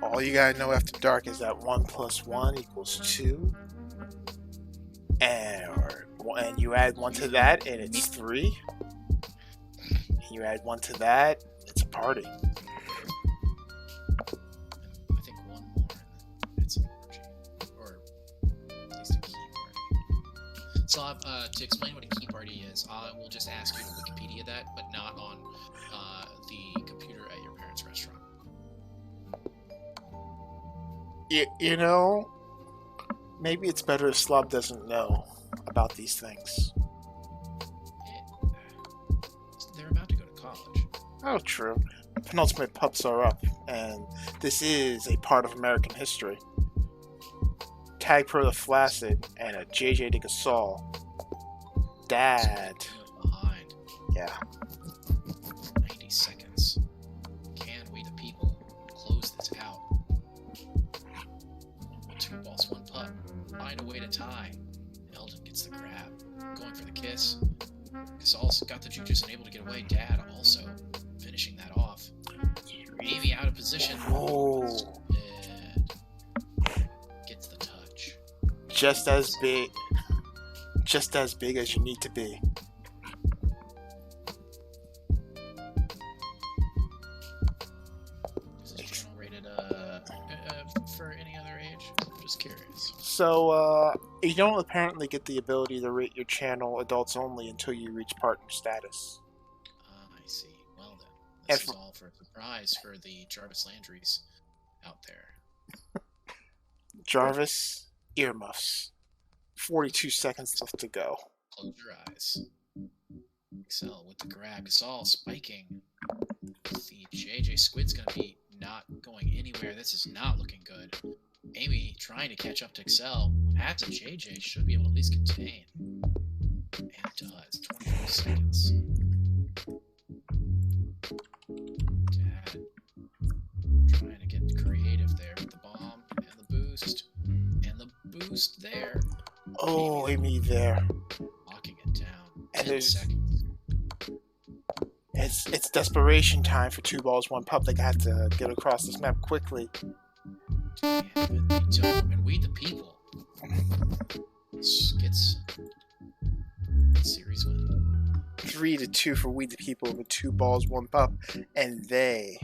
All you gotta know after dark is that 1 + 1 = 2. And you add 1 to that, and it's 3. You add 1 to that, it's a party. I think 1 more, and it's an orgy. Or at least a key party. So, to explain what a key party is, I will just ask you to Wikipedia that, but not on the computer at your parents' restaurant. You know, maybe it's better if Slob doesn't know about these things. They're about to go to college. Oh, true. Penultimate pups are up, and this is a part of American history. Tag Pro the Flacid and a JJ de Gasol. Dad. Behind. Yeah. 90 seconds. 2 balls, 1 pup. Find a way to tie. Eldon gets the grab. Going for the kiss. Gasol's got the juju's and able to get away. Dad also finishing that off. Amy out of position. Oh. And gets the touch. Just as big as you need to be. Is this channel rated for any other age? I'm just curious. So, you don't apparently get the ability to rate your channel adults only until you reach partner status. I see. Well then, this is all for a surprise for the Jarvis Landrys out there. Jarvis, earmuffs. 42 seconds left to go. Close your eyes. Excel with the grab. Gasol spiking. The JJ Squid's going to be not going anywhere. This is not looking good. Amy trying to catch up to Excel. At the JJ should be able to at least contain. And it does. 24 seconds. Dad trying to get creative there with the bomb and the boost. And the boost there. Oh, Amy there. Locking it down. And 10 seconds. It's desperation time for 2 balls, 1 pup. They got to get across this map quickly. Yeah, but they don't. And we the people gets series win. 3-2 for We the People with 2 balls, 1 pup, and they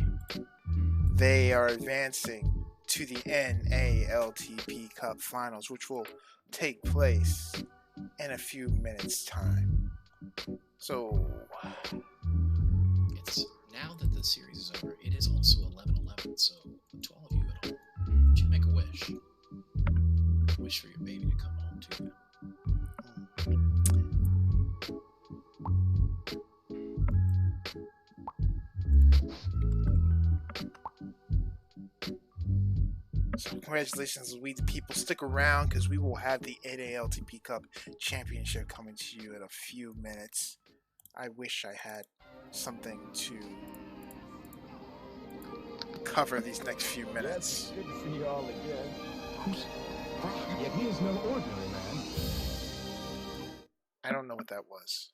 are advancing to the NALTP Cup Finals, which will take place in a few minutes' time. So, it's now that the series is over, it is also 11-11. So, to all of you at home, would you make a wish? Wish for your baby to come home to you. So congratulations, We the People. Stick around because we will have the NALTP Cup Championship coming to you in a few minutes. I wish I had something to cover these next few minutes. Good to see you all again. Yet he is no ordinary man. I don't know what that was.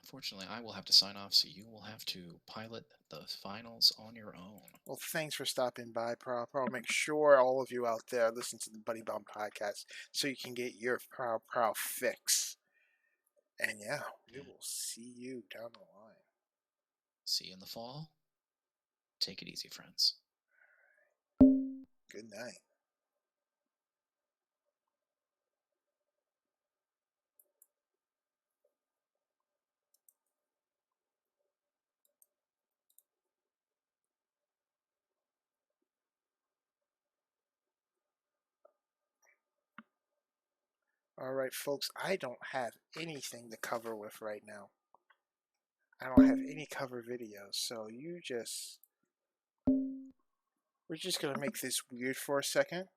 Unfortunately, I will have to sign off, so you will have to pilot the finals on your own. Well, thanks for stopping by, Prow. Make sure all of you out there listen to the Buddy Bomb podcast so you can get your Prow fix. And yeah, we will see you down the line. See you in the fall. Take it easy, friends. Good night. Alright, folks, I don't have anything to cover with right now. I don't have any cover videos, so we're just gonna make this weird for a second.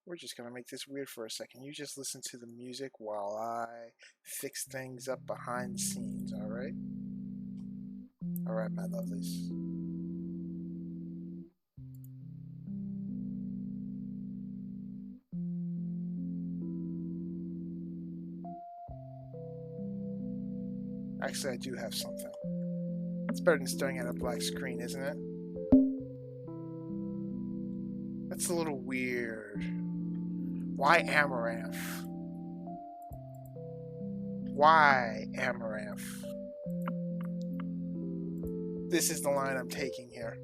You just listen to the music while I fix things up behind the scenes, alright? Alright, my lovelies. Actually, I do have something. It's better than staring at a black screen, isn't it? That's a little weird. Why Amaranth? Why Amaranth? This is the line I'm taking here.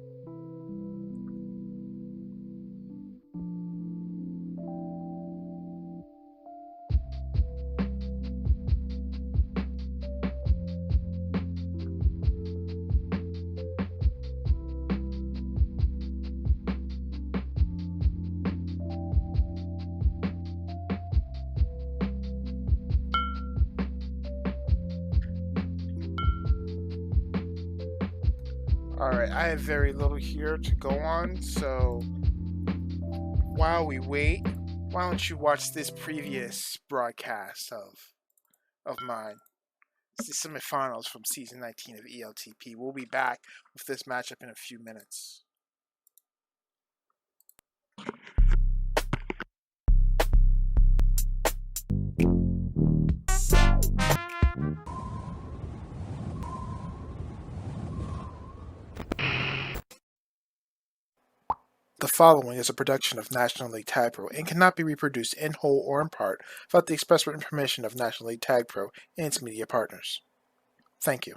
Alright, I have very little here to go on, so while we wait, why don't you watch this previous broadcast of mine? It's the semifinals from season 19 of ELTP. We'll be back with this matchup in a few minutes. The following is a production of National League Tag Pro and cannot be reproduced in whole or in part without the express written permission of National League Tag Pro and its media partners. Thank you.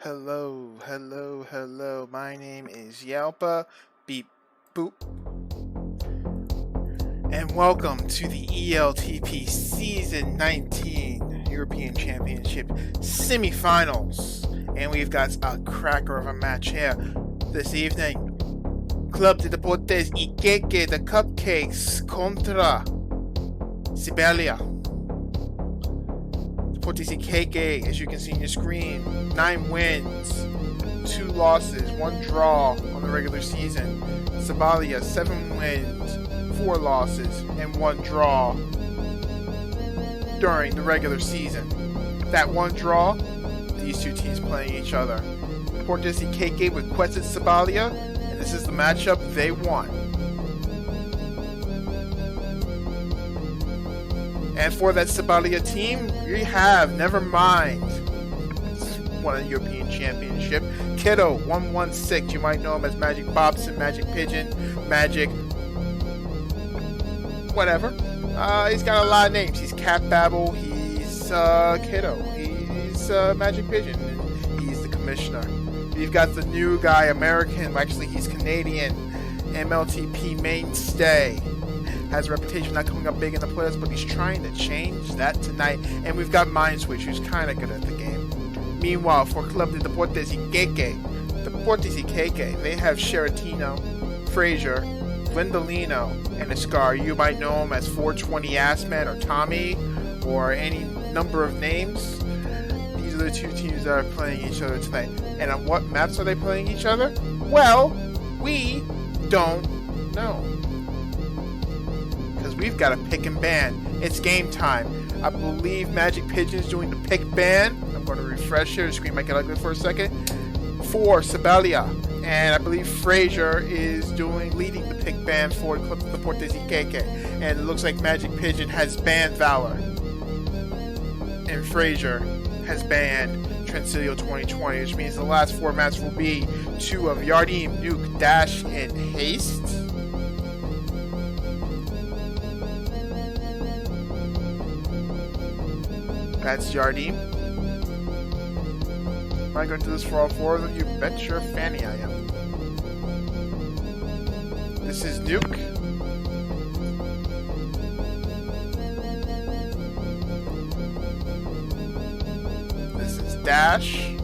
Hello. My name is Yalpa Beep Boop. And welcome to the ELTP Season 19 European Championship Semifinals. And we've got a cracker of a match here this evening. Club de Deportes Iquique, the Cupcakes, contra Siberia. Deportes Iquique, as you can see on your screen, 9 wins, 2 losses, 1 draw on the regular season. Siberia, 7 wins, 4 losses, and 1 draw during the regular season. That 1 draw, these 2 teams playing each other. Deportes Iquique requested Siberia, and this is the matchup they won. And for that Siberia team, we have, never mind, won a European Championship. Kiddo 116, you might know him as Magic Bobson, Magic Pigeon, Magic whatever. He's got a lot of names. He's Cat Babble, he's Kiddo, he's Magic Pigeon, and he's the commissioner. You've got the new guy, American, actually he's Canadian, MLTP mainstay. Has a reputation not coming up big in the playoffs, but he's trying to change that tonight. And we've got Mind Switch, who's kind of good at the game. Meanwhile, for Club de Deportes Iquique, they have Sheratino, Frazier, Gwendolino, and Ascar. You might know him as 420 Assman or Tommy, or any number of names. These are the 2 teams that are playing each other tonight. And on what maps are they playing each other? Well, we don't know. We've got to pick and ban. It's game time. I believe Magic Pigeon's doing the pick ban. I'm going to refresh here. The screen might get ugly for a second. For Siberia. And I believe Frazier is leading the pick ban for the Deportes Iquique. And it looks like Magic Pigeon has banned Valor. And Frazier has banned Transilio 2020, which means the last 4 matches will be 2 of Yardim, Nuke, Dash, and Haste. That's Yardim. Am I going to do this for all 4 of them? You bet your fanny I am. This is Nuke. This is Dash.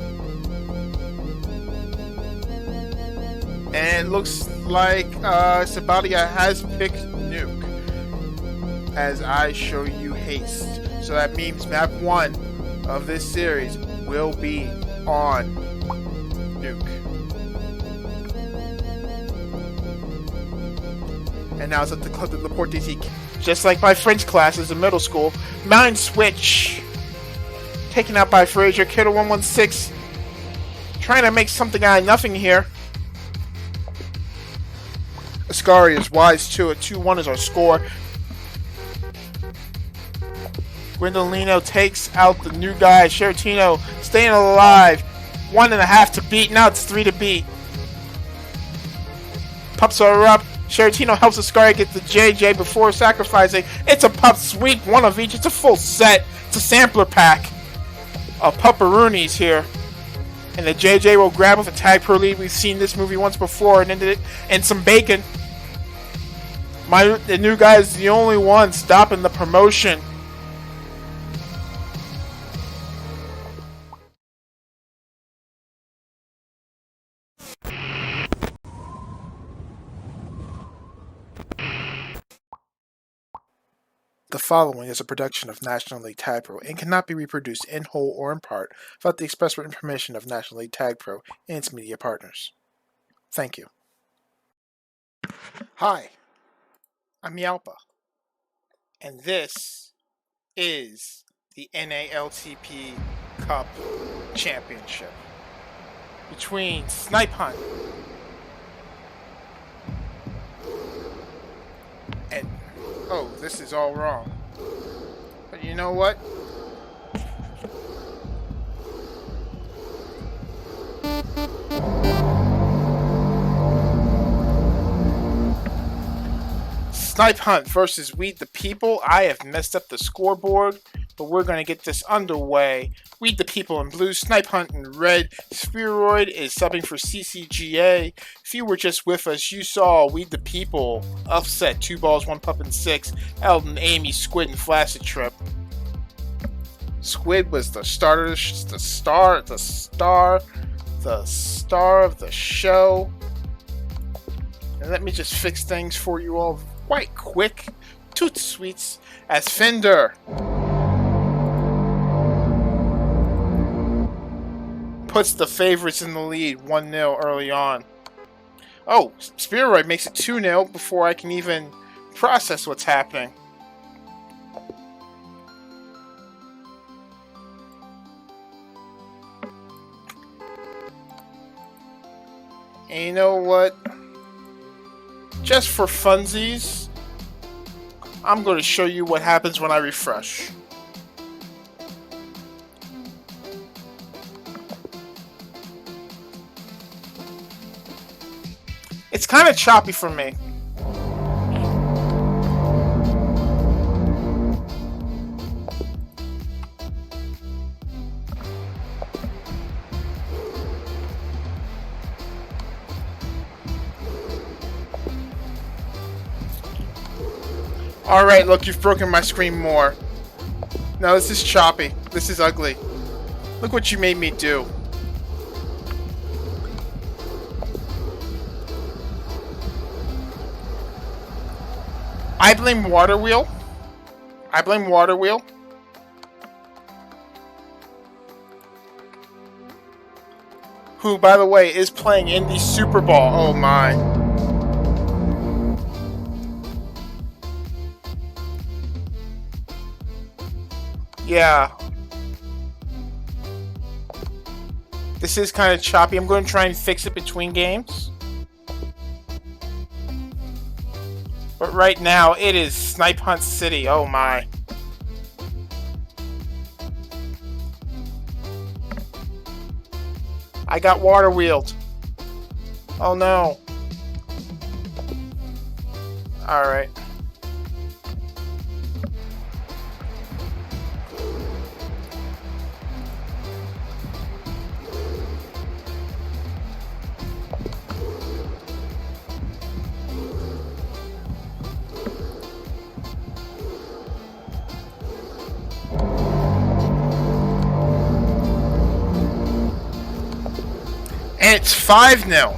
And it looks like Siberia has picked Nuke as I show you Haste. So that means map 1 of this series will be on Nuke. And now it's up to Club de Deportes Iquique. Just like my French classes in middle school, Mind Switch taken out by Frazier. Kiddo 116 trying to make something out of nothing here. Ascari is wise too. A 2-1 is our score. Gwendolino takes out the new guy. Sheratino staying alive. 1.5 to beat. Now it's 3 to beat. Pups are up. Sheratino helps Ascari get the JJ before sacrificing. It's a pup sweep. 1 of each. It's a full set. It's a sampler pack of pupperoonies here. And the JJ will grab with a Tag Pro lead. We've seen this movie once before and ended it. And some bacon. The new guy is the only one stopping the promotion. The following is a production of National League Tag Pro and cannot be reproduced in whole or in part without the express written permission of National League Tag Pro and its media partners. Thank you. Hi, I'm Yalpa, and this is the NALTP Cup Championship between Snipe Hunt and... Oh, this is all wrong. But you know what? Snipe Hunt versus Weed the People. I have messed up the scoreboard, but we're going to get this underway. Weed the People in blue, Snipe Hunt in red. Spheroid is subbing for CCGA. If you were just with us, you saw Weed the People upset 2 balls, 1 pup, and 6. Eldon, Amy, Squid, and Flaccid Trip. Squid was the star of the show. And let me just fix things for you all quite quick. Toot sweets as Fender puts the favorites in the lead 1-0 early on. Oh, Spheroid makes it 2-0 before I can even process what's happening. And you know what? Just for funsies, I'm going to show you what happens when I refresh. It's kind of choppy for me. Alright, look, you've broken my screen more. No, this is choppy. This is ugly. Look what you made me do. I blame Waterwheel. I blame Waterwheel. Who, by the way, is playing in the Super Bowl. Oh my. Yeah. This is kind of choppy. I'm going to try and fix it between games. But right now, it is Snipe Hunt City. Oh my. I got water wheeled. Oh no. Alright. And it's 5-0.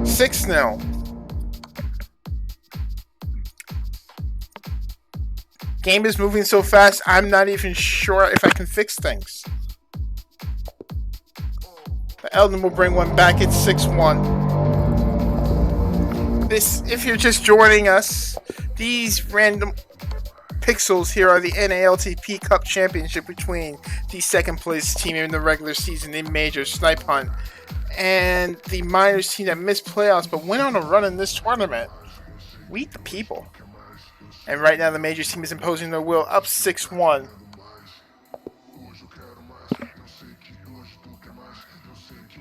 Six now. Game is moving so fast, I'm not even sure if I can fix things. But Eldon will bring one back. It's 6-1. This, if you're just joining us, these random pixels here are the NALTP Cup Championship between the second place team in the regular season in Major, Snipe Hunt, and the minors team that missed playoffs but went on a run in this tournament. Weed the People. And right now the Majors team is imposing their will, up 6-1.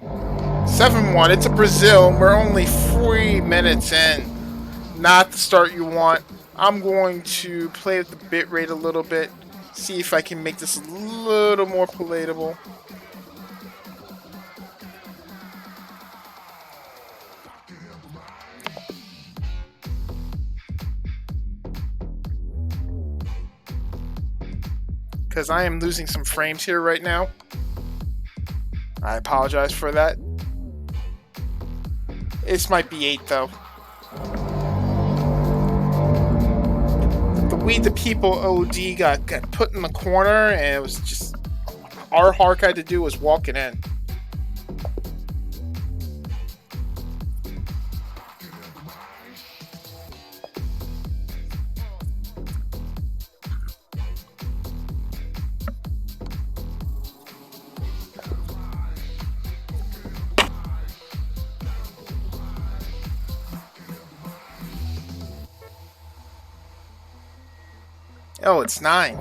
$7-1. It's a Brazil. We're only 3 minutes in. Not the start you want. I'm going to play with the bitrate a little bit, see if I can make this a little more palatable. Because I am losing some frames here right now. I apologize for that. This might be 8, though. The We the People OD got put in the corner, and it was just... All Hark had to do was walk it in. Oh, it's 9.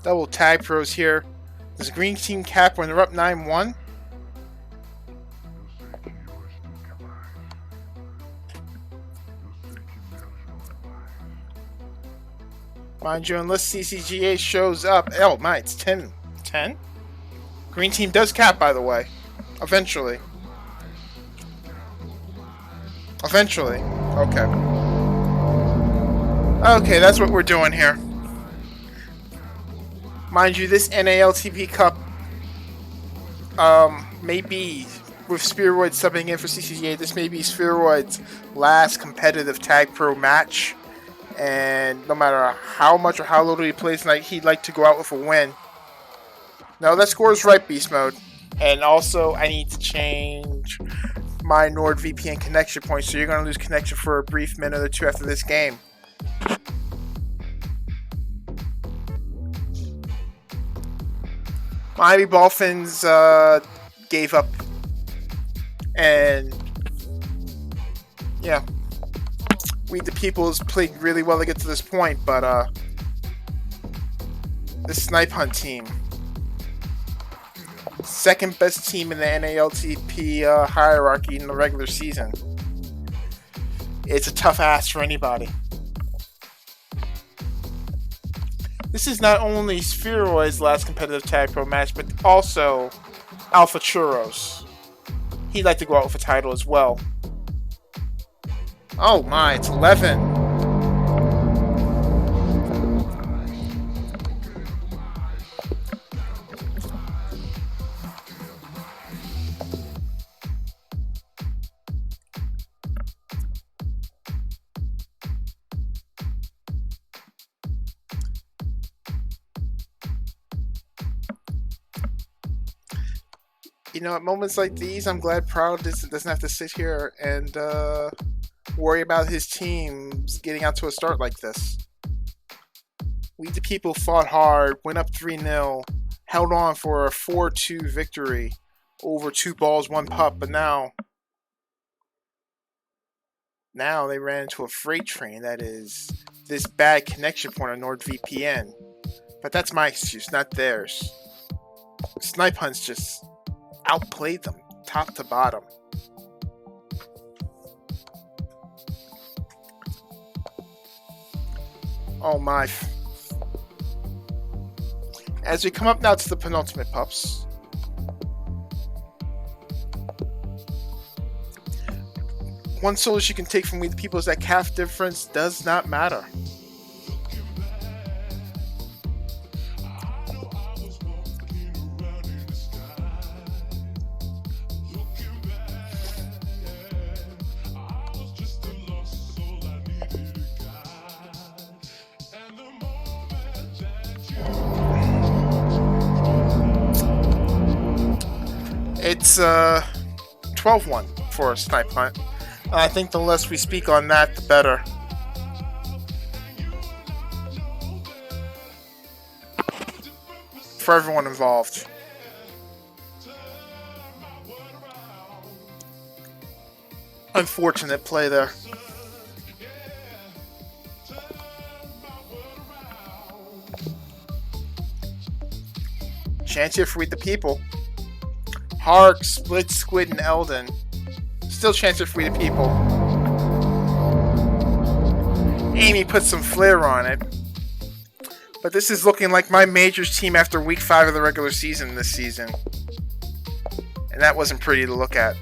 Double tag pros here. Does the green team cap when they're up 9-1? Mind you, unless CCGA shows up. Oh my, it's 10. 10? Green team does cap, by the way. Eventually. Eventually. Okay. Okay, that's what we're doing here. Mind you, this NALTP Cup may be, with Spheroid subbing in for CCGA, this may be Spheroid's last competitive Tag Pro match. And no matter how much or how little he plays tonight, he'd like to go out with a win. No, that score is right, Beast Mode. And also, I need to change my NordVPN connection point, so you're going to lose connection for a brief minute or two after this game. Miami Dolphins gave up. And, yeah. We the People's played really well to get to this point, but this Snipe Hunt team, second best team in the NALTP hierarchy in the regular season. It's a tough ask for anybody. This is not only Spheroid's last competitive Tag Pro match, but also Alpha Churros. He'd like to go out with a title as well. Oh my, it's 11. You know, at moments like these, I'm glad Proud doesn't have to sit here and worry about his teams getting out to a start like this. We the People fought hard, went up 3-0, held on for a 4-2 victory over 2 balls, 1 pup, but now they ran into a freight train that is this bad connection point on NordVPN. But that's my excuse, not theirs. Snipe Hunts just outplayed them, top to bottom. Oh my. As we come up now to the penultimate pups. One solace you can take from We the People is that calf difference does not matter. It's 12-1 for a Snipe Hunt. I think the less we speak on that, the better. For everyone involved. Unfortunate play there. Chance here for We the People. Hark, Split, Squid, and Eldon. Still chance for We the People. Amy put some flair on it. But this is looking like my Majors team after week 5 of the regular season this season. And that wasn't pretty to look at.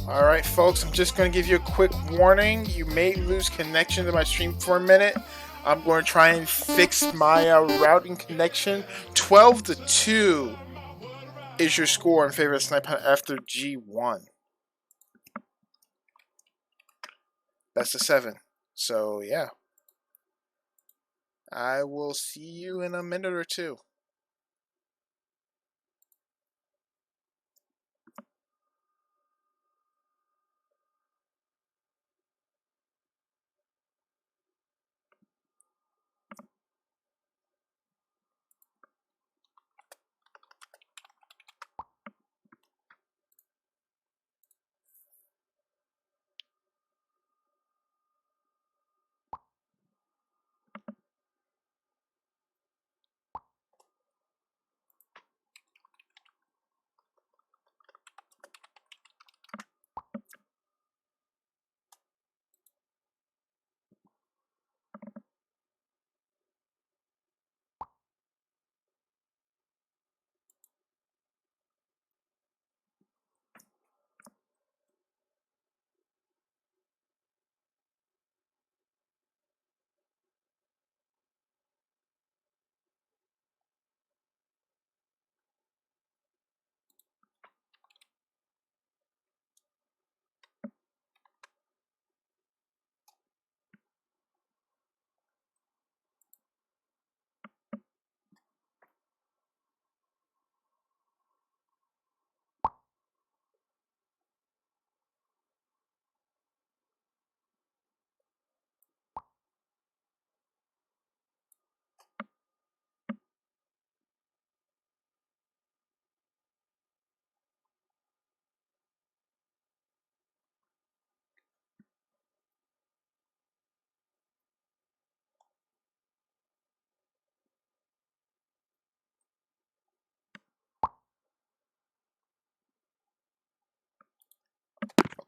Alright, folks, I'm just going to give you a quick warning. You may lose connection to my stream for a minute. I'm going to try and fix my routing connection. 12-2 is your score in favor of Snipe Hunt after G1. That's the 7. So, yeah. I will see you in a minute or two.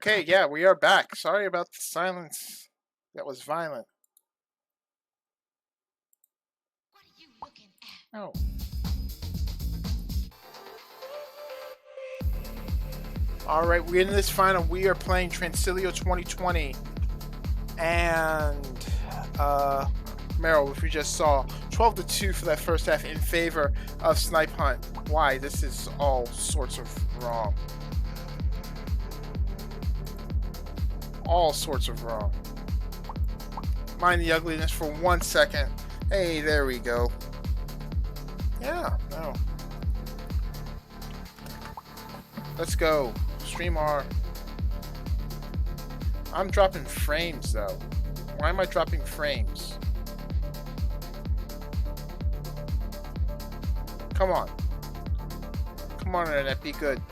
Okay, yeah, we are back. Sorry about the silence. That was violent. What are you looking at? Oh. Alright, we're in this final. We are playing Transilio 2020. And, Meryl, which we just saw. 12-2 for that first half in favor of Snipe Hunt. Why? This is all sorts of wrong. All sorts of wrong. Mind the ugliness for 1 second. Hey, there we go. Yeah, no. Let's go. Stream R. I'm dropping frames, though. Why am I dropping frames? Come on. Come on, Internet, be good.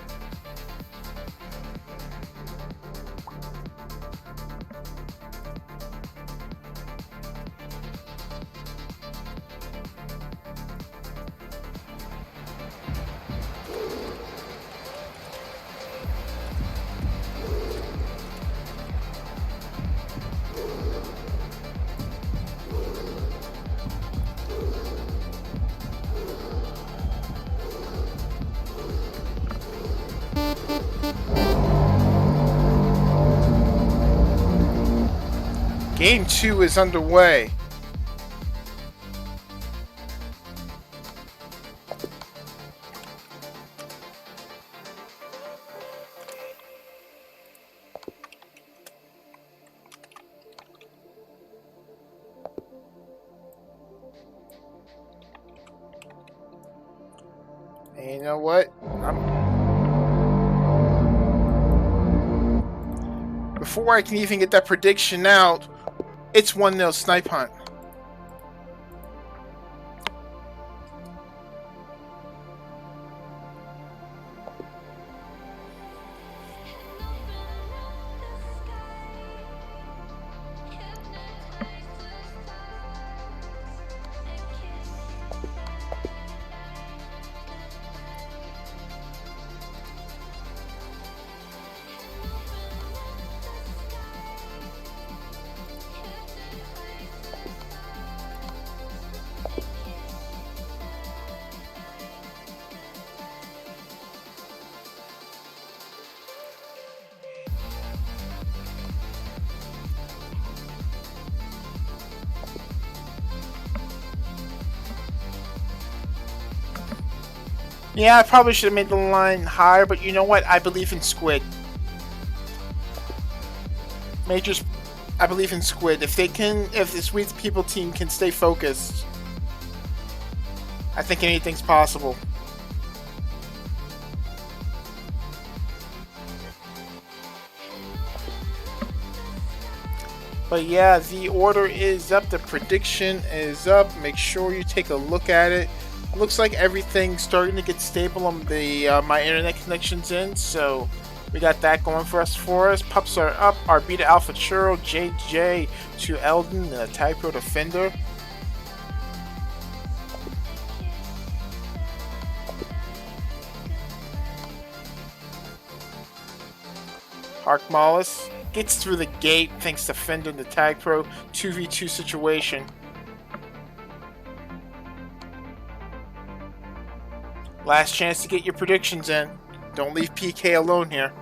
Game 2 is underway. And you know what? Before I can even get that prediction out, it's 1-0 Snipe Hunt. Yeah, I probably should have made the line higher, but you know what? I believe in Squid. Majors, I believe in Squid. If the Sweet People team can stay focused, I think anything's possible. But yeah, the order is up. The prediction is up. Make sure you take a look at it. Looks like everything's starting to get stable on the my internet connection's in. So we got that going for us. Pups are up. RB to Alpha Churro. JJ to Eldon, the Tag Pro Defender. Hark Mollis gets through the gate thanks to Fender and the Tag Pro 2v2 situation. Last chance to get your predictions in. Don't leave PK alone here.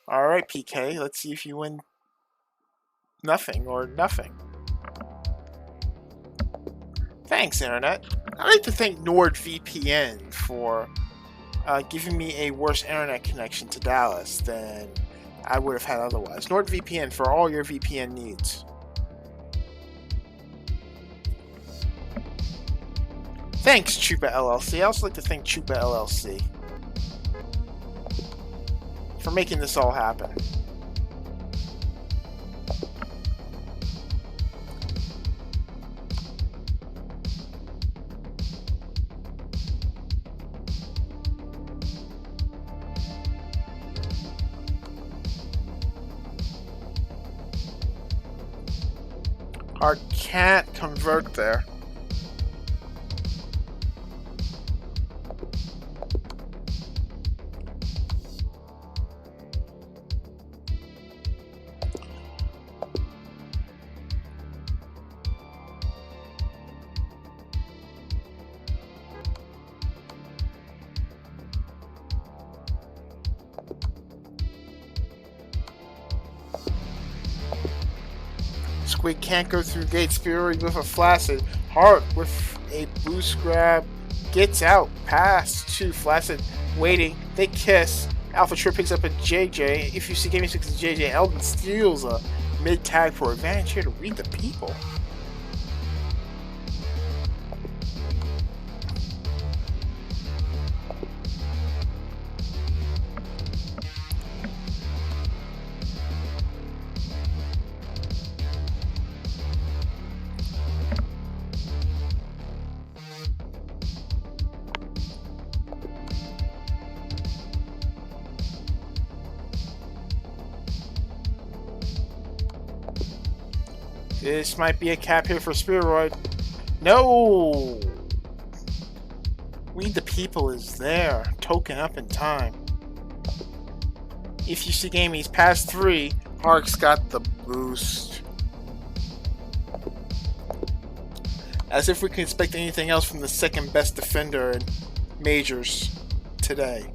Alright, PK, let's see if you win nothing or nothing. Thanks, Internet. I'd like to thank NordVPN for giving me a worse internet connection to Dallas than I would have had otherwise. NordVPN for all your VPN needs. Thanks, Chupa LLC. I also like to thank Chupa LLC for making this all happen. Hart can't convert there. Squid can't go through gates. Fury with a Flaccid. Hart with a boost grab. Gets out. Pass to Flaccid. Waiting. They kiss. Alpha Trip picks up a JJ. If you see Gaming 6 JJ, Eldon steals a mid tag for advantage here to read the people. This might be a cap here for Spheroid. No! We the People is there. Token up in time. If you see Gaming's past 3, Hark's got the boost. As if we can expect anything else from the second best defender in Majors today.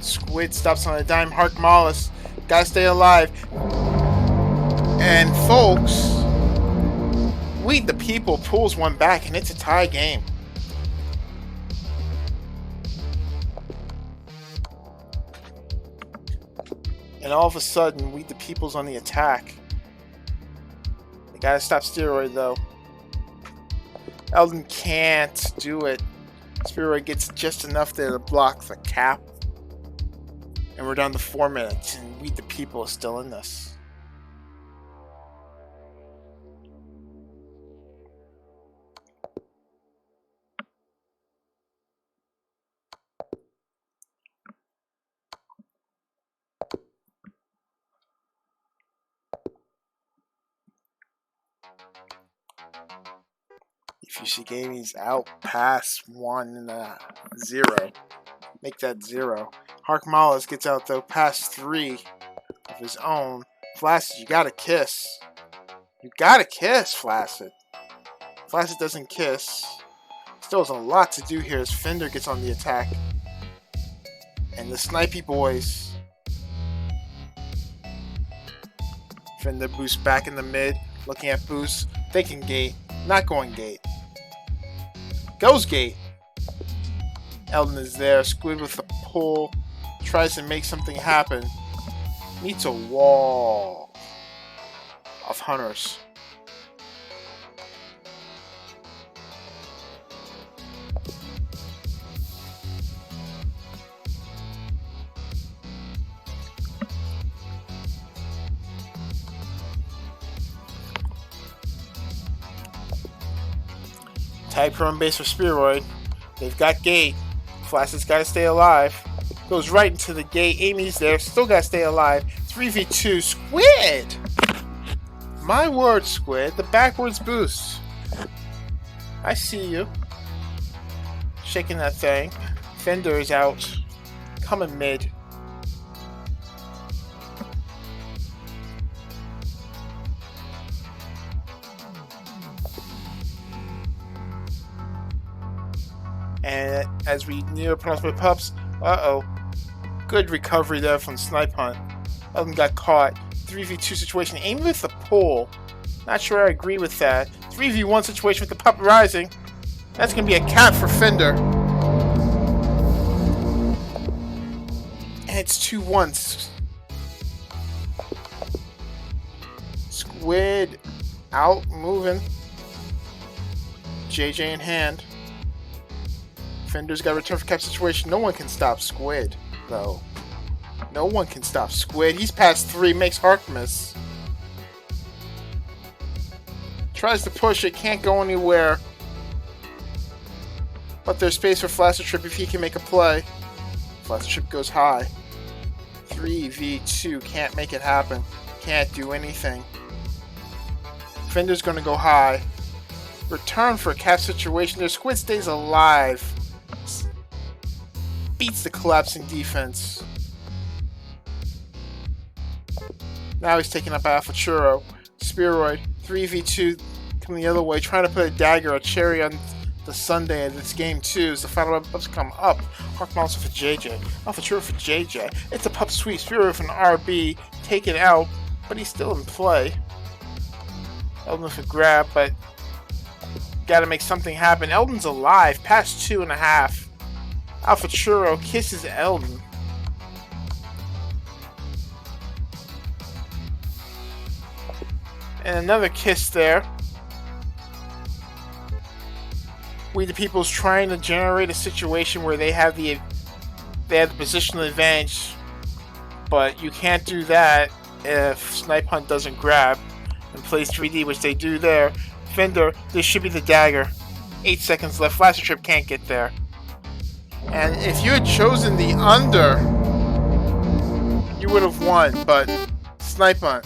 Squid stops on a dime. Hark Mollis. Gotta stay alive. And folks, We the People pulls one back and it's a tie game. And all of a sudden, We the People's on the attack. They gotta stop Steroid though. Eldon can't do it. Steroid gets just enough there to block the cap. And we're down to 4 minutes, and We the People is still in this. If you see Gaming's out past 1-0, make that 0. Harkmalas gets out though, past 3 of his own. Flaccid, you gotta kiss. You gotta kiss, Flaccid. Flaccid doesn't kiss. Still has a lot to do here as Fender gets on the attack. And the Snipey boys. Fender boosts back in the mid, looking at boost, thinking gate, not going gate. Goes gate. Eldon is there, Squid with a pull, tries to make something happen. Meets a wall of hunters. Tag prone base for Spheroid. They've got gate. Flaccid's got to stay alive. Goes right into the gate. Amy's there. Still got to stay alive. 3v2. Squid! My word, Squid. The backwards boost. I see you. Shaking that thing. Fender is out. Coming mid. And as we near Penultimate Pups, good recovery there from Snipe Hunt. Eldon got caught. 3v2 situation. Aim with the pull. Not sure I agree with that. 3v1 situation with the pup rising. That's going to be a cap for Fender. And it's 2-1. Squid out moving. JJ in hand. Fender's got a return for cap situation. No one can stop Squid, though. No one can stop Squid. He's past 3, makes Hark miss. Tries to push it, can't go anywhere. But there's space for Flaccid Trip if he can make a play. Flaccid Trip goes high. 3v2, can't make it happen. Can't do anything. Fender's gonna go high. Return for a cap situation. Their Squid stays alive. Beats the collapsing defense. Now he's taking up Alpha Churro. Spheroid, 3v2, coming the other way, trying to put a dagger, a cherry on the Sunday of this game 2 as the final pups come up. Hark Monster for JJ. Alpha Churro for JJ. It's a pup sweep. Spheroid with an RB, taken out, but he's still in play. Eldon with a grab, but gotta make something happen. Eldon's alive, past 2.5. Alpha Churro kisses Eldon. And another kiss there. We the People's trying to generate a situation where they have the positional advantage, but you can't do that if Snipe Hunt doesn't grab and plays 3D, which they do there. Fender, this should be the dagger. 8 seconds left. Flaccid Trip can't get there. And if you had chosen the under, you would have won, but Snipe Hunt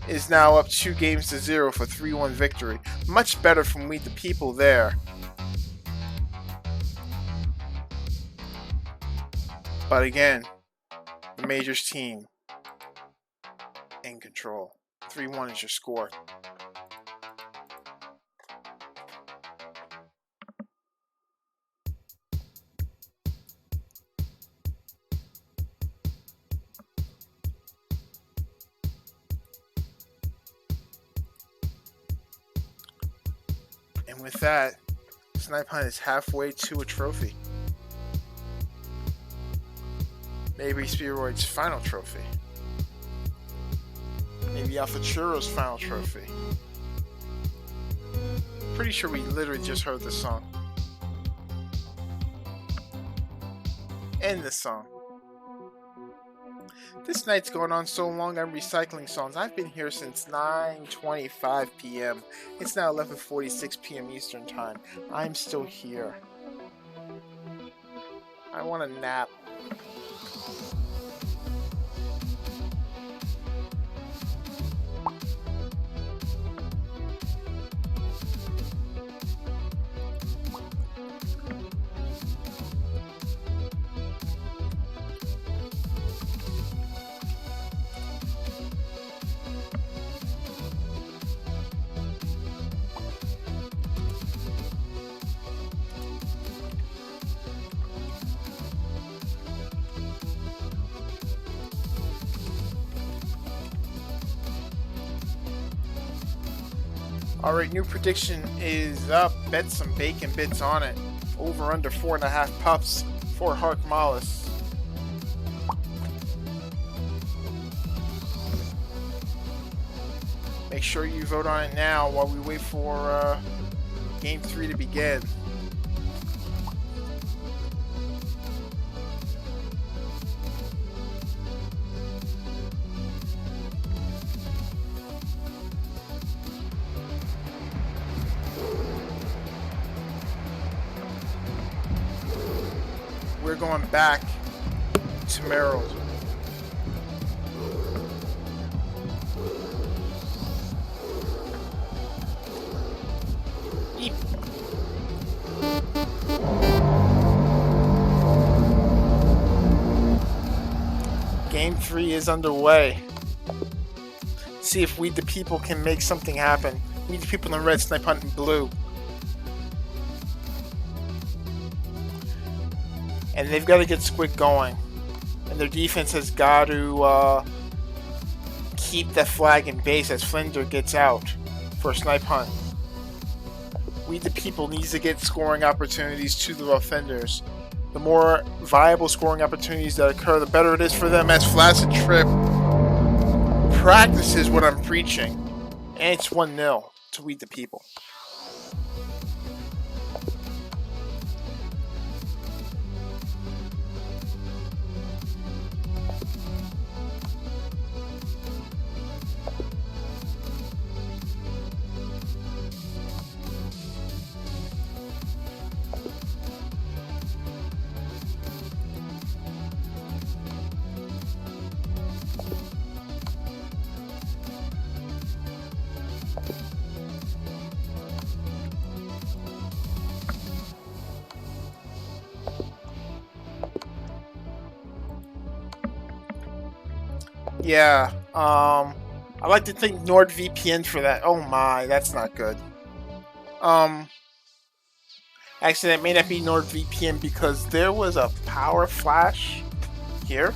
is now up 2-0 for 3-1 victory. Much better from We the People there. But again, the Majors team in control. 3-1 is your score. And with that, Snipe Hunt is halfway to a trophy. Maybe Spheroid's final trophy. Maybe Alpha Churro's final trophy. Pretty sure we literally just heard this song. And this song. This night's going on so long, I'm recycling songs. I've been here since 9:25 p.m. It's now 11:46 p.m. Eastern Time. I'm still here. I want a nap. Alright, new prediction is up. Bet some bacon bits on it. Over under 4.5 pups for Hark Mollis. Make sure you vote on it now while we wait for Game 3 to begin. We're going back to Merrill. Game 3 is underway. See if We the People can make something happen. We the People in red, Snipe Hunt in blue. And they've got to get Squid going. And their defense has got to keep that flag in base as Flinder gets out for a Snipe Hunt. We the People needs to get scoring opportunities to the offenders. The more viable scoring opportunities that occur, the better it is for them, as Flaccid Trip practices what I'm preaching. And it's 1-0 to We the People. Yeah, I like to think NordVPN for that. Oh my, that's not good. Actually, that may not be NordVPN because there was a power flash here,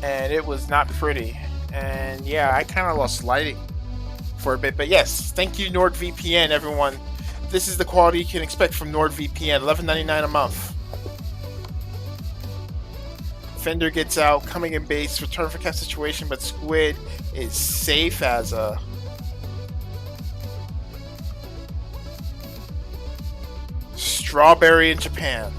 and it was not pretty. And yeah, I kind of lost lighting for a bit. But yes, thank you NordVPN, everyone. This is the quality you can expect from NordVPN. $11.99 a month. Fender gets out, coming in base, return for catch situation, but Squid is safe as a... strawberry in Japan.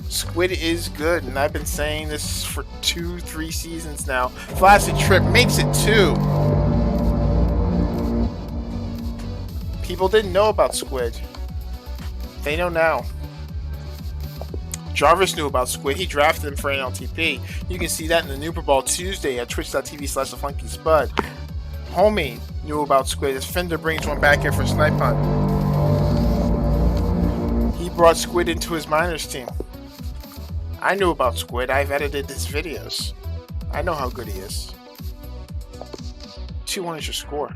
Squid is good, and I've been saying this for 2-3 seasons now. Flaccid Trip makes it 2. People didn't know about Squid. They know now. Jarvis knew about Squid. He drafted him for NALTP. You can see that in the Nooper Ball Tuesday at twitch.tv/theflunkyspud. Homie knew about Squid as Fender brings one back here for Snipe Hunt. He brought Squid into his minors team. I knew about Squid. I've edited his videos. I know how good he is. 2-1 is your score.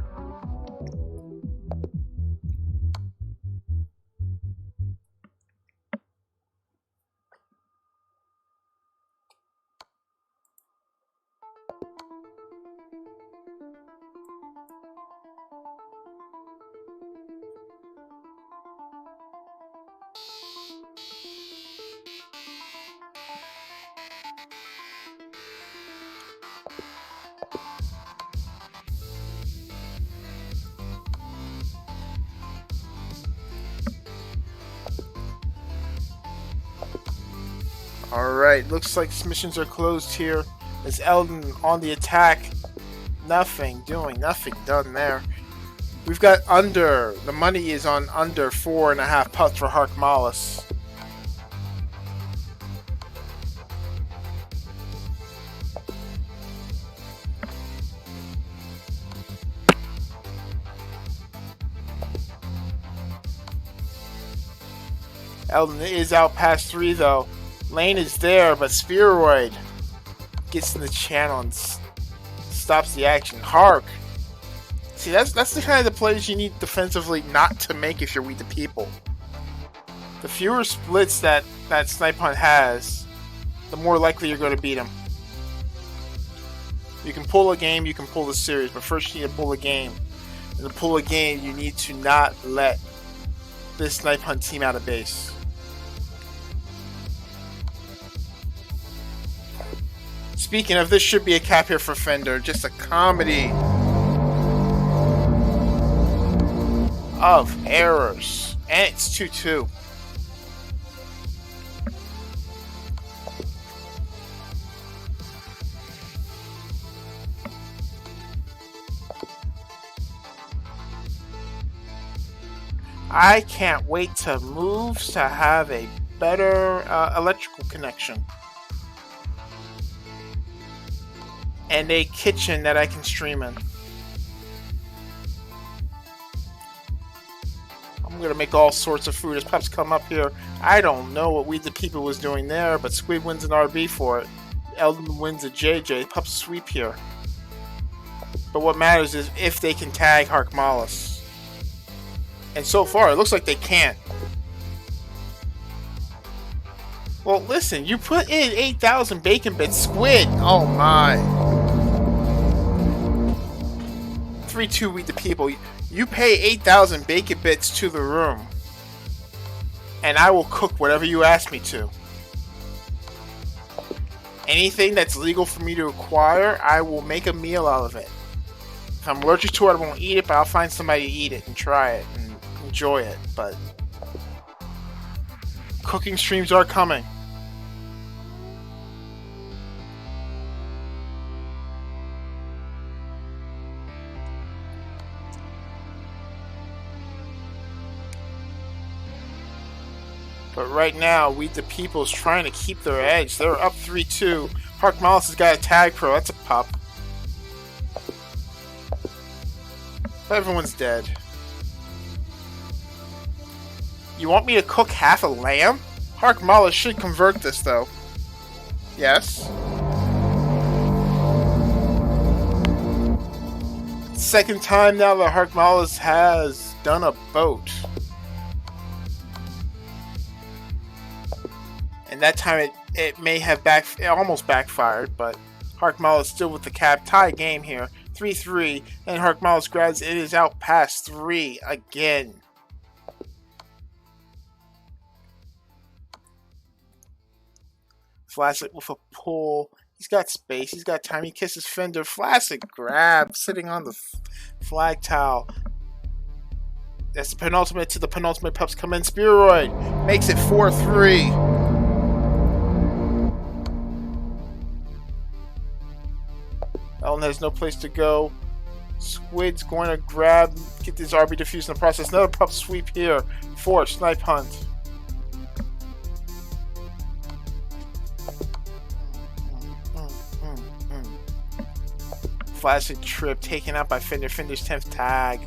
Alright, looks like submissions are closed here. As Eldon on the attack. Nothing doing, nothing done there. We've got under. The money is on under 4.5 puts for Hark Mollis. Eldon is out past 3 though. Lane is there, but Spheroid gets in the channel and stops the action. Hark. See, that's the kind of the plays you need defensively not to make if you're We the People. The fewer splits that Snipe Hunt has, the more likely you're going to beat him. You can pull a game, you can pull the series, but first you need to pull a game. And to pull a game, you need to not let this Snipe Hunt team out of base. Speaking of, this should be a cap here for Fender. Just a comedy of errors. And it's 2-2. I can't wait to move to have a better electrical connection. And a kitchen that I can stream in. I'm going to make all sorts of food as Pups come up here. I don't know what We the People was doing there, but Squid wins an RB for it. Eldon wins a JJ. Pups sweep here. But what matters is if they can tag Harkmalis. And so far, it looks like they can't. Well, listen, you put in 8,000 bacon bits. Squid, oh my. 3-2 We the People. You pay 8,000 bacon bits to the room. And I will cook whatever you ask me to. Anything that's legal for me to acquire, I will make a meal out of it. If I'm allergic to it, I won't eat it, but I'll find somebody to eat it and try it and enjoy it. But cooking streams are coming. But right now, We the People is trying to keep their edge. They're up 3-2. Harkmalis has got a tag pro. That's a pup. But everyone's dead. You want me to cook half a lamb? Harkmalis should convert this, though. Yes. Second time now that Harkmalis has done a boat. And that time it may have it almost backfired, but Harkmalis still with the cap. Tie game here. 3-3, and Harkmalis grabs it is out past 3 again. Flaccid with a pull. He's got space. He's got time. He kisses Fender. Flaccid grab, sitting on the flag towel. That's the penultimate to the penultimate. Pups come in. Spheroid makes it 4-3. Ellen has no place to go. Squid's going to get this RB defused in the process. Another pup sweep here for Snipe Hunt. Flaccid trip taken out by Fender. Fender's 10th tag.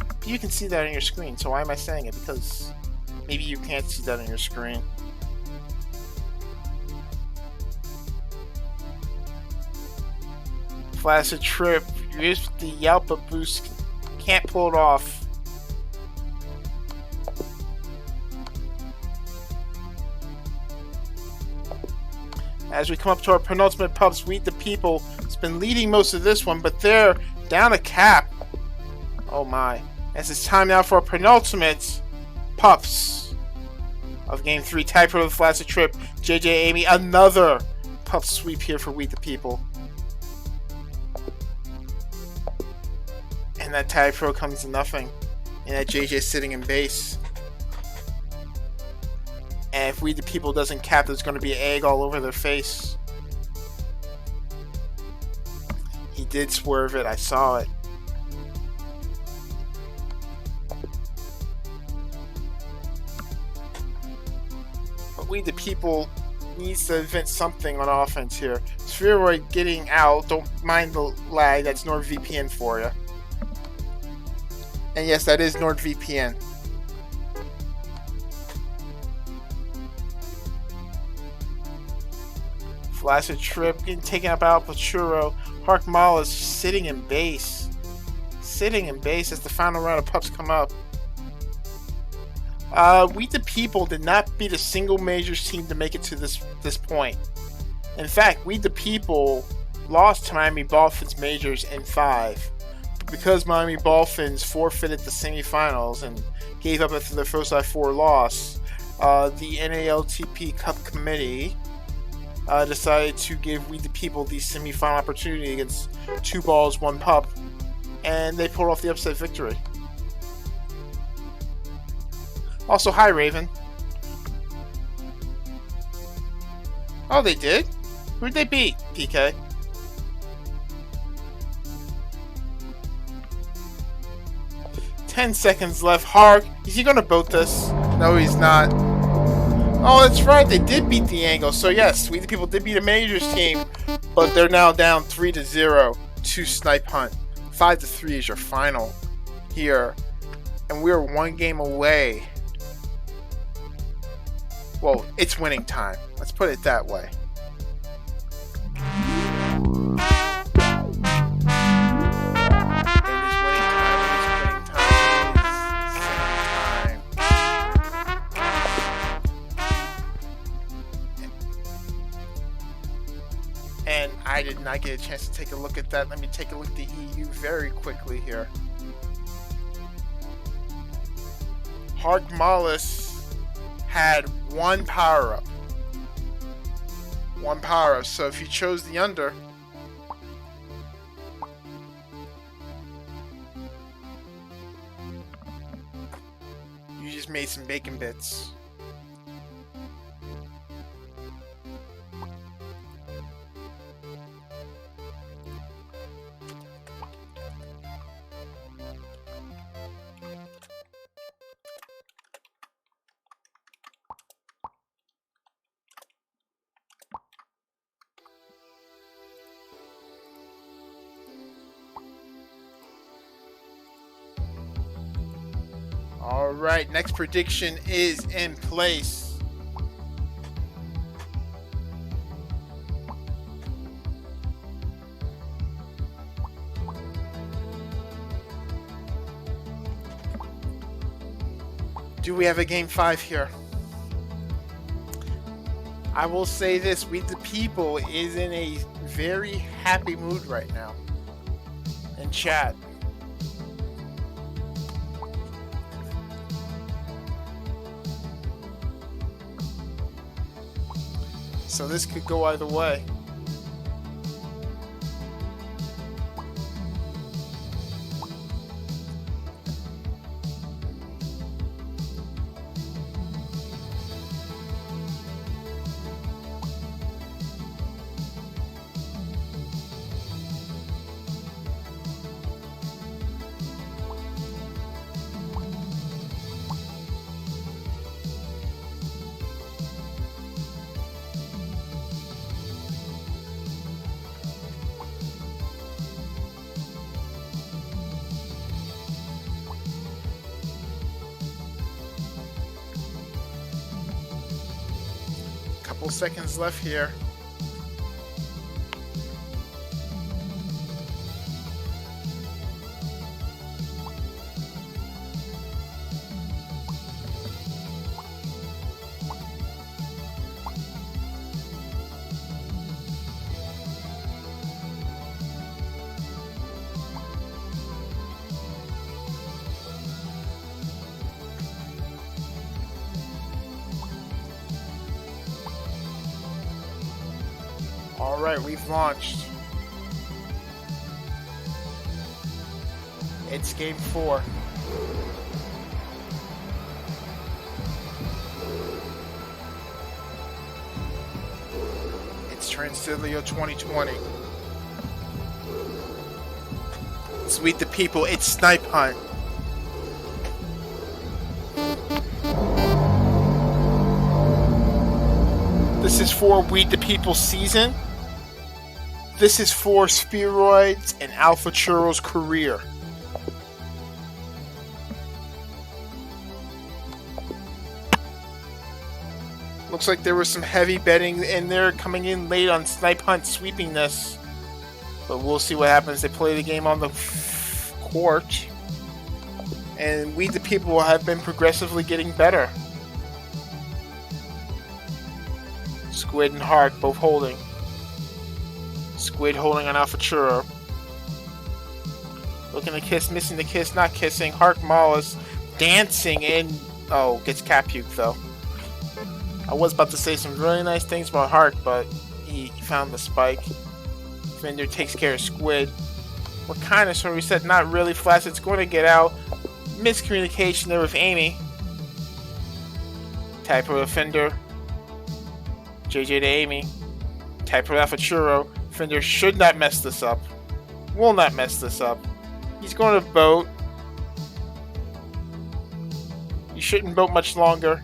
But you can see that on your screen, so why am I saying it? Because maybe you can't see that on your screen. Flaccid trip, used the Yalpa boost, can't pull it off. As we come up to our penultimate pups, We the People. It's been leading most of this one, but they're down a cap. Oh my. As it's time now for our penultimate pups of game 3. Tag for the Flaccid trip. JJ Amy, another pup sweep here for We the People. And that tag pro comes to nothing. And that JJ is sitting in base. And if We the People doesn't cap, there's going to be egg all over their face. He did swerve it. I saw it. But We the People needs to invent something on offense here. Spheroid getting out. Don't mind the lag. That's NordVPN for you. And yes, that is NordVPN. Flaccid trip getting taken up out by Churro. Harkmalis sitting in base. Sitting in base as the final round of pups come up. We the People did not beat a single Majors team to make it to this point. In fact, We the People lost to Miami Dolphins Majors in 5. Because Miami Dolphins forfeited the semifinals and gave up after their first I-4 loss, the NALTP Cup Committee decided to give We the People the semifinal opportunity against 2 balls, 1 pup, and they pulled off the upset victory. Also, hi Raven. Oh, they did? Who'd they beat, PK? $10 left. Hark, is he gonna boat this? No, he's not. Oh, that's right, they did beat the Angle. So yes, We the People did beat a Majors team, but they're now down 3-0 to Snipe Hunt. 5-3 is your final here, and we're 1 game away. Well, it's winning time. Let's put it that way. And I did not get a chance to take a look at that. Let me take a look at the EU very quickly here. Hark Mollis had 1 power-up. 1 power-up. So if you chose the under, you just made some bacon bits. Alright, next prediction is in place. Do we have a game 5 here? I will say this, We the People is in a very happy mood right now in chat. So this could go either way. Couple seconds left here. Alright, we've launched. It's game 4. It's Transylio 2020. It's We the People, it's Snipe Hunt. This is for We the People season. This is for Spheroids and Alpha Churro's career. Looks like there was some heavy betting in there coming in late on Snipe Hunt sweeping this. But we'll see what happens. They play the game on the court. And we the people have been progressively getting better. Squid and Hark both holding. Squid holding on Alpha Churro. Looking to kiss, missing the kiss, not kissing. Hark Mollis dancing in. Oh, gets cat puke though. I was about to say some really nice things about Hark, but he found the spike. Fender takes care of Squid. What kind of sort of reset? Not really. Flaccid's going to get out. Miscommunication there with Amy. Typo to Fender. JJ to Amy. Typo to Churro. Fender should not mess this up. Will not mess this up. He's going to boat. You shouldn't boat much longer.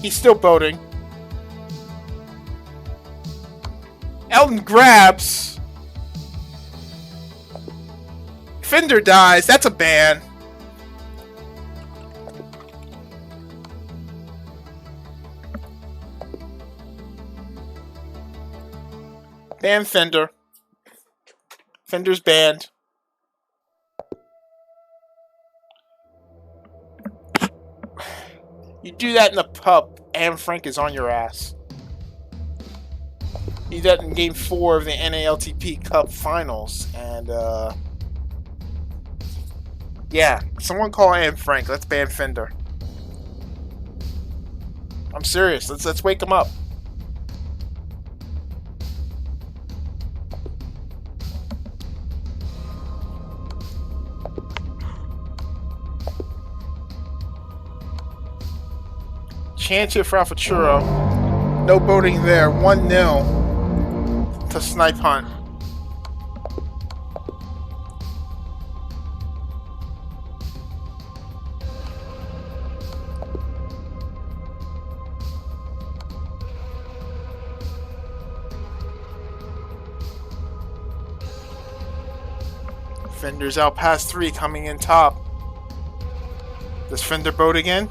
He's still boating. Elton grabs. Fender dies. That's a ban. Ban Fender. Fender's banned. You do that in the pub, and Frank is on your ass. You do that in Game 4 of the NALTP Cup Finals, and yeah, someone call Anne Frank. Let's ban Fender. I'm serious. Let's wake him up. Chance here for Alpha Churro. No boating there. 1-0 to Snipe Hunt. Fender's out past 3, coming in top. Does Fender boat again?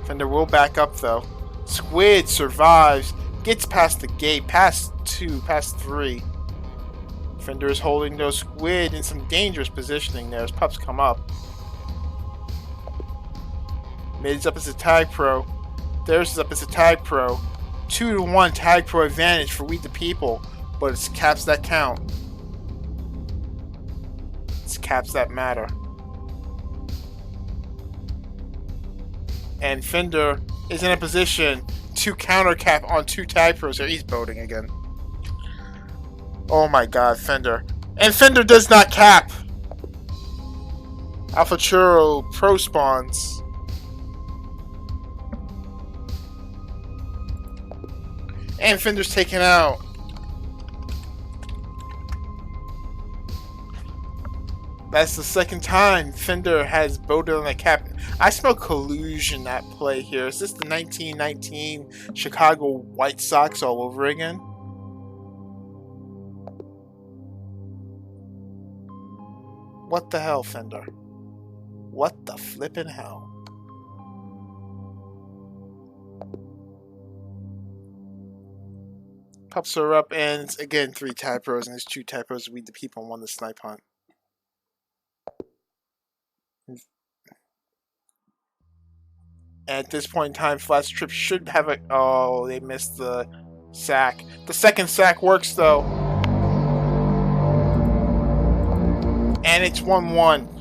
Fender will back up though. Squid survives, gets past the gate, past 2, past 3. Fender is holding those. Squid in some dangerous positioning there as pups come up. Mid's up as a tag pro. Theirs is up as a tag pro. 2-1 tag pro advantage for We the People, but it's caps that count. It's caps that matter. And Fender is in a position to counter cap on 2 tag pros here. He's boating again. Oh my god, Fender. And Fender does not cap. Alpha Churro pro spawns. And Fender's taken out. That's the second time Fender has boated on that cap. I smell collusion at play here. Is this the 1919 Chicago White Sox all over again? What the hell, Fender? What the flippin' hell? Pups are up, and it's again 3 tag pros, and there's 2 tag pros. We the People won the Snipe Hunt. At this point in time, Flash Trip should have a... Oh, they missed the sack. The second sack works, though. And it's 1-1.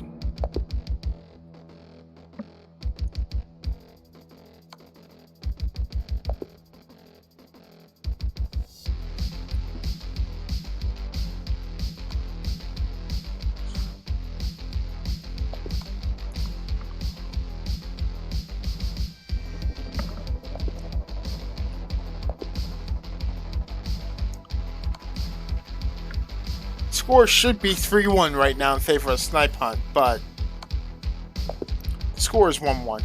Score should be 3-1 right now in favor of Snipe Hunt, but the score is 1-1.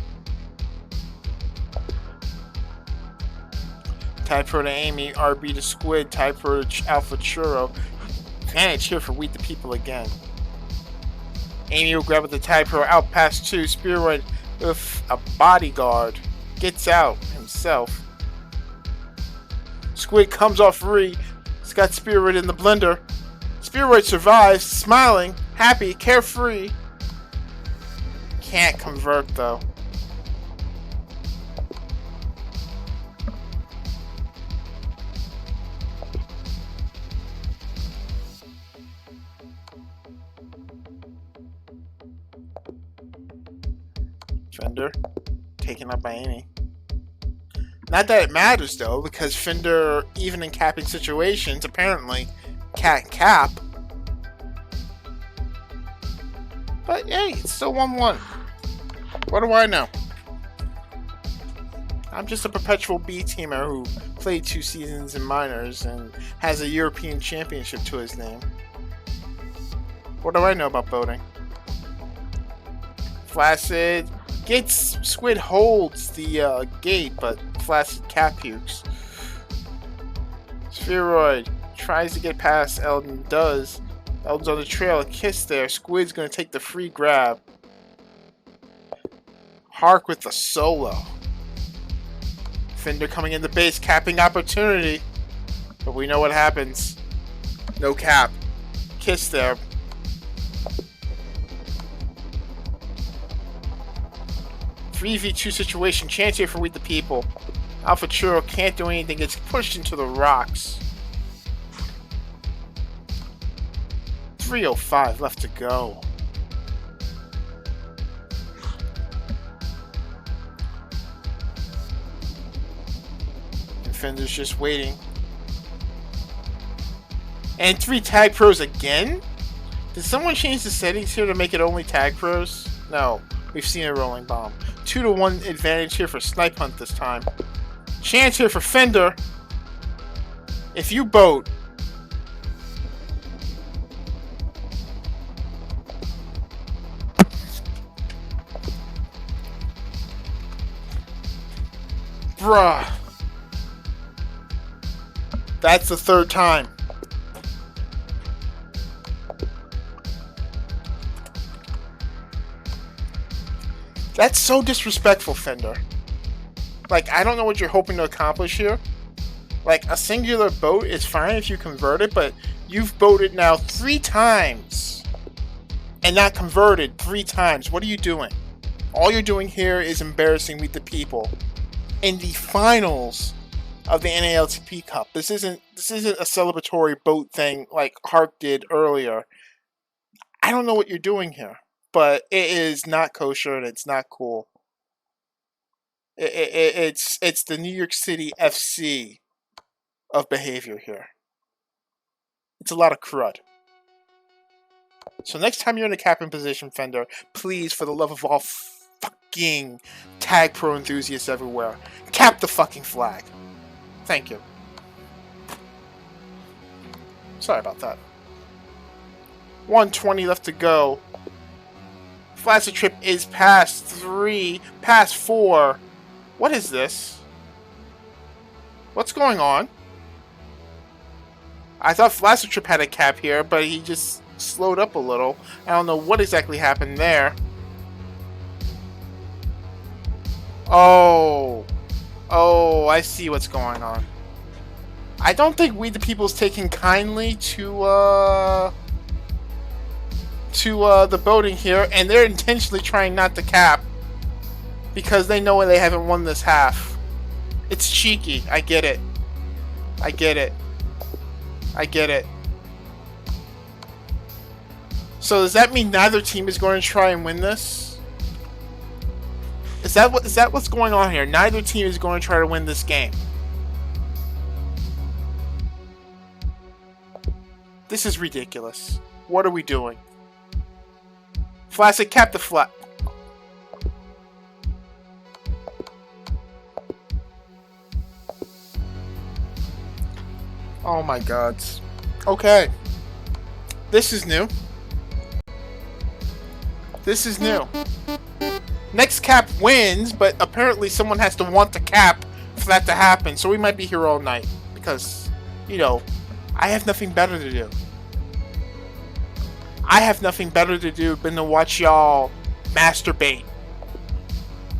Tag pro to Amy, RB to Squid, tag pro to Alpha Churro. Advantage here for We the People again. Amy will grab with the tag pro out past 2. Spearwood with a bodyguard. Gets out himself. Squid comes off free. He's got Spearwood in the blender. Spearwood survives, smiling. Happy, carefree. Can't convert though. Fender taken up by Amy. Not that it matters though, because Fender, even in capping situations, apparently can't cap. But hey, it's still 1-1. What do I know? I'm just a perpetual B-teamer who played 2 seasons in minors and has a European championship to his name. What do I know about boating? Flaccid gets Squid holds the gate, but Flaccid cap pukes. Spheroid tries to get past Eldon, does. Eldon's on the trail, a kiss there. Squid's gonna take the free grab. Hark with the solo. Fender coming in the base, capping opportunity. But we know what happens. No cap. Kiss there. Three v2 situation. Chance here for We the People. Alpha Churro can't do anything. Gets pushed into the rocks. 3:05 left to go. And Fender's just waiting. And 3 tag pros again? Did someone change the settings here to make it only tag pros? No, we've seen a rolling bomb. 2-1 advantage here for Snipe Hunt this time. Chance here for Fender. If you boat, bruh. That's the 3rd time. That's so disrespectful, Fender. Like, I don't know what you're hoping to accomplish here. Like, a singular boat is fine if you convert it, but you've boated now 3 times and not converted 3 times. What are you doing? All you're doing here is embarrassing We the People in the finals of the NALTP Cup. This isn't a celebratory boat thing like Hark did earlier. I don't know what you're doing here, but it is not kosher and it's not cool. It's the New York City FC of behavior here. It's a lot of crud. So next time you're in a capping position, Fender, please, for the love of all fucking tag pro enthusiasts everywhere, cap the fucking flag. Thank you. Sorry about that. 1:20 left to go. Flaccid trip is past 3, past 4. What is this? What's going on? I thought Flaccid trip had a cap here, but he just slowed up a little. I don't know what exactly happened there. Oh, I see what's going on. I don't think We the People's taking kindly to the boating here, and they're intentionally trying not to cap because they know they haven't won this half. It's cheeky. I get it. I get it. I get it. So does that mean neither team is going to try and win this? Is that what's going on here? Neither team is going to try to win this game. This is ridiculous. What are we doing? Flaccid, cap the flat. Oh my god. Okay. This is new. This is new. Next cap wins, but apparently someone has to want to cap for that to happen. So we might be here all night. Because, you know, I have nothing better to do. I have nothing better to do than to watch y'all masturbate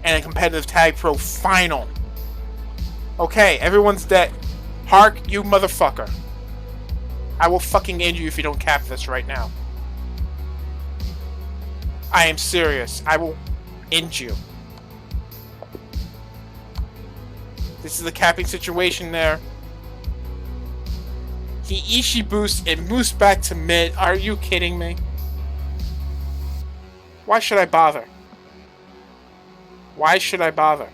in a competitive tag pro final. Okay, everyone's dead. Hark, you motherfucker. I will fucking end you if you don't cap this right now. I am serious. I will end you. This is a capping situation there. He Ishii boosts and moves back to mid. Are you kidding me? Why should I bother? Why should I bother?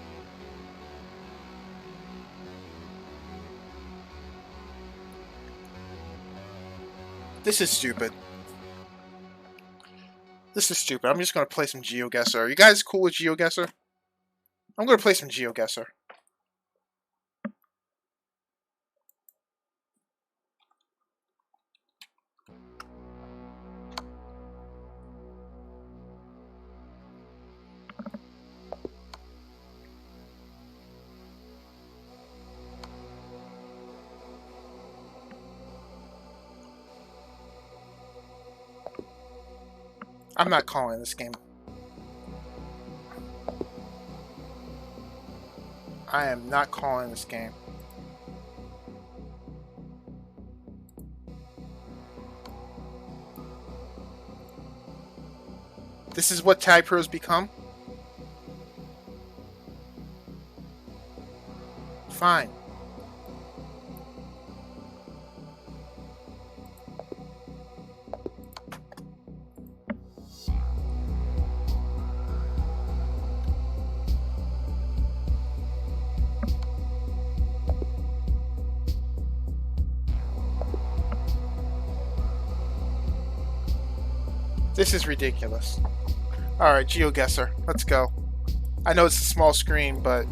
This is stupid. This is stupid. I'm just going to play some GeoGuessr. Are you guys cool with GeoGuessr? I'm going to play some GeoGuessr. I'm not calling this game. I am not calling this game. This is what tag pros become? Fine. This is ridiculous. Alright, GeoGuessr. Let's go. I know it's a small screen, but...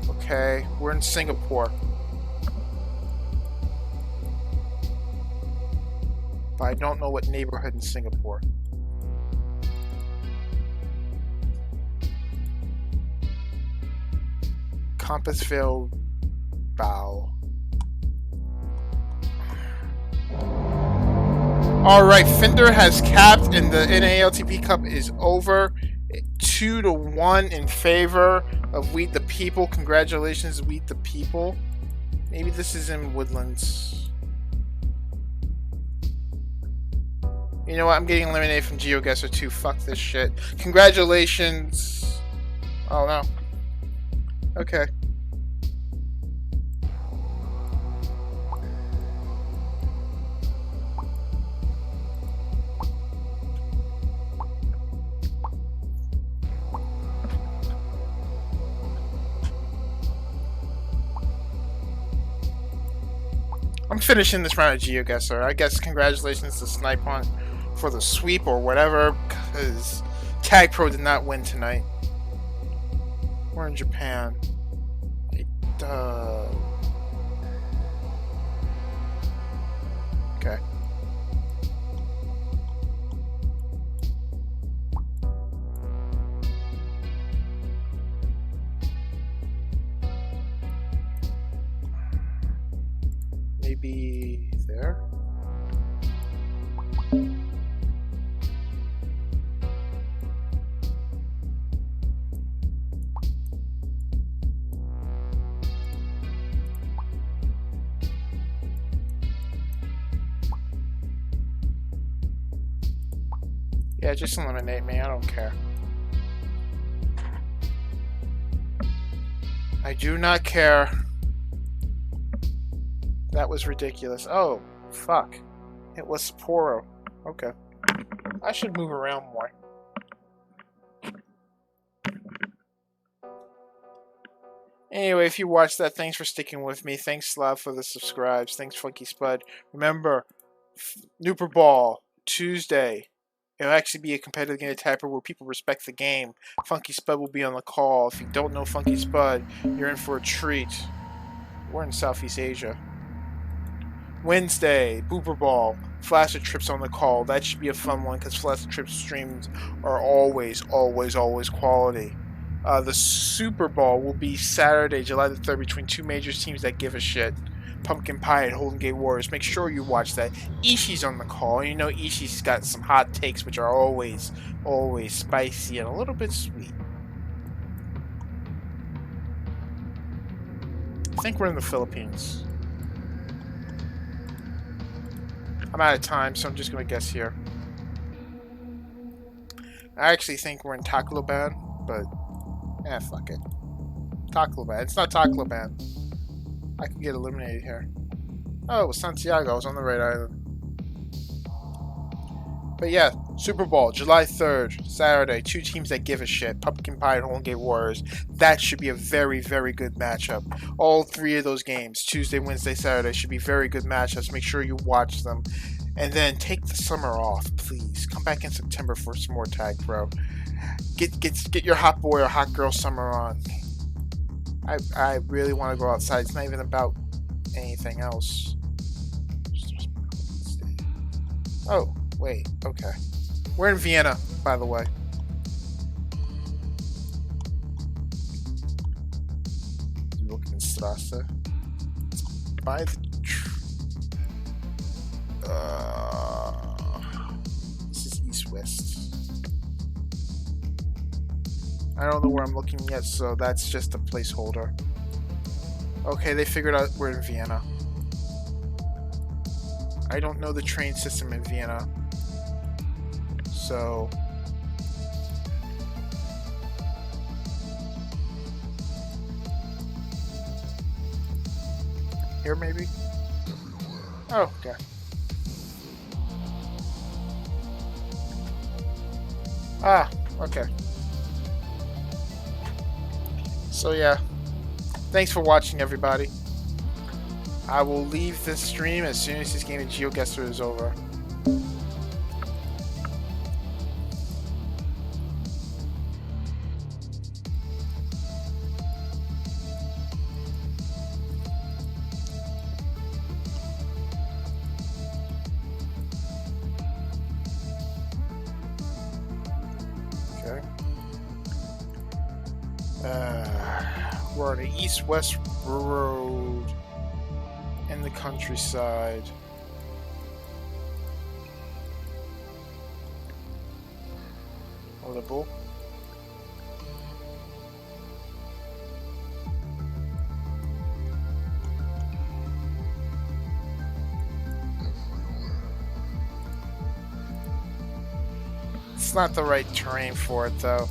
Okay, we're in Singapore. But I don't know what neighborhood in Singapore. Compassville Bow. Alright, Fender has capped and the NALTP Cup is over. 2-1 in favor of We the People. Congratulations, We the People. Maybe this is in Woodlands. You know what? I'm getting eliminated from GeoGuessr too. Fuck this shit. Congratulations. Oh no. Okay. I'm finishing this round of GeoGuessr. I guess congratulations to Snipe Hunt for the sweep or whatever, because Tag Pro did not win tonight. We're in Japan. Okay. Maybe there? Yeah, just eliminate me. I don't care. I do not care. That was ridiculous. Oh, fuck. It was Sapporo. Okay. I should move around more. Anyway, if you watched that, thanks for sticking with me. Thanks, Slav, for the subscribes. Thanks, Funky Spud. Remember, Nooper Ball, Tuesday. It'll actually be a competitive game of Tapper where people respect the game. Funky Spud will be on the call. If you don't know Funky Spud, you're in for a treat. We're in Southeast Asia. Wednesday, Booper Ball, Flaccid Trips on the call. That should be a fun one because Flaccid Trips streams are always quality. The Super Bowl will be Saturday, July the 3rd, between two major teams that give a shit. Pumpkin Pie and Golden Gate Warriors. Make sure you watch that. Ishii's on the call. You know Ishii's got some hot takes, which are always spicy and a little bit sweet. think we're in the Philippines. I'm out of time, so I'm just going to guess here. I actually think we're in Tacloban, but fuck it. Tacloban. It's not Tacloban. I could get eliminated here. Oh, it was Santiago. I was on the right island. But yeah, Super Bowl, July 3rd, Saturday. Two teams that give a shit. Pumpkin Pie and Golden Gate Warriors. That should be a very, very good matchup. All three of those games, Tuesday, Wednesday, Saturday, should be very good matchups. Make sure you watch them. And then take the summer off, please. Come back in September for some more tag, bro. Get your hot boy or hot girl summer on. I really want to go outside. It's not even about anything else. Oh, wait. Okay. We're in Vienna, by the way. Strasse. By the... this is east-west. I don't know where I'm looking yet, so that's just a placeholder. Okay, they figured out we're in Vienna. I don't know the train system in Vienna. So... here, maybe? Oh, okay. Ah, okay. So yeah, thanks for watching, everybody. I will leave this stream as soon as this game of GeoGuessr is over. We're on an east-west road in the countryside. Audible. It's not the right terrain for it, though.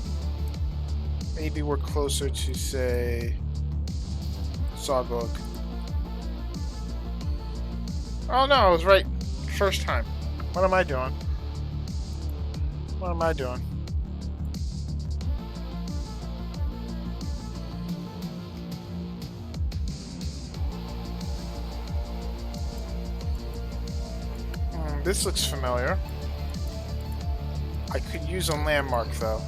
Maybe we're closer to, say, Sawbug. Oh no, I was right first time. What am I doing? What am I doing? This looks familiar. I could use a landmark, though.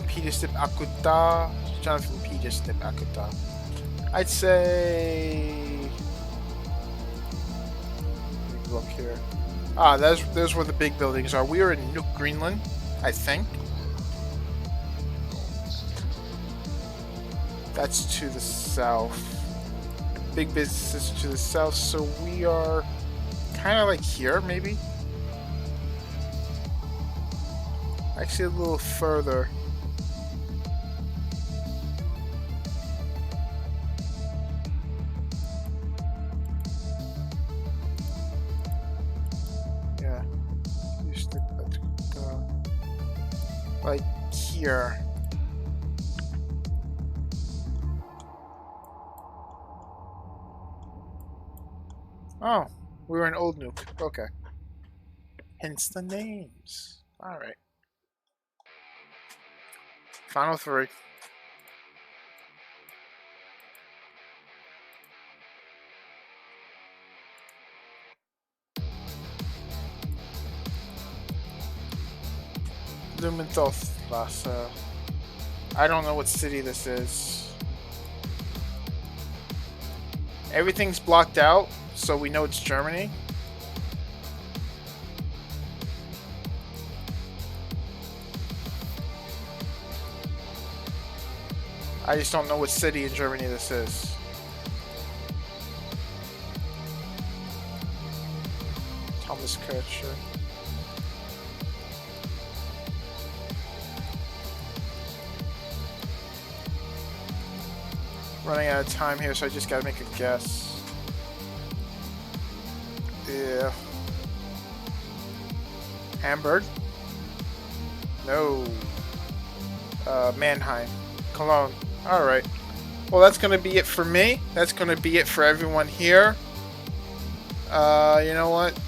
Pidestip Akuta. Jonathan Pidestip Akuta. I'd say. Let me look here. Ah, there's where the big buildings are. We are in Nuuk, Greenland, I think. That's to the south. Big businesses to the south, so we are kind of like here, maybe. Actually, a little further. Yeah. Like here. Oh, we were in Old Nuuk. Okay. Hence the names. Alright. Final 3. Lumenthal-Wasser. I don't know what city this is. Everything's blocked out, so we know it's Germany. I just don't know what city in Germany this is. Thomas Kircher. Running out of time here, so I just gotta make a guess. Yeah. Hamburg? No. Mannheim. Cologne. Alright. Well, that's gonna be it for me. That's gonna be it for everyone here. You know what?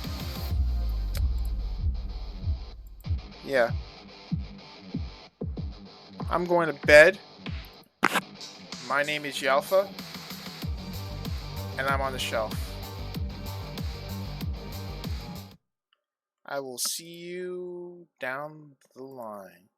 Yeah. I'm going to bed. My name is Yalfa. And I'm on the shelf. I will see you down the line.